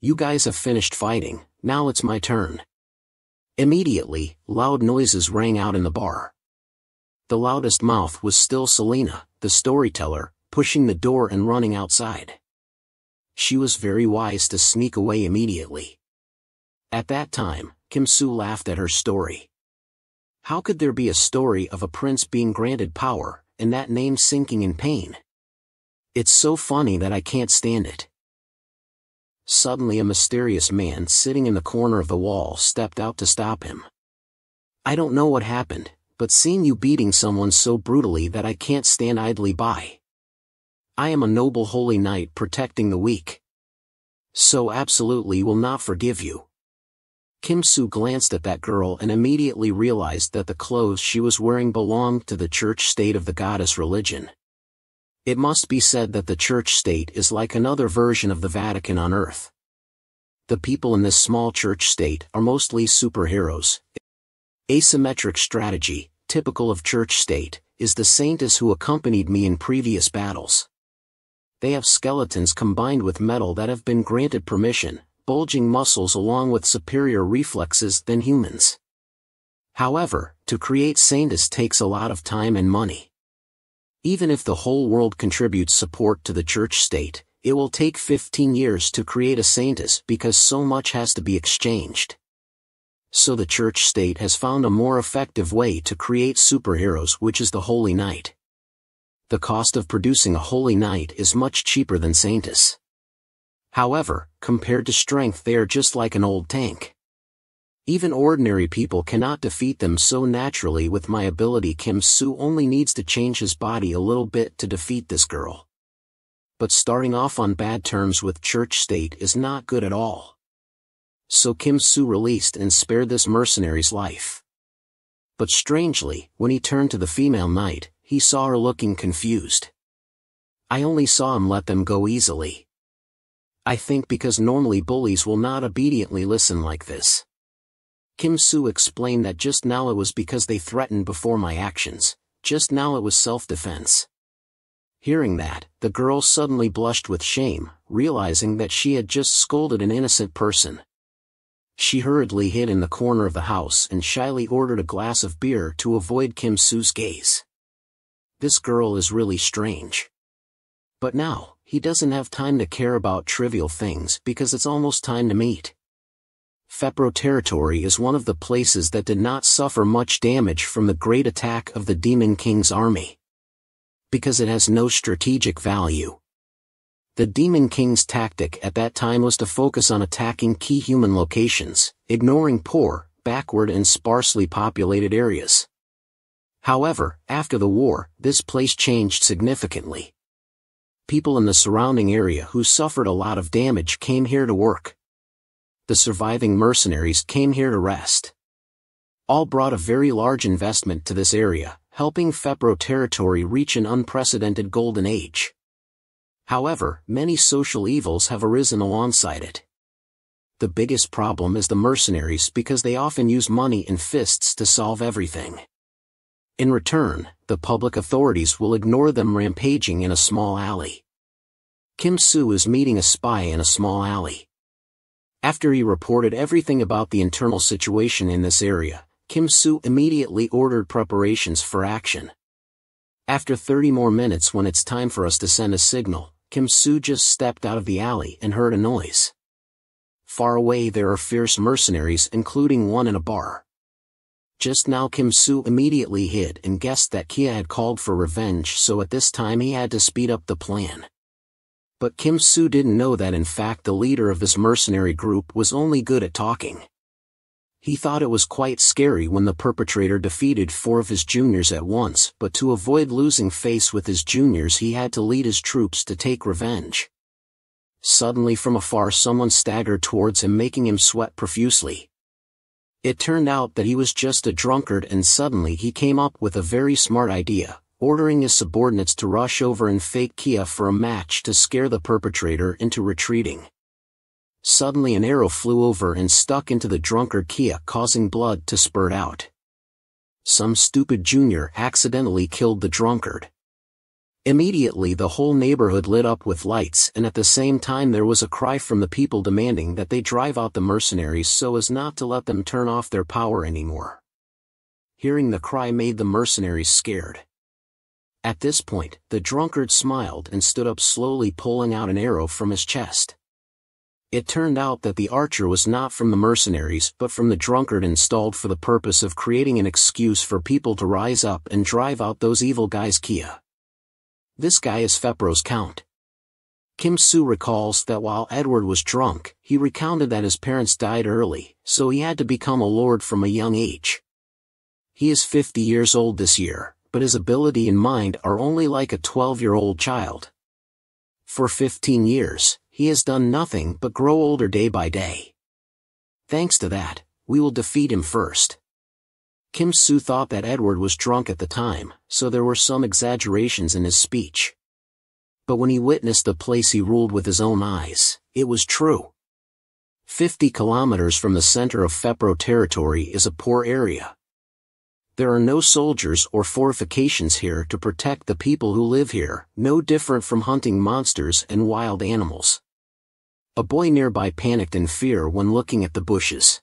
You guys have finished fighting, now it's my turn. Immediately, loud noises rang out in the bar. The loudest mouth was still Selena, the storyteller, pushing the door and running outside. She was very wise to sneak away immediately. At that time, Kim Soo laughed at her story. How could there be a story of a prince being granted power, and that name sinking in pain? It's so funny that I can't stand it. Suddenly a mysterious man sitting in the corner of the wall stepped out to stop him. I don't know what happened, but seeing you beating someone so brutally that I can't stand idly by. I am a noble holy knight protecting the weak. So absolutely will not forgive you. Kim Soo glanced at that girl and immediately realized that the clothes she was wearing belonged to the church state of the goddess religion. It must be said that the church state is like another version of the Vatican on Earth. The people in this small church state are mostly superheroes. Asymmetric strategy, typical of church state, is the saintess who accompanied me in previous battles. They have skeletons combined with metal that have been granted permission, bulging muscles along with superior reflexes than humans. However, to create saintess takes a lot of time and money. Even if the whole world contributes support to the church state, it will take 15 years to create a saintess because so much has to be exchanged. So the church state has found a more effective way to create superheroes, which is the Holy Knight. The cost of producing a Holy Knight is much cheaper than saintess. However, compared to strength they are just like an old tank. Even ordinary people cannot defeat them so naturally with my ability. Kim Soo only needs to change his body a little bit to defeat this girl. But starting off on bad terms with church state is not good at all. So Kim Soo released and spared this mercenary's life. But strangely, when he turned to the female knight, he saw her looking confused. I only saw him let them go easily. I think because normally bullies will not obediently listen like this. Kim Soo explained that just now it was because they threatened before my actions, just now it was self-defense. Hearing that, the girl suddenly blushed with shame, realizing that she had just scolded an innocent person. She hurriedly hid in the corner of the house and shyly ordered a glass of beer to avoid Kim Soo's gaze. This girl is really strange. But now, he doesn't have time to care about trivial things because it's almost time to meet. Fepro territory is one of the places that did not suffer much damage from the great attack of the Demon King's army. Because it has no strategic value. The Demon King's tactic at that time was to focus on attacking key human locations, ignoring poor, backward and sparsely populated areas. However, after the war, this place changed significantly. People in the surrounding area who suffered a lot of damage came here to work. The surviving mercenaries came here to rest. All brought a very large investment to this area, helping Fepro territory reach an unprecedented golden age. However, many social evils have arisen alongside it. The biggest problem is the mercenaries because they often use money and fists to solve everything. In return, the public authorities will ignore them rampaging in a small alley. Kim Soo is meeting a spy in a small alley. After he reported everything about the internal situation in this area, Kim Soo immediately ordered preparations for action. After 30 more minutes when it's time for us to send a signal, Kim Soo just stepped out of the alley and heard a noise. Far away there are fierce mercenaries including one in a bar. Just now Kim Soo immediately hid and guessed that Kia had called for revenge, so at this time he had to speed up the plan. But Kim Soo didn't know that in fact the leader of this mercenary group was only good at talking. He thought it was quite scary when the perpetrator defeated 4 of his juniors at once, but to avoid losing face with his juniors he had to lead his troops to take revenge. Suddenly from afar someone staggered towards him, making him sweat profusely. It turned out that he was just a drunkard, and suddenly he came up with a very smart idea, ordering his subordinates to rush over and fake Kia for a match to scare the perpetrator into retreating. Suddenly an arrow flew over and stuck into the drunkard Kia, causing blood to spurt out. Some stupid junior accidentally killed the drunkard. Immediately the whole neighborhood lit up with lights, and at the same time there was a cry from the people demanding that they drive out the mercenaries so as not to let them turn off their power anymore. Hearing the cry made the mercenaries scared. At this point, the drunkard smiled and stood up slowly, pulling out an arrow from his chest. It turned out that the archer was not from the mercenaries but from the drunkard, installed for the purpose of creating an excuse for people to rise up and drive out those evil guys. Kia. This guy is Fepro's count. Kim Soo recalls that while Edward was drunk, he recounted that his parents died early, so he had to become a lord from a young age. He is 50 years old this year, but his ability and mind are only like a 12-year-old child. For 15 years, he has done nothing but grow older day by day. Thanks to that, we will defeat him first. Kim Soo thought that Edward was drunk at the time, so there were some exaggerations in his speech. But when he witnessed the place he ruled with his own eyes, it was true. 50 kilometers from the center of Fepro territory is a poor area. There are no soldiers or fortifications here to protect the people who live here, no different from hunting monsters and wild animals. A boy nearby panicked in fear when looking at the bushes.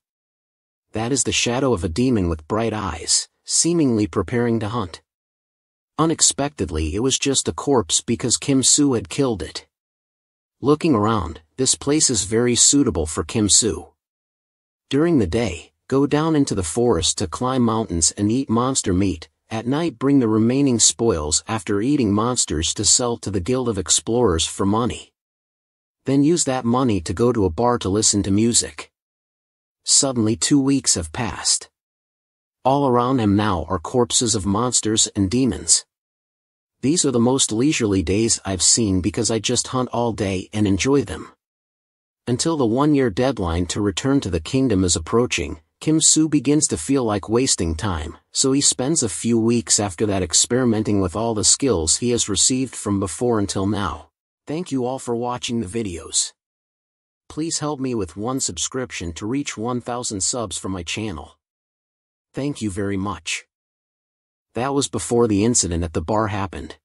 That is the shadow of a demon with bright eyes, seemingly preparing to hunt. Unexpectedly it was just a corpse because Kim Soo had killed it. Looking around, this place is very suitable for Kim Soo. During the day, go down into the forest to climb mountains and eat monster meat. At night bring the remaining spoils after eating monsters to sell to the Guild of Explorers for money. Then use that money to go to a bar to listen to music. Suddenly 2 weeks have passed. All around him now are corpses of monsters and demons. These are the most leisurely days I've seen because I just hunt all day and enjoy them. Until the 1-year deadline to return to the kingdom is approaching, Kim Soo begins to feel like wasting time, so he spends a few weeks after that experimenting with all the skills he has received from before until now. Thank you all for watching the videos. Please help me with 1 subscription to reach 1,000 subs for my channel. Thank you very much. That was before the incident at the bar happened.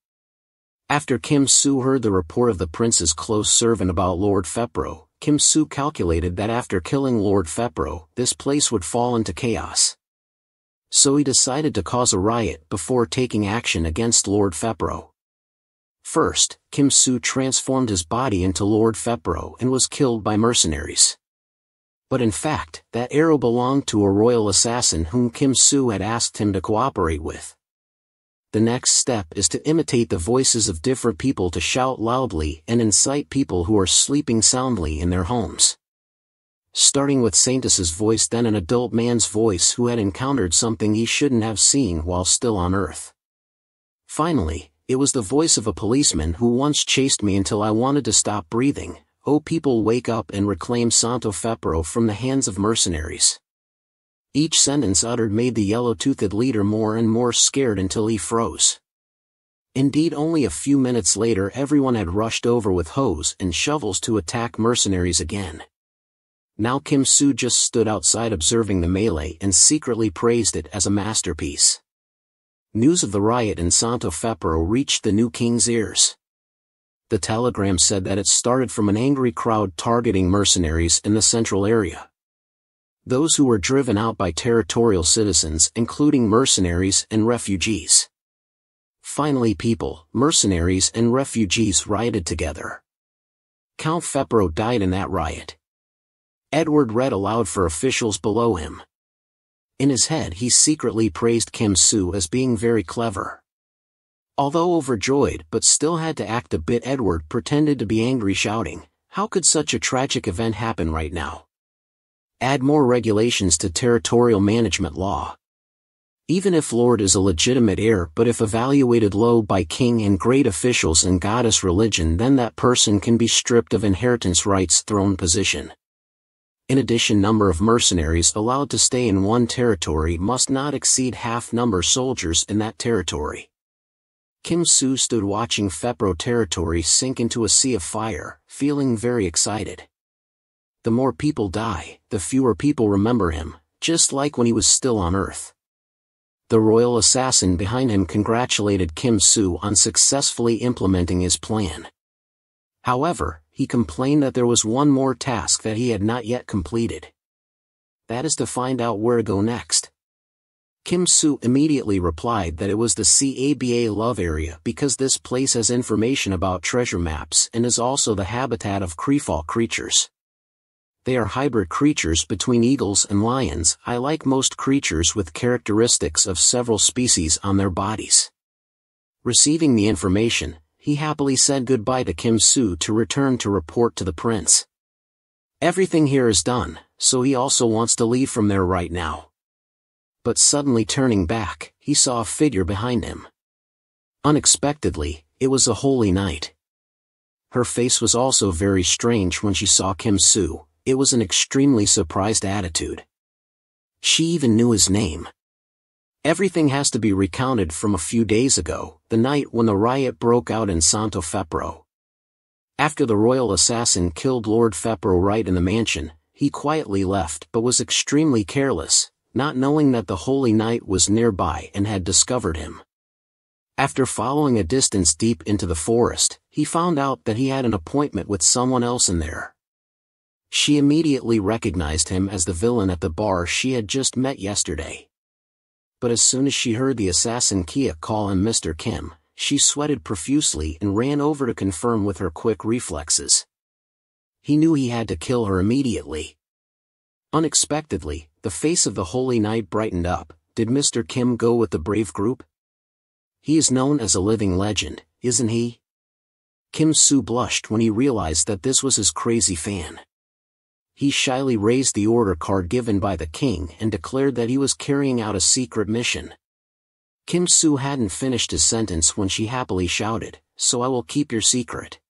After Kim Soo heard the report of the prince's close servant about Lord Fepro, Kim Soo calculated that after killing Lord Fepro, this place would fall into chaos. So he decided to cause a riot before taking action against Lord Fepro. First, Kim Soo transformed his body into Lord Fepro and was killed by mercenaries. But in fact, that arrow belonged to a royal assassin whom Kim Soo had asked him to cooperate with. The next step is to imitate the voices of different people to shout loudly and incite people who are sleeping soundly in their homes. Starting with Saintus's voice, then an adult man's voice who had encountered something he shouldn't have seen while still on Earth. Finally, it was the voice of a policeman who once chased me until I wanted to stop breathing. Oh, people, wake up and reclaim Santo Fepro from the hands of mercenaries. Each sentence uttered made the yellow-toothed leader more and more scared until he froze. Indeed, only a few minutes later everyone had rushed over with hoes and shovels to attack mercenaries again. Now Kim Soo just stood outside observing the melee and secretly praised it as a masterpiece. News of the riot in Santo Fepro reached the new king's ears. The telegram said that it started from an angry crowd targeting mercenaries in the central area. Those who were driven out by territorial citizens, including mercenaries and refugees. Finally, people, mercenaries and refugees rioted together. Count Fepro died in that riot. Edward read aloud for officials below him. In his head he secretly praised Kim Soo as being very clever. Although overjoyed but still had to act a bit, Edward pretended to be angry, shouting, "How could such a tragic event happen right now? Add more regulations to territorial management law. Even if Lord is a legitimate heir, but if evaluated low by king and great officials and goddess religion, then that person can be stripped of inheritance rights, throne position. In addition, number of mercenaries allowed to stay in one territory must not exceed half number soldiers in that territory." Kim Soo stood watching Fepro territory sink into a sea of fire, feeling very excited. The more people die, the fewer people remember him, just like when he was still on Earth. The royal assassin behind him congratulated Kim Soo on successfully implementing his plan. However, he complained that there was one more task that he had not yet completed. That is to find out where to go next. Kim Soo immediately replied that it was the Caba Love area because this place has information about treasure maps and is also the habitat of Creefall creatures. They are hybrid creatures between eagles and lions. I like most creatures with characteristics of several species on their bodies. Receiving the information, he happily said goodbye to Kim Soo to return to report to the prince. Everything here is done, so he also wants to leave from there right now. But suddenly turning back, he saw a figure behind him. Unexpectedly, it was a holy knight. Her face was also very strange when she saw Kim Soo. It was an extremely surprised attitude. She even knew his name. Everything has to be recounted from a few days ago, the night when the riot broke out in Santo Fepro. After the royal assassin killed Lord Fepro right in the mansion, he quietly left but was extremely careless, not knowing that the Holy Knight was nearby and had discovered him. After following a distance deep into the forest, he found out that he had an appointment with someone else in there. She immediately recognized him as the villain at the bar she had just met yesterday. But as soon as she heard the assassin Kia call him Mr. Kim, she sweated profusely and ran over to confirm with her quick reflexes. He knew he had to kill her immediately. Unexpectedly, the face of the Holy Knight brightened up. Did Mr. Kim go with the brave group? He is known as a living legend, isn't he? Kim Soo blushed when he realized that this was his crazy fan. He shyly raised the order card given by the king and declared that he was carrying out a secret mission. Kim Soo hadn't finished his sentence when she happily shouted, "So I will keep your secret.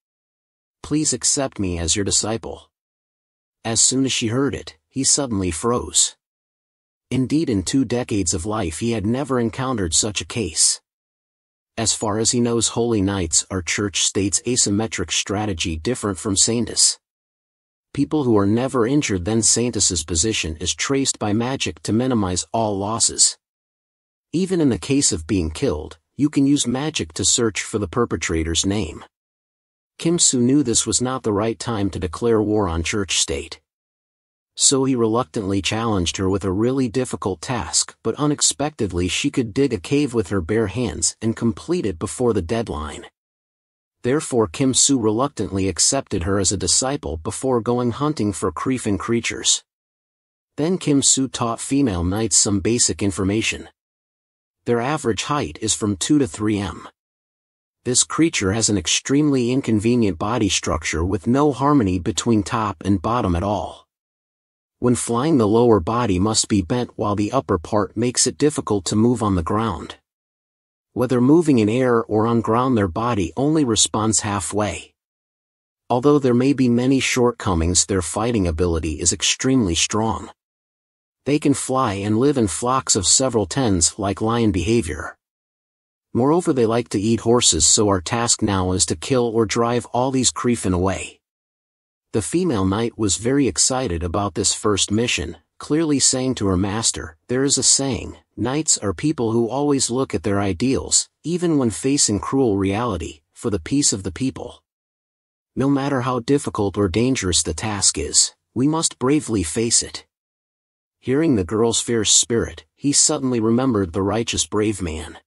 Please accept me as your disciple." As soon as she heard it, he suddenly froze. Indeed, in 2 decades of life he had never encountered such a case. As far as he knows, Holy Knights are Church State's asymmetric strategy, different from Saintus. People who are never injured, then Saintus's position is traced by magic to minimize all losses. Even in the case of being killed, you can use magic to search for the perpetrator's name. Kim Soo knew this was not the right time to declare war on Church State. So he reluctantly challenged her with a really difficult task, but unexpectedly she could dig a cave with her bare hands and complete it before the deadline. Therefore Kim Soo reluctantly accepted her as a disciple before going hunting for creeping creatures. Then Kim Soo taught female knights some basic information. Their average height is from 2 to 3 m. This creature has an extremely inconvenient body structure with no harmony between top and bottom at all. When flying, the lower body must be bent while the upper part makes it difficult to move on the ground. Whether moving in air or on ground, their body only responds halfway. Although there may be many shortcomings, their fighting ability is extremely strong. They can fly and live in flocks of several tens like lion behavior. Moreover, they like to eat horses, so our task now is to kill or drive all these creepin away. The female knight was very excited about this first mission, clearly saying to her master, "There is a saying, knights are people who always look at their ideals, even when facing cruel reality, for the peace of the people. No matter how difficult or dangerous the task is, we must bravely face it." Hearing the girl's fierce spirit, he suddenly remembered the righteous brave man.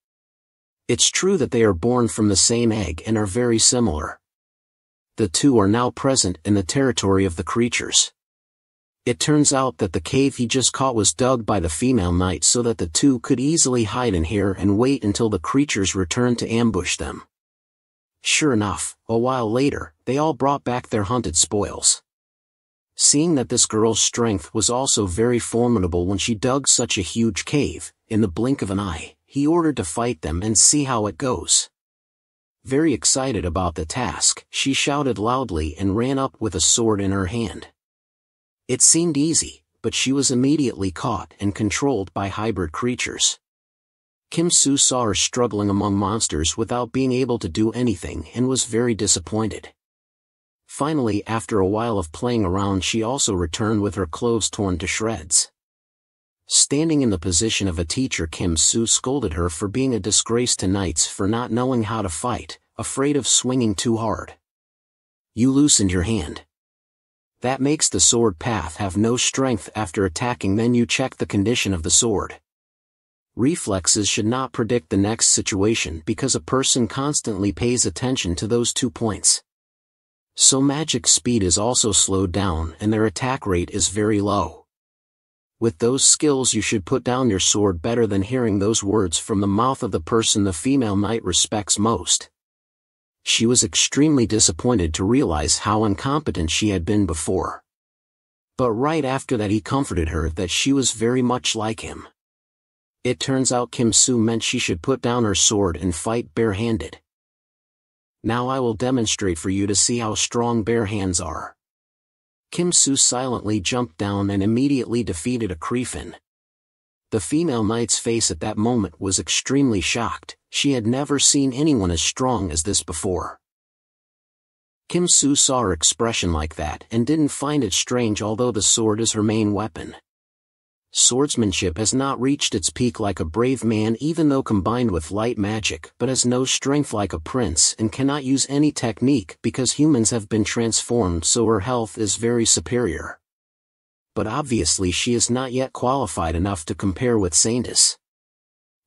It's true that they are born from the same egg and are very similar. The two are now present in the territory of the creatures. It turns out that the cave he just caught was dug by the female knight so that the two could easily hide in here and wait until the creatures returned to ambush them. Sure enough, a while later, they all brought back their hunted spoils. Seeing that this girl's strength was also very formidable when she dug such a huge cave, in the blink of an eye, he ordered to fight them and see how it goes. Very excited about the task, she shouted loudly and ran up with a sword in her hand. It seemed easy, but she was immediately caught and controlled by hybrid creatures. Kim Soo saw her struggling among monsters without being able to do anything and was very disappointed. Finally, after a while of playing around, she also returned with her clothes torn to shreds. Standing in the position of a teacher, Kim Soo scolded her for being a disgrace to knights for not knowing how to fight, afraid of swinging too hard. You loosened your hand. That makes the sword path have no strength after attacking, then you check the condition of the sword. Reflexes should not predict the next situation because a person constantly pays attention to those 2 points. So magic speed is also slowed down and their attack rate is very low. With those skills you should put down your sword better than hearing those words from the mouth of the person the female knight respects most. She was extremely disappointed to realize how incompetent she had been before. But right after that he comforted her that she was very much like him. It turns out Kim Soo meant she should put down her sword and fight barehanded. Now I will demonstrate for you to see how strong bare hands are. Kim Soo silently jumped down and immediately defeated a Creefin. The female knight's face at that moment was extremely shocked. She had never seen anyone as strong as this before. Kim Soo saw her expression like that and didn't find it strange, although the sword is her main weapon. Swordsmanship has not reached its peak like a brave man, even though combined with light magic, but has no strength like a prince and cannot use any technique because humans have been transformed, so her health is very superior. But obviously she is not yet qualified enough to compare with Saintis.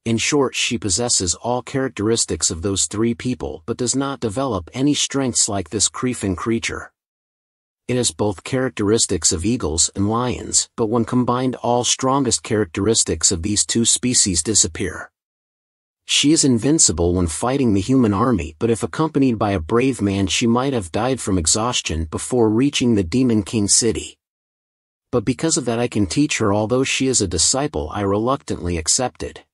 In short, she possesses all characteristics of those 3 people but does not develop any strengths like this Creefin creature. It has both characteristics of eagles and lions, but when combined all strongest characteristics of these 2 species disappear. She is invincible when fighting the human army, but if accompanied by a brave man she might have died from exhaustion before reaching the Demon King city. But because of that I can teach her, although she is a disciple I reluctantly accepted.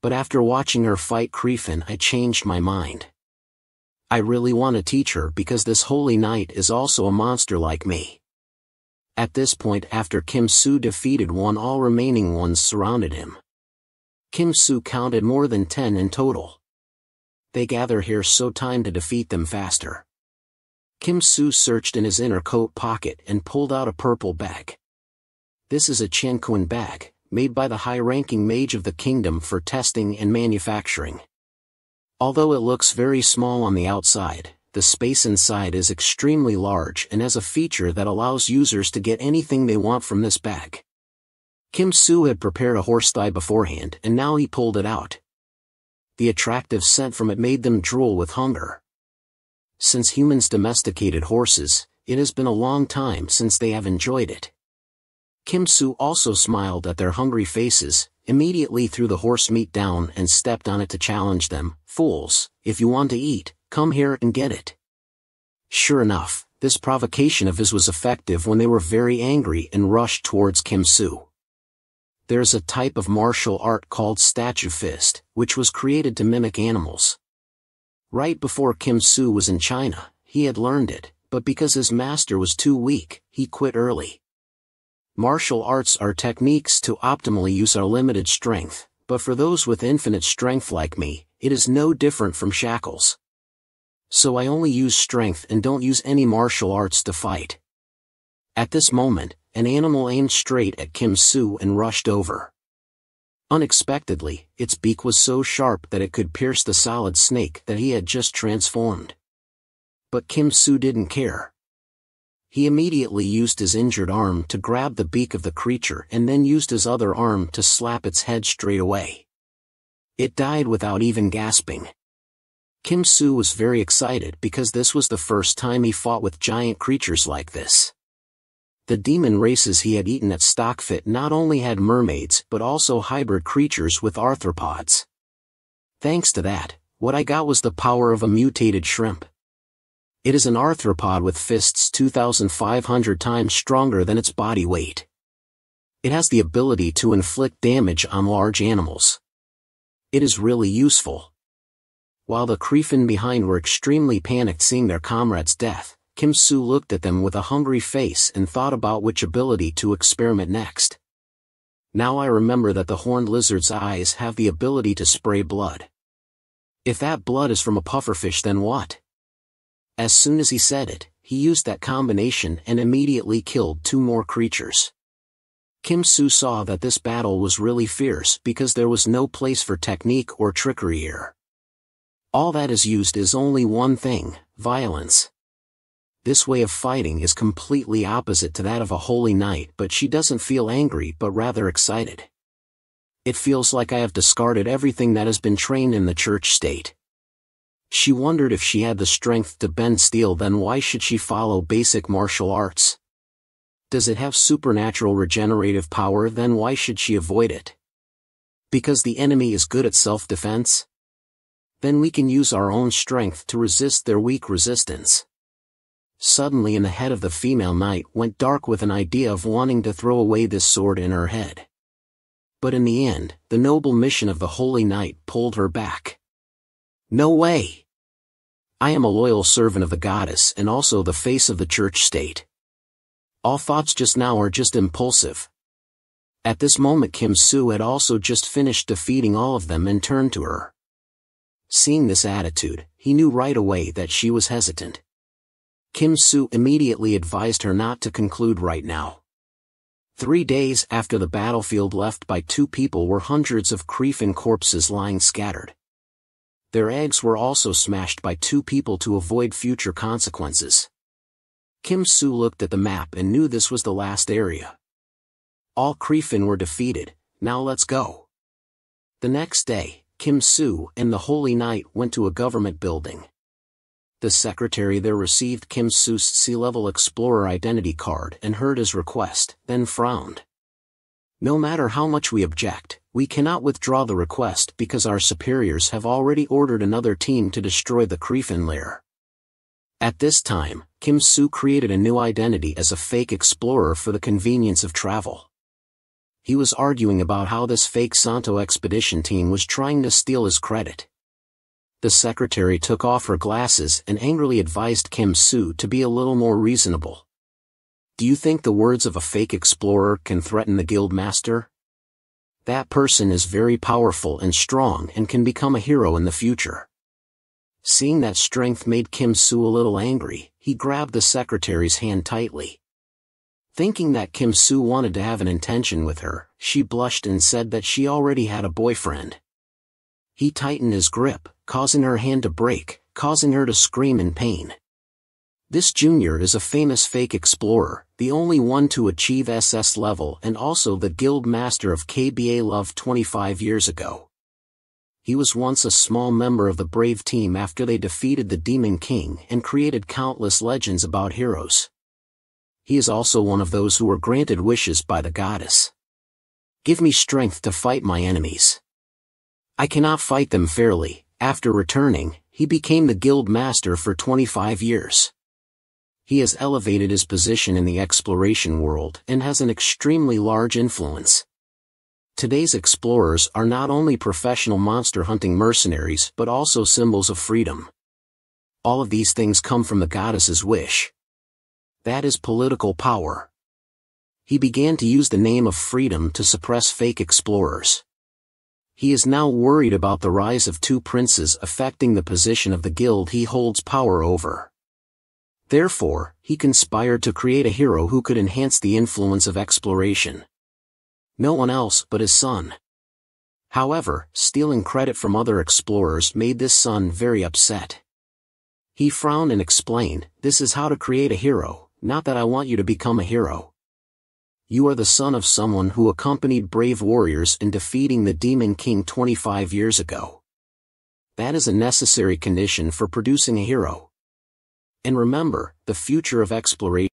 But after watching her fight Creefin I changed my mind. I really want to teach her because this holy knight is also a monster like me. At this point, after Kim Soo defeated one, all remaining ones surrounded him. Kim Soo counted more than 10 in total. They gather here so time to defeat them faster. Kim Soo searched in his inner coat pocket and pulled out a purple bag. This is a Qianquan bag, made by the high-ranking mage of the kingdom for testing and manufacturing. Although it looks very small on the outside, the space inside is extremely large and has a feature that allows users to get anything they want from this bag. Kim Soo had prepared a horse thigh beforehand and now he pulled it out. The attractive scent from it made them drool with hunger. Since humans domesticated horses, it has been a long time since they have enjoyed it. Kim Soo also smiled at their hungry faces, immediately threw the horse meat down and stepped on it to challenge them. Fools, if you want to eat, come here and get it. Sure enough, this provocation of his was effective when they were very angry and rushed towards Kim Soo. There's a type of martial art called statue fist, which was created to mimic animals. Right before Kim Soo was in China, he had learned it, but because his master was too weak, he quit early. Martial arts are techniques to optimally use our limited strength, but for those with infinite strength like me, it is no different from shackles. So I only use strength and don't use any martial arts to fight. At this moment, an animal aimed straight at Kim Soo and rushed over. Unexpectedly, its beak was so sharp that it could pierce the solid snake that he had just transformed. But Kim Soo didn't care. He immediately used his injured arm to grab the beak of the creature and then used his other arm to slap its head straight away. It died without even gasping. Kim Soo was very excited because this was the first time he fought with giant creatures like this. The demon races he had eaten at Stockfit not only had mermaids but also hybrid creatures with arthropods. Thanks to that, what I got was the power of a mutated shrimp. It is an arthropod with fists 2,500 times stronger than its body weight. It has the ability to inflict damage on large animals. It is really useful. While the Kreefin behind were extremely panicked seeing their comrade's death, Kim Soo looked at them with a hungry face and thought about which ability to experiment next. Now I remember that the horned lizard's eyes have the ability to spray blood. If that blood is from a pufferfish, then what? As soon as he said it, he used that combination and immediately killed 2 more creatures. Kim Soo saw that this battle was really fierce because there was no place for technique or trickery here. All that is used is only one thing: violence. This way of fighting is completely opposite to that of a holy knight, but she doesn't feel angry but rather excited. It feels like I have discarded everything that has been trained in the church state. She wondered if she had the strength to bend steel, then why should she follow basic martial arts? Does it have supernatural regenerative power, then why should she avoid it? Because the enemy is good at self-defense? Then we can use our own strength to resist their weak resistance. Suddenly in the head of the female knight went dark with an idea of wanting to throw away this sword in her head. But in the end, the noble mission of the holy knight pulled her back. No way! I am a loyal servant of the goddess and also the face of the church state. All thoughts just now are just impulsive. At this moment Kim Soo had also just finished defeating all of them and turned to her. Seeing this attitude, he knew right away that she was hesitant. Kim Soo immediately advised her not to conclude right now. 3 days after the battlefield left by 2 people were hundreds of Kreefin corpses lying scattered. Their eggs were also smashed by 2 people to avoid future consequences. Kim Soo looked at the map and knew this was the last area. All Kreefin were defeated, now let's go. The next day, Kim Soo and the Holy Knight went to a government building. The secretary there received Kim Soo's sea-level explorer identity card and heard his request, then frowned. No matter how much we object, we cannot withdraw the request because our superiors have already ordered another team to destroy the Kreefin lair. At this time, Kim Soo created a new identity as a fake explorer for the convenience of travel. He was arguing about how this fake Santo expedition team was trying to steal his credit. The secretary took off her glasses and angrily advised Kim Soo to be a little more reasonable. Do you think the words of a fake explorer can threaten the guild master? That person is very powerful and strong and can become a hero in the future. Seeing that strength made Kim Soo a little angry, he grabbed the secretary's hand tightly. Thinking that Kim Soo wanted to have an intention with her, she blushed and said that she already had a boyfriend. He tightened his grip, causing her hand to break, causing her to scream in pain. This junior is a famous fake explorer, the only one to achieve SS level and also the guild master of KBA Love 25 years ago. He was once a small member of the Brave team after they defeated the Demon King and created countless legends about heroes. He is also one of those who were granted wishes by the goddess. Give me strength to fight my enemies. I cannot fight them fairly. After returning, he became the guild master for 25 years. He has elevated his position in the exploration world and has an extremely large influence. Today's explorers are not only professional monster hunting mercenaries but also symbols of freedom. All of these things come from the goddess's wish. That is political power. He began to use the name of freedom to suppress fake explorers. He is now worried about the rise of two princes affecting the position of the guild he holds power over. Therefore, he conspired to create a hero who could enhance the influence of exploration. No one else but his son. However, stealing credit from other explorers made this son very upset. He frowned and explained, "This is how to create a hero, not that I want you to become a hero. You are the son of someone who accompanied brave warriors in defeating the Demon King 25 years ago. That is a necessary condition for producing a hero. And remember, the future of exploration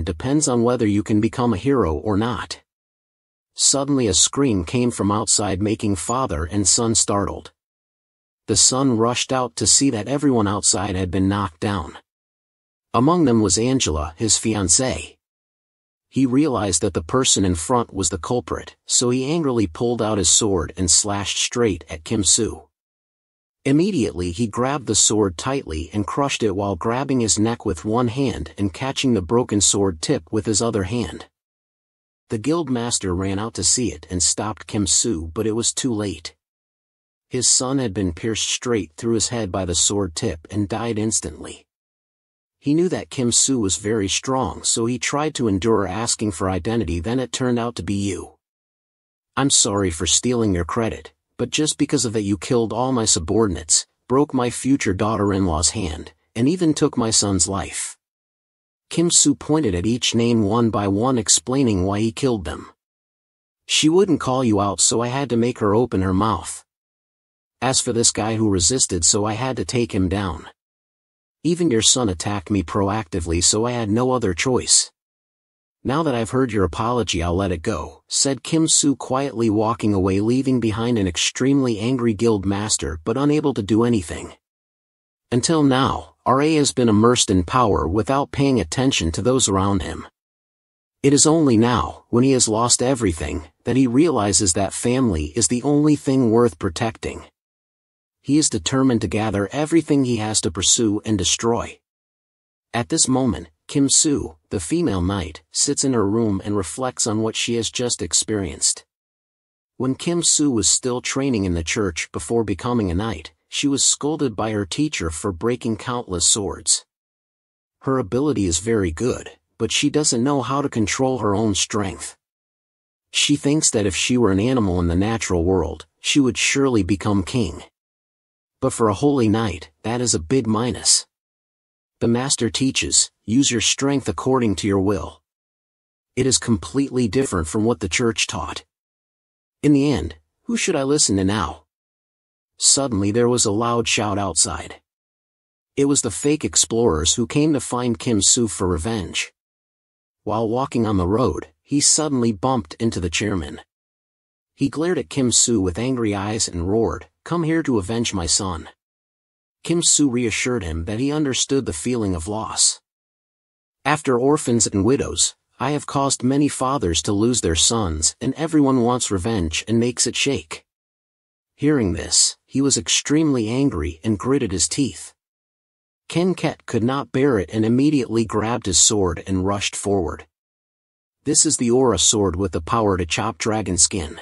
depends on whether you can become a hero or not." Suddenly a scream came from outside, making father and son startled. The son rushed out to see that everyone outside had been knocked down. Among them was Angela, his fiancée. He realized that the person in front was the culprit, so he angrily pulled out his sword and slashed straight at Kim Soo. Immediately he grabbed the sword tightly and crushed it while grabbing his neck with one hand and catching the broken sword tip with his other hand. The guild master ran out to see it and stopped Kim Soo, but it was too late. His son had been pierced straight through his head by the sword tip and died instantly. He knew that Kim Soo was very strong, so he tried to endure asking for identity. Then it turned out to be you. I'm sorry for stealing your credit, but just because of that you killed all my subordinates, broke my future daughter-in-law's hand, and even took my son's life. Kim Soo pointed at each name one by one, explaining why he killed them. She wouldn't call you out, so I had to make her open her mouth. As for this guy who resisted, so I had to take him down. Even your son attacked me proactively, so I had no other choice. Now that I've heard your apology, I'll let it go, said Kim Soo, quietly walking away, leaving behind an extremely angry guild master but unable to do anything. Until now, RA has been immersed in power without paying attention to those around him. It is only now, when he has lost everything, that he realizes that family is the only thing worth protecting. He is determined to gather everything he has to pursue and destroy. At this moment, Kim Soo, the female knight, sits in her room and reflects on what she has just experienced. When Kim Soo was still training in the church before becoming a knight, she was scolded by her teacher for breaking countless swords. Her ability is very good, but she doesn't know how to control her own strength. She thinks that if she were an animal in the natural world, she would surely become king. But for a holy knight, that is a big minus. The master teaches, use your strength according to your will. It is completely different from what the church taught. In the end, who should I listen to now? Suddenly there was a loud shout outside. It was the fake explorers who came to find Kim Soo for revenge. While walking on the road, he suddenly bumped into the chairman. He glared at Kim Soo with angry eyes and roared, "Come here to avenge my son." Kim Soo reassured him that he understood the feeling of loss. After orphans and widows, I have caused many fathers to lose their sons, and everyone wants revenge and makes it shake. Hearing this, he was extremely angry and gritted his teeth. Ken Ket could not bear it and immediately grabbed his sword and rushed forward. This is the Aura sword with the power to chop dragon skin.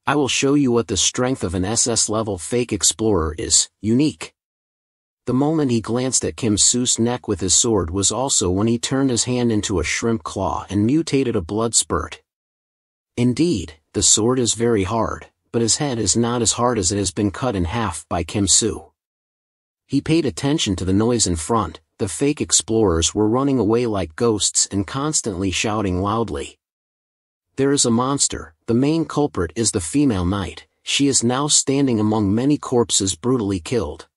I will show you what the strength of an SS-level fake explorer is, unique. The moment he glanced at Kim Soo's neck with his sword was also when he turned his hand into a shrimp claw and mutated a blood spurt. Indeed, the sword is very hard, but his head is not as hard as it has been cut in half by Kim Soo. He paid attention to the noise in front. The fake explorers were running away like ghosts and constantly shouting loudly. There is a monster. The main culprit is the female knight. She is now standing among many corpses brutally killed.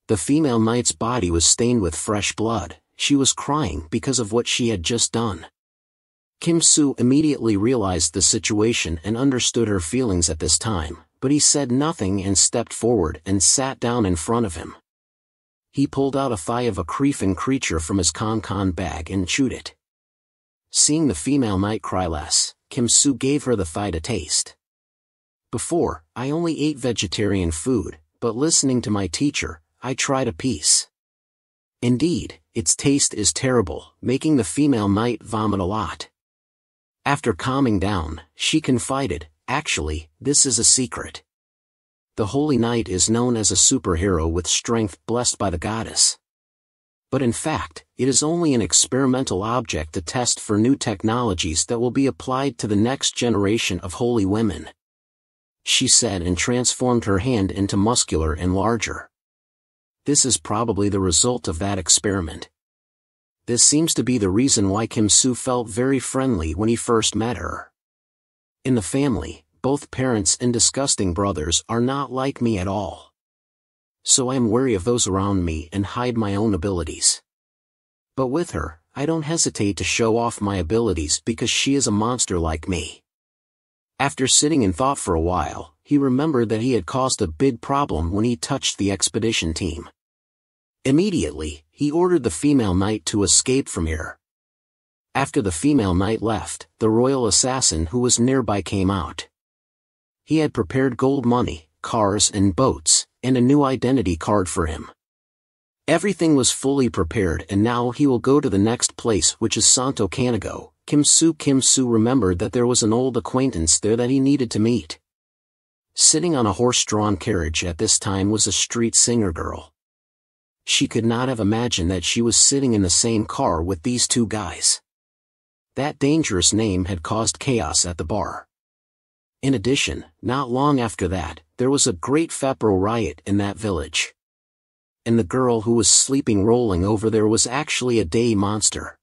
The female knight's body was stained with fresh blood. She was crying because of what she had just done. Kim Soo immediately realized the situation and understood her feelings at this time, but he said nothing and stepped forward and sat down in front of him. He pulled out a thigh of a creeping creature from his con bag and chewed it. Seeing the female knight cry less, Kim Soo gave her the thigh to taste. Before, I only ate vegetarian food, but listening to my teacher, I tried a piece. Indeed, its taste is terrible, making the female knight vomit a lot. After calming down, she confided, "Actually, this is a secret. The Holy Knight is known as a superhero with strength blessed by the goddess. But in fact, it is only an experimental object to test for new technologies that will be applied to the next generation of holy women," she said, and transformed her hand into muscular and larger. This is probably the result of that experiment. This seems to be the reason why Kim Soo felt very friendly when he first met her. In the family, both parents and disgusting brothers are not like me at all. So I am wary of those around me and hide my own abilities. But with her, I don't hesitate to show off my abilities because she is a monster like me. After sitting in thought for a while, he remembered that he had caused a big problem when he touched the expedition team. Immediately, he ordered the female knight to escape from here. After the female knight left, the royal assassin who was nearby came out. He had prepared gold money, cars and boats, and a new identity card for him. Everything was fully prepared, and now he will go to the next place, which is Santo Canigo. Kim Soo remembered that there was an old acquaintance there that he needed to meet. Sitting on a horse-drawn carriage at this time was a street singer girl. She could not have imagined that she was sitting in the same car with these two guys. That dangerous name had caused chaos at the bar. In addition, not long after that, there was a great Fepro riot in that village. And the girl who was sleeping rolling over there was actually a day monster.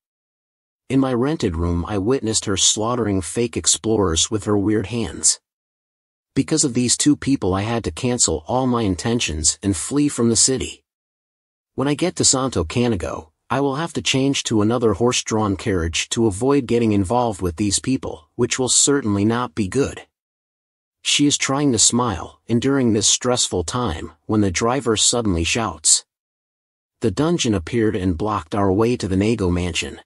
In my rented room I witnessed her slaughtering fake explorers with her weird hands. Because of these two people I had to cancel all my intentions and flee from the city. When I get to Santo Canigo, I will have to change to another horse-drawn carriage to avoid getting involved with these people, which will certainly not be good. She is trying to smile, enduring this stressful time, when the driver suddenly shouts. The dungeon appeared and blocked our way to the Nago mansion.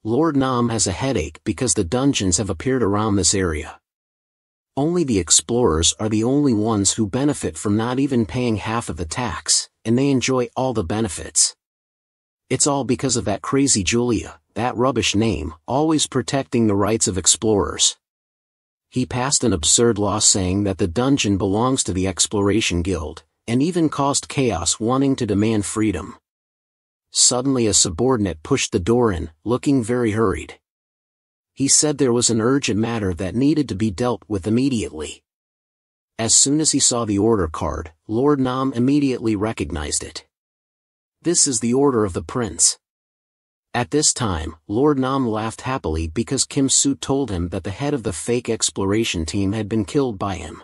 Lord Nam has a headache because the dungeons have appeared around this area. Only the explorers are the only ones who benefit from not even paying half of the tax, and they enjoy all the benefits. It's all because of that crazy Julia, that rubbish name, always protecting the rights of explorers. He passed an absurd law saying that the dungeon belongs to the Exploration Guild, and even caused chaos wanting to demand freedom. Suddenly a subordinate pushed the door in, looking very hurried. He said there was an urgent matter that needed to be dealt with immediately. As soon as he saw the order card, Lord Nam immediately recognized it. This is the order of the prince. At this time, Lord Nam laughed happily because Kim Soo told him that the head of the fake exploration team had been killed by him.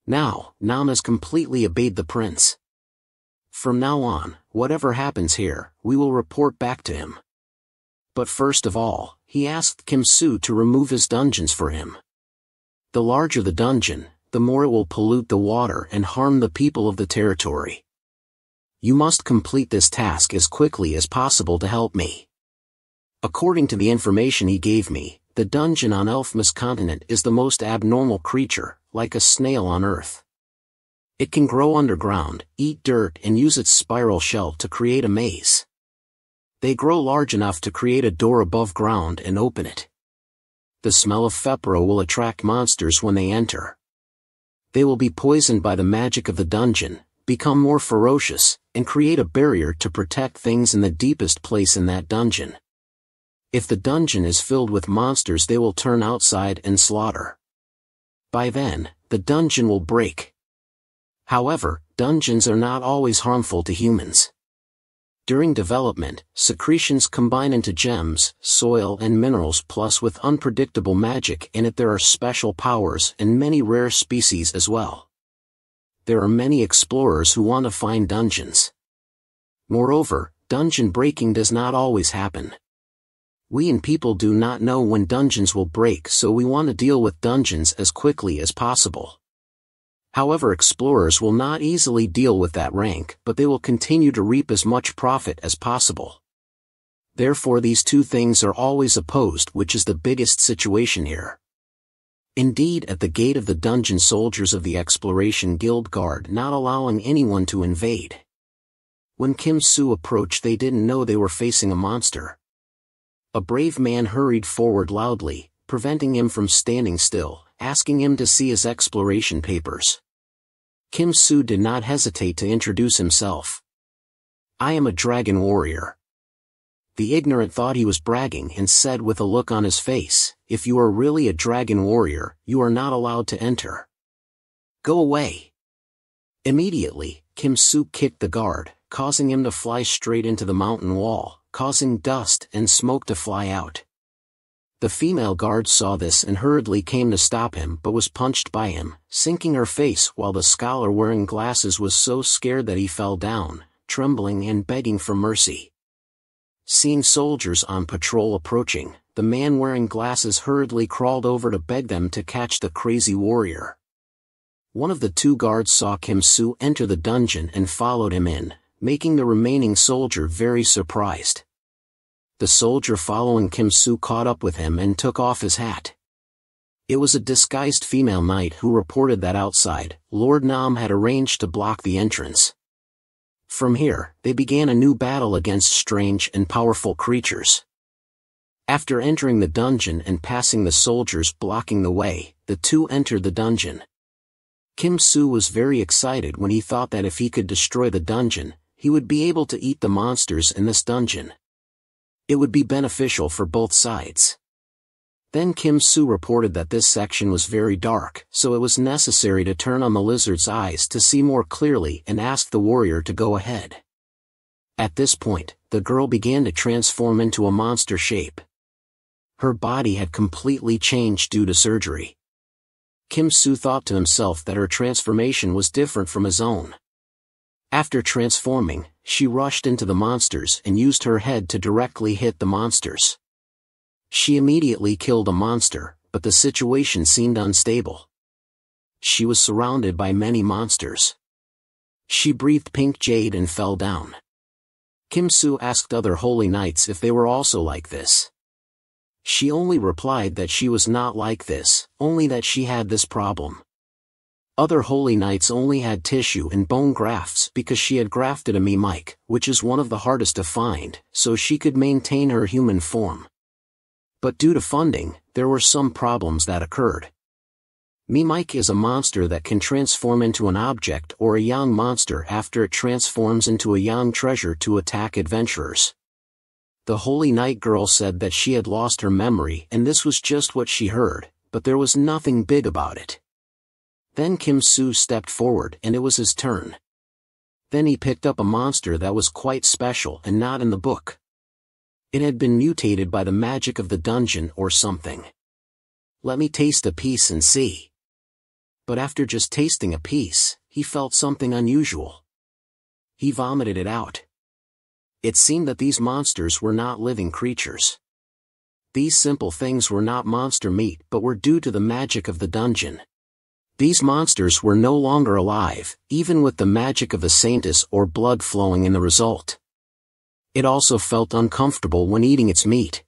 Now, Nam has completely obeyed the prince. From now on, whatever happens here, we will report back to him. But first of all, he asked Kim Soo to remove his dungeons for him. The larger the dungeon, the more it will pollute the water and harm the people of the territory. You must complete this task as quickly as possible to help me. According to the information he gave me, the dungeon on Elfmas continent is the most abnormal creature, like a snail on Earth. It can grow underground, eat dirt and use its spiral shell to create a maze. They grow large enough to create a door above ground and open it. The smell of Fepro will attract monsters when they enter. They will be poisoned by the magic of the dungeon, become more ferocious, and create a barrier to protect things in the deepest place in that dungeon. If the dungeon is filled with monsters, they will turn outside and slaughter. By then, the dungeon will break. However, dungeons are not always harmful to humans. During development, secretions combine into gems, soil and minerals, plus with unpredictable magic in it there are special powers and many rare species as well. There are many explorers who want to find dungeons. Moreover, dungeon breaking does not always happen. We and people do not know when dungeons will break, so we want to deal with dungeons as quickly as possible. However, explorers will not easily deal with that rank, but they will continue to reap as much profit as possible. Therefore these two things are always opposed, which is the biggest situation here. Indeed, at the gate of the dungeon, soldiers of the Exploration Guild guard, not allowing anyone to invade. When Kim Soo approached, they didn't know they were facing a monster. A brave man hurried forward loudly, preventing him from standing still, asking him to see his exploration papers. Kim Soo did not hesitate to introduce himself. "I am a dragon warrior." The ignorant thought he was bragging and said with a look on his face, "If you are really a dragon warrior, you are not allowed to enter. Go away." Immediately, Kim Soo kicked the guard, causing him to fly straight into the mountain wall, causing dust and smoke to fly out. The female guard saw this and hurriedly came to stop him, but was punched by him, sinking her face, while the scholar wearing glasses was so scared that he fell down, trembling and begging for mercy. Seeing soldiers on patrol approaching, the man wearing glasses hurriedly crawled over to beg them to catch the crazy warrior. One of the two guards saw Kim Soo enter the dungeon and followed him in, making the remaining soldier very surprised. The soldier following Kim Soo caught up with him and took off his hat. It was a disguised female knight who reported that outside, Lord Nam had arranged to block the entrance. From here, they began a new battle against strange and powerful creatures. After entering the dungeon and passing the soldiers blocking the way, the two entered the dungeon. Kim Soo was very excited when he thought that if he could destroy the dungeon, he would be able to eat the monsters in this dungeon. It would be beneficial for both sides. Then Kim Soo reported that this section was very dark, so it was necessary to turn on the lizard's eyes to see more clearly and asked the warrior to go ahead. At this point, the girl began to transform into a monster shape. Her body had completely changed due to surgery. Kim Soo thought to himself that her transformation was different from his own. After transforming, she rushed into the monsters and used her head to directly hit the monsters. She immediately killed a monster, but the situation seemed unstable. She was surrounded by many monsters. She breathed pink jade and fell down. Kim Soo asked other holy knights if they were also like this. She only replied that she was not like this, only that she had this problem. Other holy knights only had tissue and bone grafts because she had grafted a mimic, which is one of the hardest to find, so she could maintain her human form. But due to funding, there were some problems that occurred. Mimic is a monster that can transform into an object or a young monster after it transforms into a young treasure to attack adventurers. The holy knight girl said that she had lost her memory and this was just what she heard, but there was nothing big about it. Then Kim Soo stepped forward and it was his turn. Then he picked up a monster that was quite special and not in the book. It had been mutated by the magic of the dungeon or something. Let me taste a piece and see. But after just tasting a piece, he felt something unusual. He vomited it out. It seemed that these monsters were not living creatures. These simple things were not monster meat but were due to the magic of the dungeon. These monsters were no longer alive, even with the magic of a saintess or blood flowing in the result. It also felt uncomfortable when eating its meat.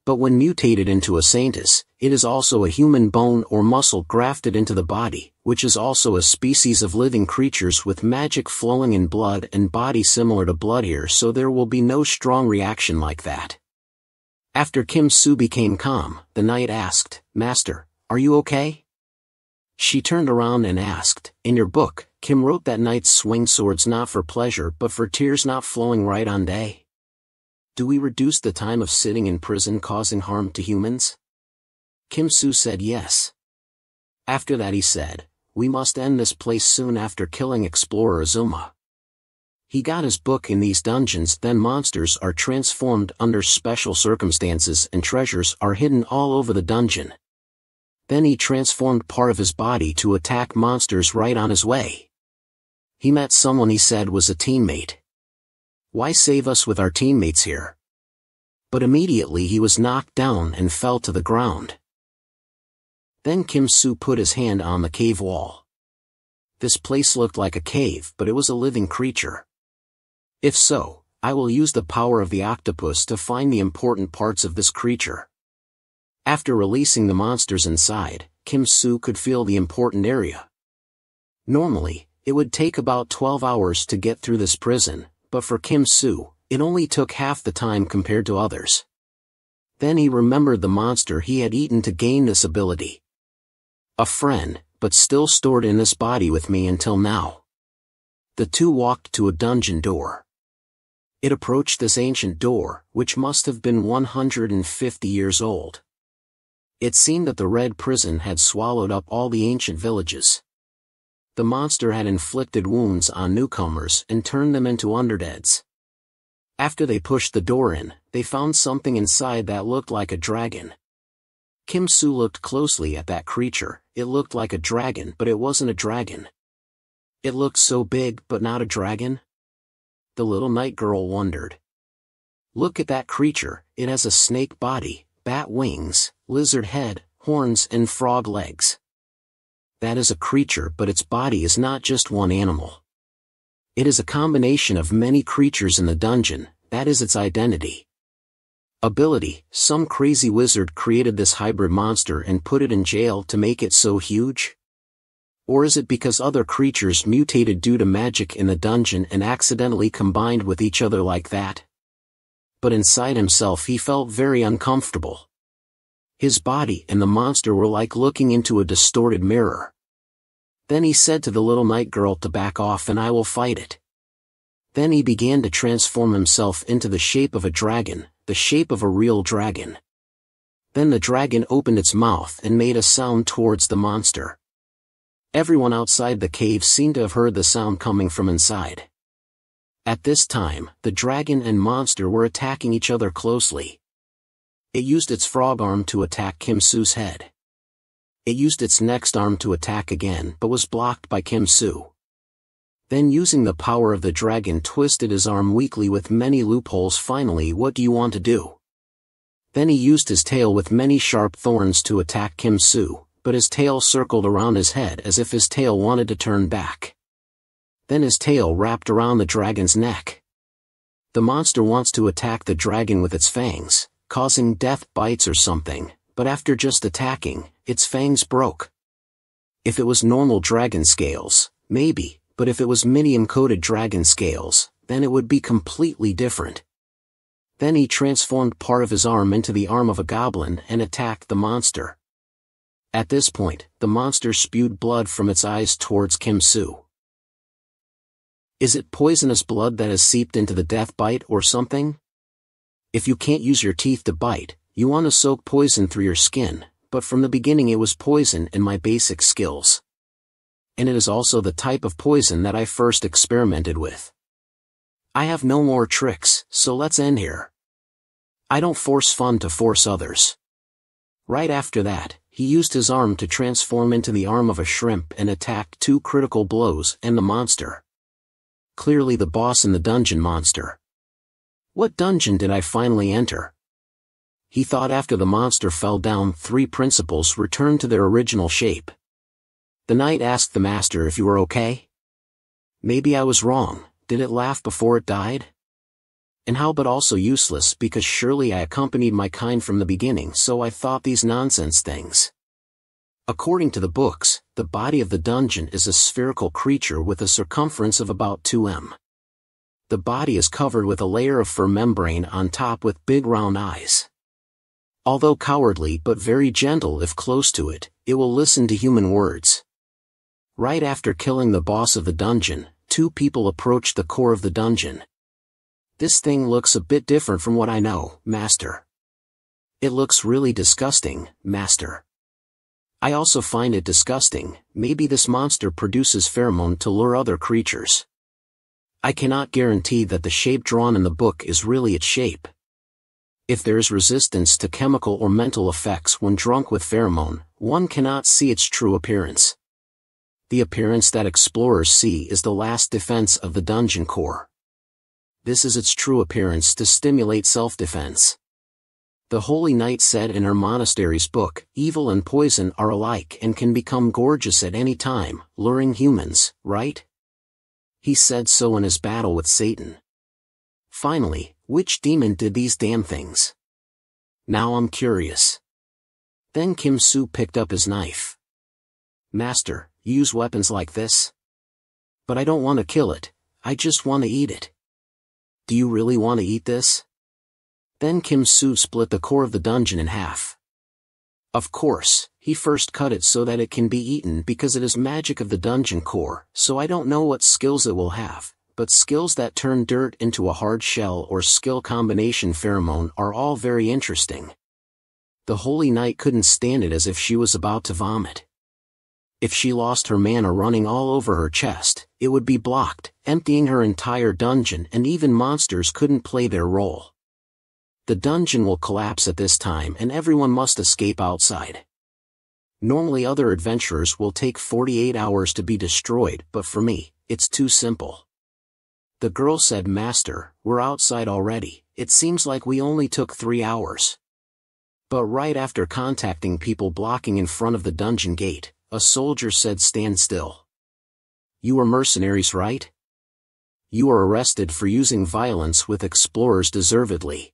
But when mutated into a saintess, it is also a human bone or muscle grafted into the body, which is also a species of living creatures with magic flowing in blood and body similar to blood here, so there will be no strong reaction like that. After Kim Soo became calm, the knight asked, "Master, are you okay?" She turned around and asked, "In your book, Kim wrote that knights swing swords not for pleasure but for tears not flowing right on day. Do we reduce the time of sitting in prison causing harm to humans?" Kim Soo said yes. After that he said, we must end this place soon after killing Explorer Azuma. He got his book in these dungeons. Then monsters are transformed under special circumstances and treasures are hidden all over the dungeon. Then he transformed part of his body to attack monsters right on his way. He met someone he said was a teammate. Why save us with our teammates here? But immediately he was knocked down and fell to the ground. Then Kim Soo put his hand on the cave wall. This place looked like a cave, but it was a living creature. If so, I will use the power of the octopus to find the important parts of this creature. After releasing the monsters inside, Kim Soo could feel the important area. Normally, it would take about 12 hours to get through this prison, but for Kim Soo, it only took half the time compared to others. Then he remembered the monster he had eaten to gain this ability. A friend, but still stored in this body with me until now. The two walked to a dungeon door. It approached this ancient door, which must have been 150 years old. It seemed that the red prison had swallowed up all the ancient villages. The monster had inflicted wounds on newcomers and turned them into underdeads. After they pushed the door in, they found something inside that looked like a dragon. Kim Soo looked closely at that creature. It looked like a dragon, but it wasn't a dragon. It looked so big, but not a dragon? The little night girl wondered. Look at that creature, it has a snake body, bat wings, lizard head, horns and frog legs. That is a creature, but its body is not just one animal. It is a combination of many creatures in the dungeon. That is its identity. Ability: some crazy wizard created this hybrid monster and put it in jail to make it so huge? Or is it because other creatures mutated due to magic in the dungeon and accidentally combined with each other like that? But inside himself he felt very uncomfortable. His body and the monster were like looking into a distorted mirror. Then he said to the little night girl to back off and I will fight it. Then he began to transform himself into the shape of a dragon, the shape of a real dragon. Then the dragon opened its mouth and made a sound towards the monster. Everyone outside the cave seemed to have heard the sound coming from inside. At this time, the dragon and monster were attacking each other closely. It used its frog arm to attack Kim Soo's head. It used its next arm to attack again but was blocked by Kim Soo. Then using the power of the dragon twisted his arm weakly with many loopholes. Finally, what do you want to do? Then he used his tail with many sharp thorns to attack Kim Soo, but his tail circled around his head as if his tail wanted to turn back. Then his tail wrapped around the dragon's neck. The monster wants to attack the dragon with its fangs, causing death bites or something, but after just attacking, its fangs broke. If it was normal dragon scales, maybe, but if it was minium-coated dragon scales, then it would be completely different. Then he transformed part of his arm into the arm of a goblin and attacked the monster. At this point, the monster spewed blood from its eyes towards Kim Soo. Is it poisonous blood that has seeped into the death bite or something? If you can't use your teeth to bite, you want to soak poison through your skin, but from the beginning it was poison in my basic skills. And it is also the type of poison that I first experimented with. I have no more tricks, so let's end here. I don't force fun to force others. Right after that, he used his arm to transform into the arm of a shrimp and attacked 2 critical blows and the monster. Clearly the boss in the dungeon monster. What dungeon did I finally enter? He thought after the monster fell down 3 principles returned to their original shape. The knight asked the master if you were okay? Maybe I was wrong, did it laugh before it died? And how but also useless because surely I accompanied my kind from the beginning so I thought these nonsense things. According to the books, the body of the dungeon is a spherical creature with a circumference of about 2 m. The body is covered with a layer of fur membrane on top with big round eyes. Although cowardly but very gentle if close to it, it will listen to human words. Right after killing the boss of the dungeon, 2 people approached the core of the dungeon. This thing looks a bit different from what I know, Master. It looks really disgusting, Master. I also find it disgusting. Maybe this monster produces pheromone to lure other creatures. I cannot guarantee that the shape drawn in the book is really its shape. If there is resistance to chemical or mental effects when drunk with pheromone, one cannot see its true appearance. The appearance that explorers see is the last defense of the dungeon core. This is its true appearance to stimulate self-defense. The Holy Knight said in her monastery's book, evil and poison are alike and can become gorgeous at any time, luring humans, right? He said so in his battle with Satan. Finally, which demon did these damn things? Now I'm curious. Then Kim Soo picked up his knife. Master, use weapons like this? But I don't want to kill it, I just want to eat it. Do you really want to eat this? Then Kim Soo split the core of the dungeon in half. Of course, he first cut it so that it can be eaten because it is magic of the dungeon core, so I don't know what skills it will have, but skills that turn dirt into a hard shell or skill combination pheromone are all very interesting. The Holy Knight couldn't stand it as if she was about to vomit. If she lost her mana running all over her chest, it would be blocked, emptying her entire dungeon, and even monsters couldn't play their role. The dungeon will collapse at this time and everyone must escape outside. Normally other adventurers will take 48 hours to be destroyed, but for me, it's too simple. The girl said, Master, we're outside already, it seems like we only took 3 hours. But right after contacting people blocking in front of the dungeon gate, a soldier said, stand still. You are mercenaries, right? You are arrested for using violence with explorers deservedly.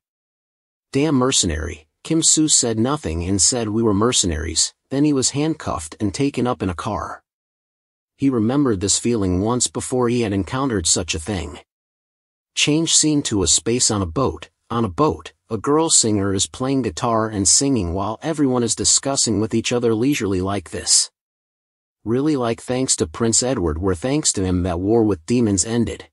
Damn mercenary, Kim Soo said nothing and said we were mercenaries, then he was handcuffed and taken up in a car. He remembered this feeling once before he had encountered such a thing. Change scene to a space on a boat. On a boat, a girl singer is playing guitar and singing while everyone is discussing with each other leisurely like this. Really like thanks to Prince Edward, where thanks to him that war with demons ended.